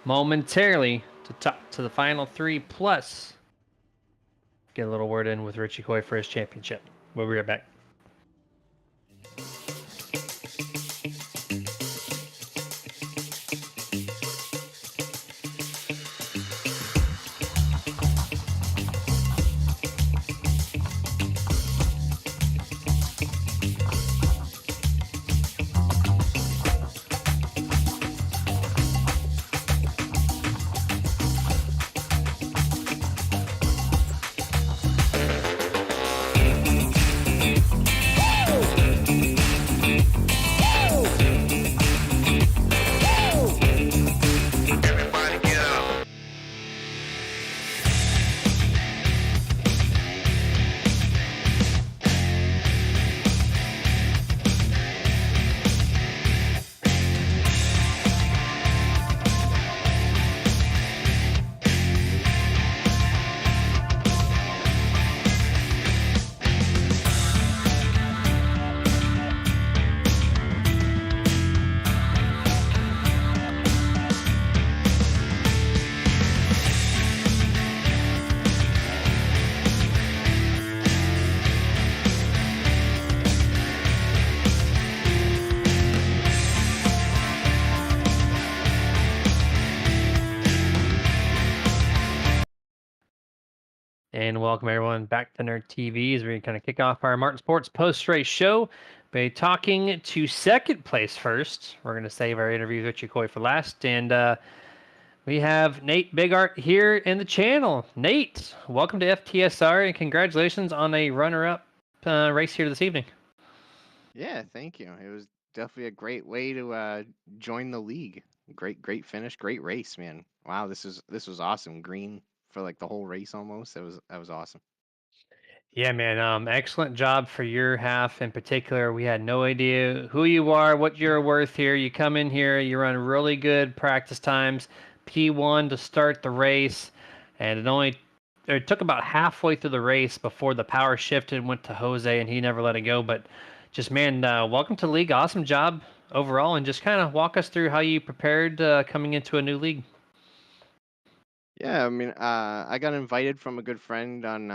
momentarily to the final three, plus get a little word in with Richie Coy for his championship. We'll be right back. And welcome everyone back to Nerd TV as we kind of kick off our Martin Sports post-race show by talking to second place first. We're going to save our interview with Richie Coy for last. And we have Nate Bigart here in the channel. Nate, welcome to FTSR and congratulations on a runner-up race here this evening. Yeah, thank you. It was definitely a great way to join the league. Great finish, great race, man. Wow, this was awesome. Green for like the whole race almost. That was awesome. Yeah, man. Excellent job for your half in particular. We had no idea who you are, what you're worth here. You come in here, you run really good practice times, P1 to start the race, and it took about halfway through the race before the power shifted and went to Jose, and he never let it go. But just man, welcome to the league. Awesome job overall, and just kind of walk us through how you prepared coming into a new league. Yeah, I mean, I got invited from a good friend on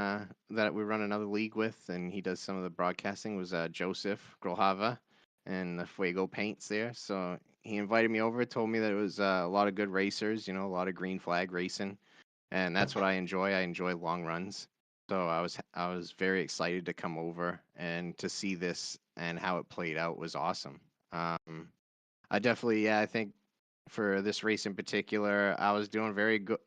that we run another league with, and he does some of the broadcasting. Was Joseph Grojava and the Fuego Paints there. So he invited me over, told me that it was a lot of good racers, a lot of green flag racing, and that's what I enjoy. I enjoy long runs. So I was very excited to come over and to see this and how it played out was awesome. I definitely, yeah, I think for this race in particular, I was doing very good,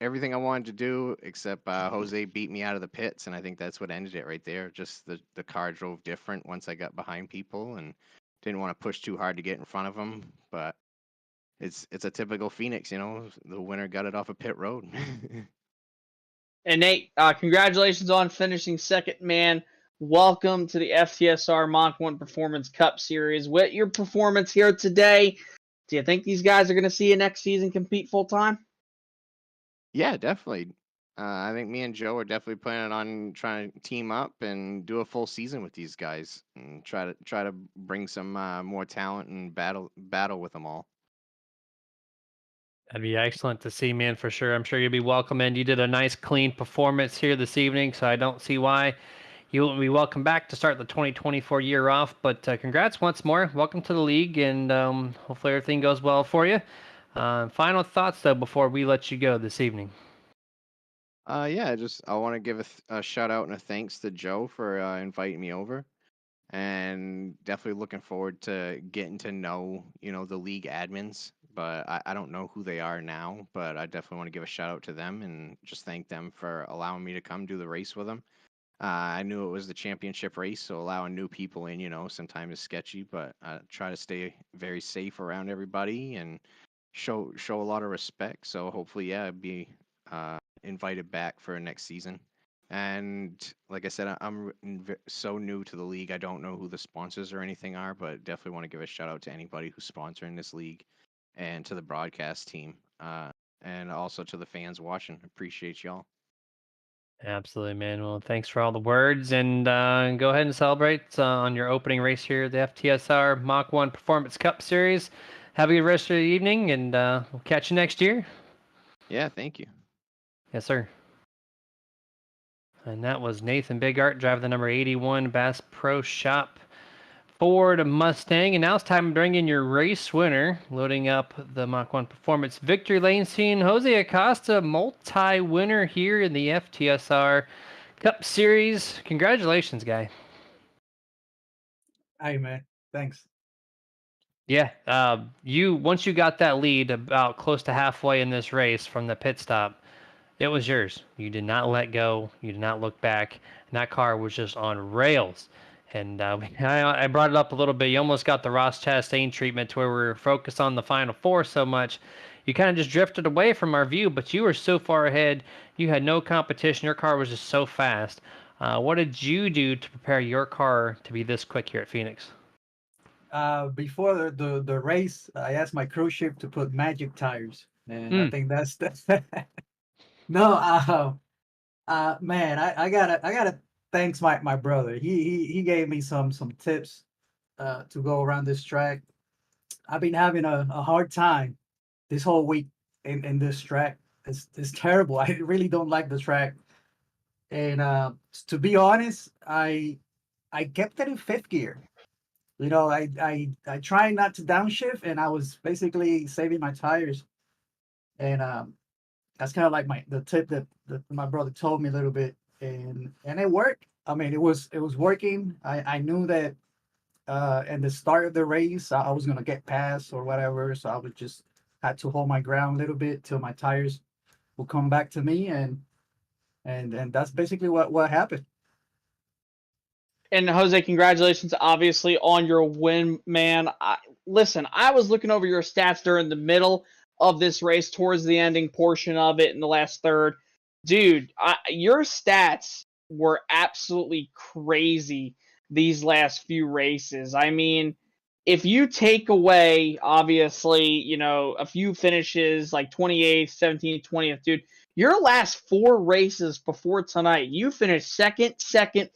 everything I wanted to do, except Jose beat me out of the pits, and I think that's what ended it right there. Just the car drove different once I got behind people, and didn't want to push too hard to get in front of them. But it's a typical Phoenix, the winner got it off a pit road. And Nate, congratulations on finishing second, man. Welcome to the FTSR Mach-1 Performance Cup Series. With your performance here today, do you think these guys are going to see you next season compete full time? Yeah, definitely. I think me and Joe are definitely planning on trying to team up and do a full season with these guys and try to bring some more talent and battle with them all. That'd be excellent to see, man, for sure. I'm sure you'll be welcome in. You did a nice, clean performance here this evening, so I don't see why you wouldn't be welcome back to start the 2024 year off. But congrats once more. Welcome to the league, and hopefully everything goes well for you. Final thoughts, though, before we let you go this evening. Yeah, I want to give a shout out and a thanks to Joe for inviting me over, and definitely looking forward to getting to know the league admins. But I don't know who they are now, but I definitely want to give a shout out to them and just thank them for allowing me to come do the race with them. I knew it was the championship race, so allowing new people in, sometimes is sketchy, but I try to stay very safe around everybody and show a lot of respect. So hopefully, yeah, be invited back for next season. And like I said, so new to the league. I don't know who the sponsors or anything are, but definitely want to give a shout out to anybody who's sponsoring this league and to the broadcast team, and also to the fans watching. Appreciate y'all. Absolutely, man. Well, thanks for all the words, and go ahead and celebrate on your opening race here at the FTSR Mach 1 Performance Cup Series. Have a good rest of the evening, and we'll catch you next year. Yeah, thank you. Yes, sir. And that was Nathan Bigart driving the number 81 Bass Pro Shop Ford Mustang. And now it's time to bring in your race winner, loading up the Mach-1 Performance Victory Lane scene. Jose Acosta, multi-winner here in the FTSR Cup Series. Congratulations, guy. Hey, man. Thanks. Yeah, once you got that lead about close to halfway in this race from the pit stop, it was yours. You did not let go. You did not look back. And that car was just on rails. And I brought it up a little bit. You almost got the Ross Chastain treatment to where we were focused on the final four so much. You kind of just drifted away from our view, but you were so far ahead. You had no competition. Your car was just so fast. What did you do to prepare your car to be this quick here at Phoenix? Before the race, I asked my cruise ship to put magic tires, and I Hmm. think that's no. Man, I gotta thanks my brother. He gave me some tips to go around this track. I've been having a hard time this whole week in this track. It's terrible. I really don't like the track. And to be honest, I kept it in fifth gear. You know, I try not to downshift, and I was basically saving my tires. And that's kind of like the tip that my brother told me a little bit, and it worked. I mean, it was working. I knew that in the start of the race I was gonna get past or whatever, so I would just had to hold my ground a little bit till my tires will come back to me, and that's basically what happened. And Jose, congratulations, obviously, on your win, man. Listen, I was looking over your stats during the middle of this race, towards the ending portion of it in the last third. Dude, your stats were absolutely crazy these last few races. I mean, if you take away, obviously, a few finishes like 28th, 17th, 20th, dude, your last four races before tonight, you finished second,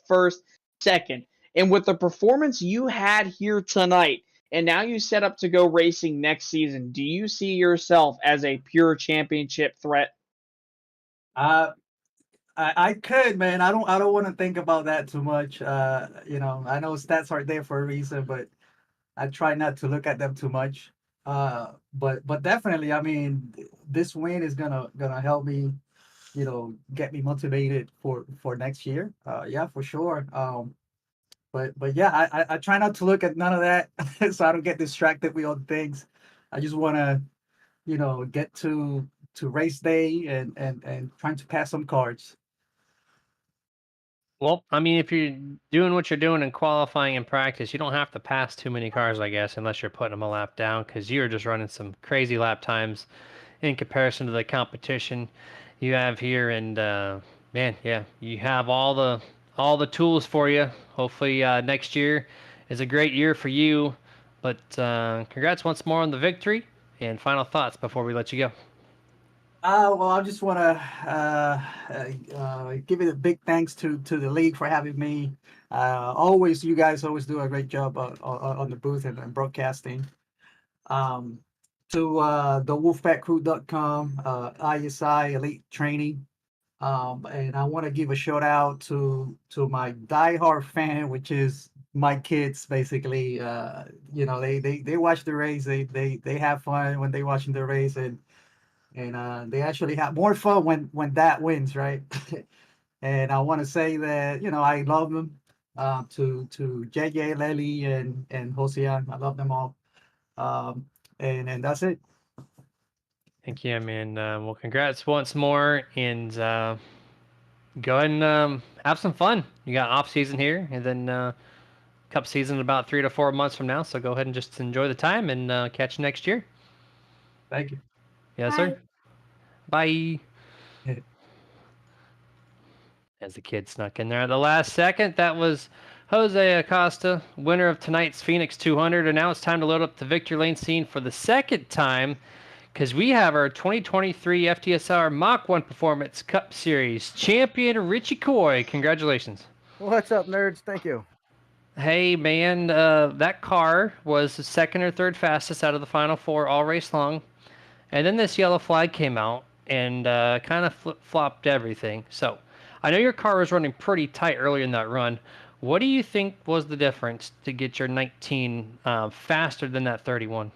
first, second. And with the performance you had here tonight, and now you set up to go racing next season, do you see yourself as a pure championship threat? Uh, I could, man. I don't want to think about that too much. I know stats are there for a reason, but I try not to look at them too much. But definitely, I mean, this win is gonna help me, get me motivated for next year. Yeah, for sure. But yeah, I try not to look at none of that, so I don't get distracted with other things. I just want to, get to race day and trying to pass some cards. Well, I mean, if you're doing what you're doing in qualifying and practice, you don't have to pass too many cars, I guess, unless you're putting them a lap down, because you're just running some crazy lap times in comparison to the competition you have here. And man, yeah, you have all the tools for you. Hopefully, next year is a great year for you. But congrats once more on the victory. And final thoughts before we let you go. Well, I just want to give it a big thanks to the league for having me. You guys always do a great job on the booth and broadcasting. Um, to the wolfpackcrew.com, ISI Elite Training. And I want to give a shout out to my diehard fan, which is my kids. Basically, they watch the race. They have fun when they watching the race, and they actually have more fun when that wins, right? And I want to say that I love them. To JJ, Lely, and Hosian, I love them all. Um, and that's it. Thank you, man. Well, congrats once more, and go ahead and have some fun. You got off season here, and then cup season in about 3 to 4 months from now. So go ahead and just enjoy the time and catch you next year. Thank you. Yes, sir. Bye. As the kid snuck in there at the last second, that was Jose Acosta, winner of tonight's Phoenix 200. And now it's time to load up the victory lane scene for the second time, because we have our 2023 FTSR Mach-1 Performance Cup Series champion, Richie Coy. Congratulations. What's up, nerds? Thank you. Hey man, that car was the second or third fastest out of the final four all race long, and then this yellow flag came out and kind of flip-flopped everything. So, I know your car was running pretty tight earlier in that run. What do you think was the difference to get your 19 faster than that 31?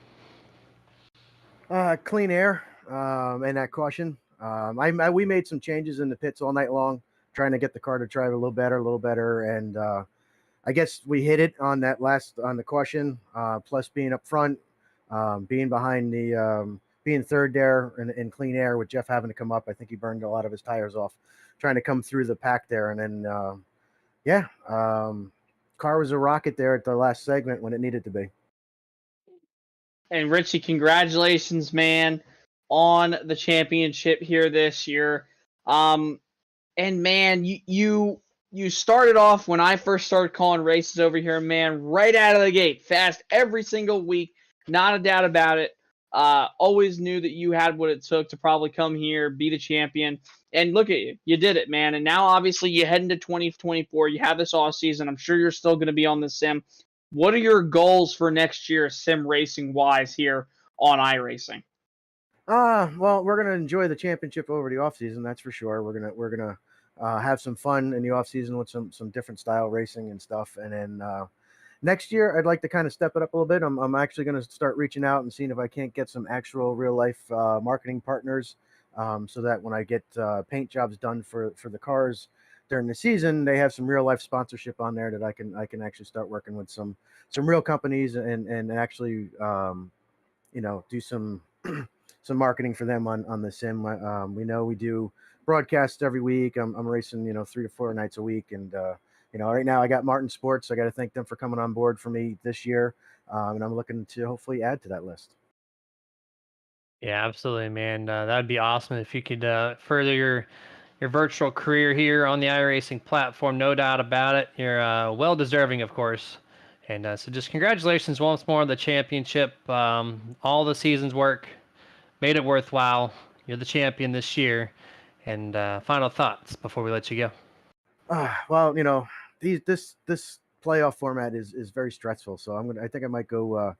Clean air and that caution. We made some changes in the pits all night long, trying to get the car to drive a little better, and I guess we hit it on that last on the caution. Plus being up front, being behind the being third there in clean air with Jeff having to come up. I think he burned a lot of his tires off trying to come through the pack there, and then yeah, car was a rocket there at the last segment when it needed to be. And Richie, congratulations, man, on the championship here this year. And man, you started off when I first started calling races over here, man, right out of the gate, fast every single week, not a doubt about it. Always knew that you had what it took to probably come here, be the champion, and look at you, you did it, man. And now obviously you head into 2024. You have this off season. I'm sure you're still going to be on the sim. What are your goals for next year, sim racing wise, here on iRacing? Well, we're gonna enjoy the championship over the off season. That's for sure. We're gonna have some fun in the off season with some different style racing and stuff. And then next year, I'd like to kind of step it up a little bit. I'm actually gonna start reaching out and seeing if I can't get some actual real life marketing partners, so that when I get paint jobs done for the cars during the season, they have some real life sponsorship on there that I can actually start working with some real companies and actually do some some marketing for them on the sim. We know we do broadcasts every week. I'm racing 3 to 4 nights a week, and right now I got Martin Sports. I got to thank them for coming on board for me this year, and I'm looking to hopefully add to that list. Yeah, absolutely, man. That'd be awesome if you could further your virtual career here on the iRacing platform. No doubt about it. You're well deserving, of course. And so, just congratulations once more on the championship. All the season's work made it worthwhile. You're the champion this year. And final thoughts before we let you go. Well, this playoff format is very stressful, so I think I might go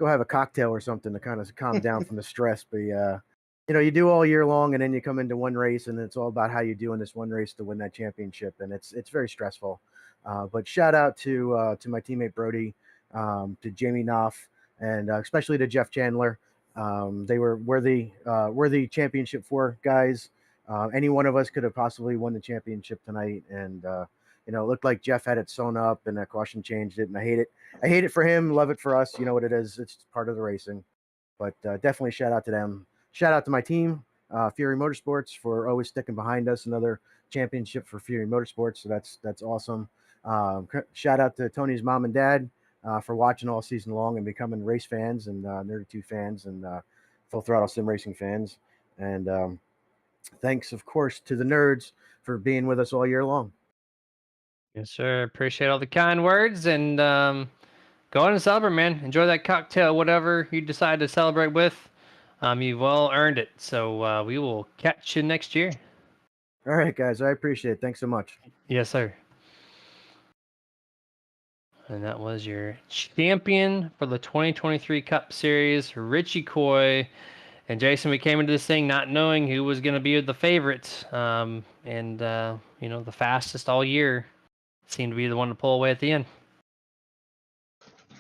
have a cocktail or something to kind of calm down from the stress. But you do all year long, and then you come into one race, and it's all about how you do in this one race to win that championship, and it's very stressful. But shout out to my teammate Brody, to Jamie Knopf, and especially to Jeff Chandler. They were worthy championship four guys. Any one of us could have possibly won the championship tonight, and it looked like Jeff had it sewn up, and that caution changed it, and I hate it. I hate it for him, love it for us. You know what it is. It's part of the racing. But definitely shout out to them. Shout out to my team, Fury Motorsports, for always sticking behind us. Another championship for Fury Motorsports. So that's awesome. Shout out to Tony's mom and dad for watching all season long and becoming race fans and Nerdy 2 fans and Full Throttle Sim Racing fans. And thanks, of course, to the nerds for being with us all year long. Yes, sir. Appreciate all the kind words. And go on and celebrate, man. Enjoy that cocktail, whatever you decide to celebrate with. You've well earned it. So we will catch you next year. All right, guys. I appreciate it. Thanks so much. Yes, sir. And that was your champion for the 2023 Cup Series, Richie Coy. And Jason, we came into this thing not knowing who was going to be the favorite. The fastest all year seemed to be the one to pull away at the end.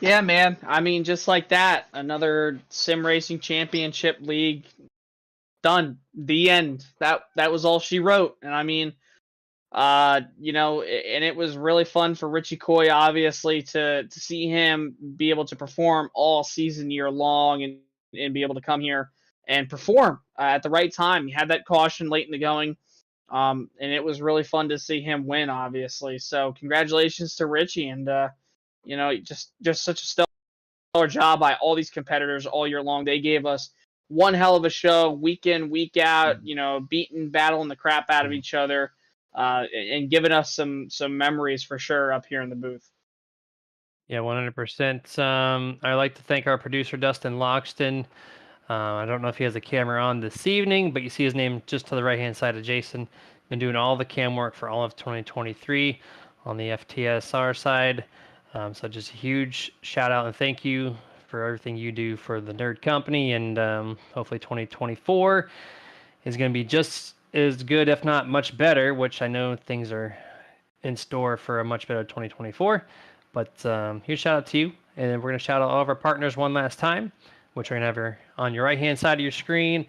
Yeah, man. I mean, just like that, another sim racing championship league done. The end. That was all she wrote. And I mean, and it was really fun for Richie Coy, obviously, to see him be able to perform all season year long and be able to come here and perform at the right time. He had that caution late in the going, and it was really fun to see him win, obviously. So congratulations to Richie, and just such a stellar job by all these competitors all year long. They gave us one hell of a show, week in, week out. Battling the crap out of each other. And giving us some memories for sure up here in the booth. Yeah, 100%. I'd like to thank our producer, Dustin Loxton. I don't know if he has a camera on this evening, but you see his name just to the right-hand side of Jason. Been doing all the cam work for all of 2023 on the FTSR side. So just a huge shout out and thank you for everything you do for the Nerd Company, and hopefully 2024 is going to be just as good, if not much better, which I know things are in store for a much better 2024. But huge shout out to you, and then we're going to shout out all of our partners one last time, which are going to have on your right-hand side of your screen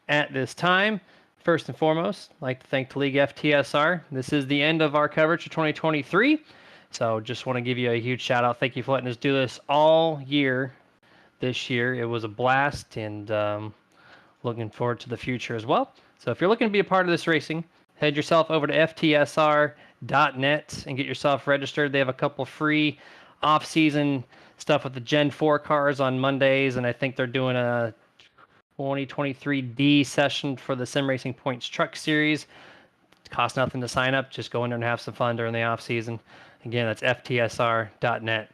at this time. First and foremost, I'd like to thank the League FTSR. This is the end of our coverage for 2023. So just want to give you a huge shout out. Thank you for letting us do this all year this year. It was a blast, and looking forward to the future as well. So if you're looking to be a part of this racing, head yourself over to FTSR.net and get yourself registered. They have a couple free off-season stuff with the Gen 4 cars on Mondays, and I think they're doing a 2023D session for the Sim Racing Points Truck Series. It costs nothing to sign up. Just go in there and have some fun during the off-season. Again, that's FTSR.net.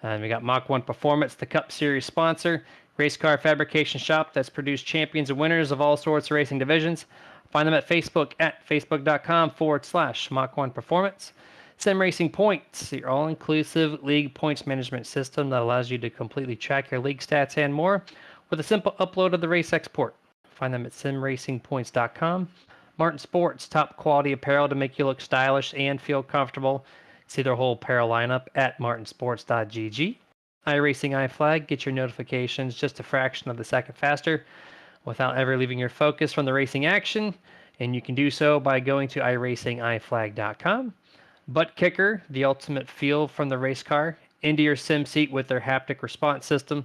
And we got Mach-1 Performance, the Cup Series sponsor. Race car fabrication shop that's produced champions and winners of all sorts of racing divisions. Find them at Facebook at facebook.com/Mach-1 Performance. Sim Racing Points, your all-inclusive league points management system that allows you to completely track your league stats and more with a simple upload of the race export. Find them at simracingpoints.com. Martin Sports, top quality apparel to make you look stylish and feel comfortable. See their whole apparel lineup at martinsports.gg. iRacing iFlag, get your notifications just a fraction of the second faster without ever leaving your focus from the racing action, and you can do so by going to iRacingIFlag.com. Butt Kicker, the ultimate feel from the race car into your sim seat with their haptic response system.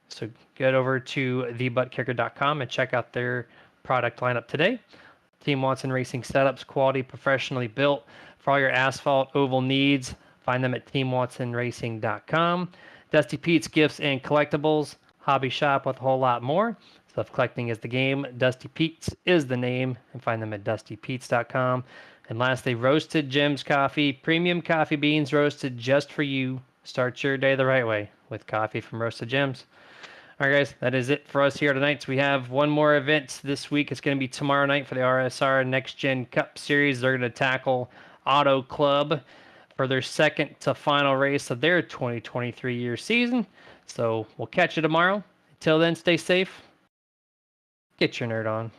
So get over to thebuttkicker.com and check out their product lineup today. Team Watson Racing setups, quality, professionally built for all your asphalt oval needs. Find them at teamwatsonracing.com. Dusty Pete's Gifts and Collectibles, hobby shop with a whole lot more. So if collecting is the game, Dusty Pete's is the name, and find them at dustypete's.com. And lastly, Roasted Gems Coffee, premium coffee beans roasted just for you. Start your day the right way with coffee from Roasted Gems. All right, guys, that is it for us here tonight. So we have one more event this week. It's going to be tomorrow night for the RSR Next Gen Cup Series. They're going to tackle Auto Club for their second to final race of their 2023 year season. So we'll catch you tomorrow. Until then, stay safe. Get your nerd on.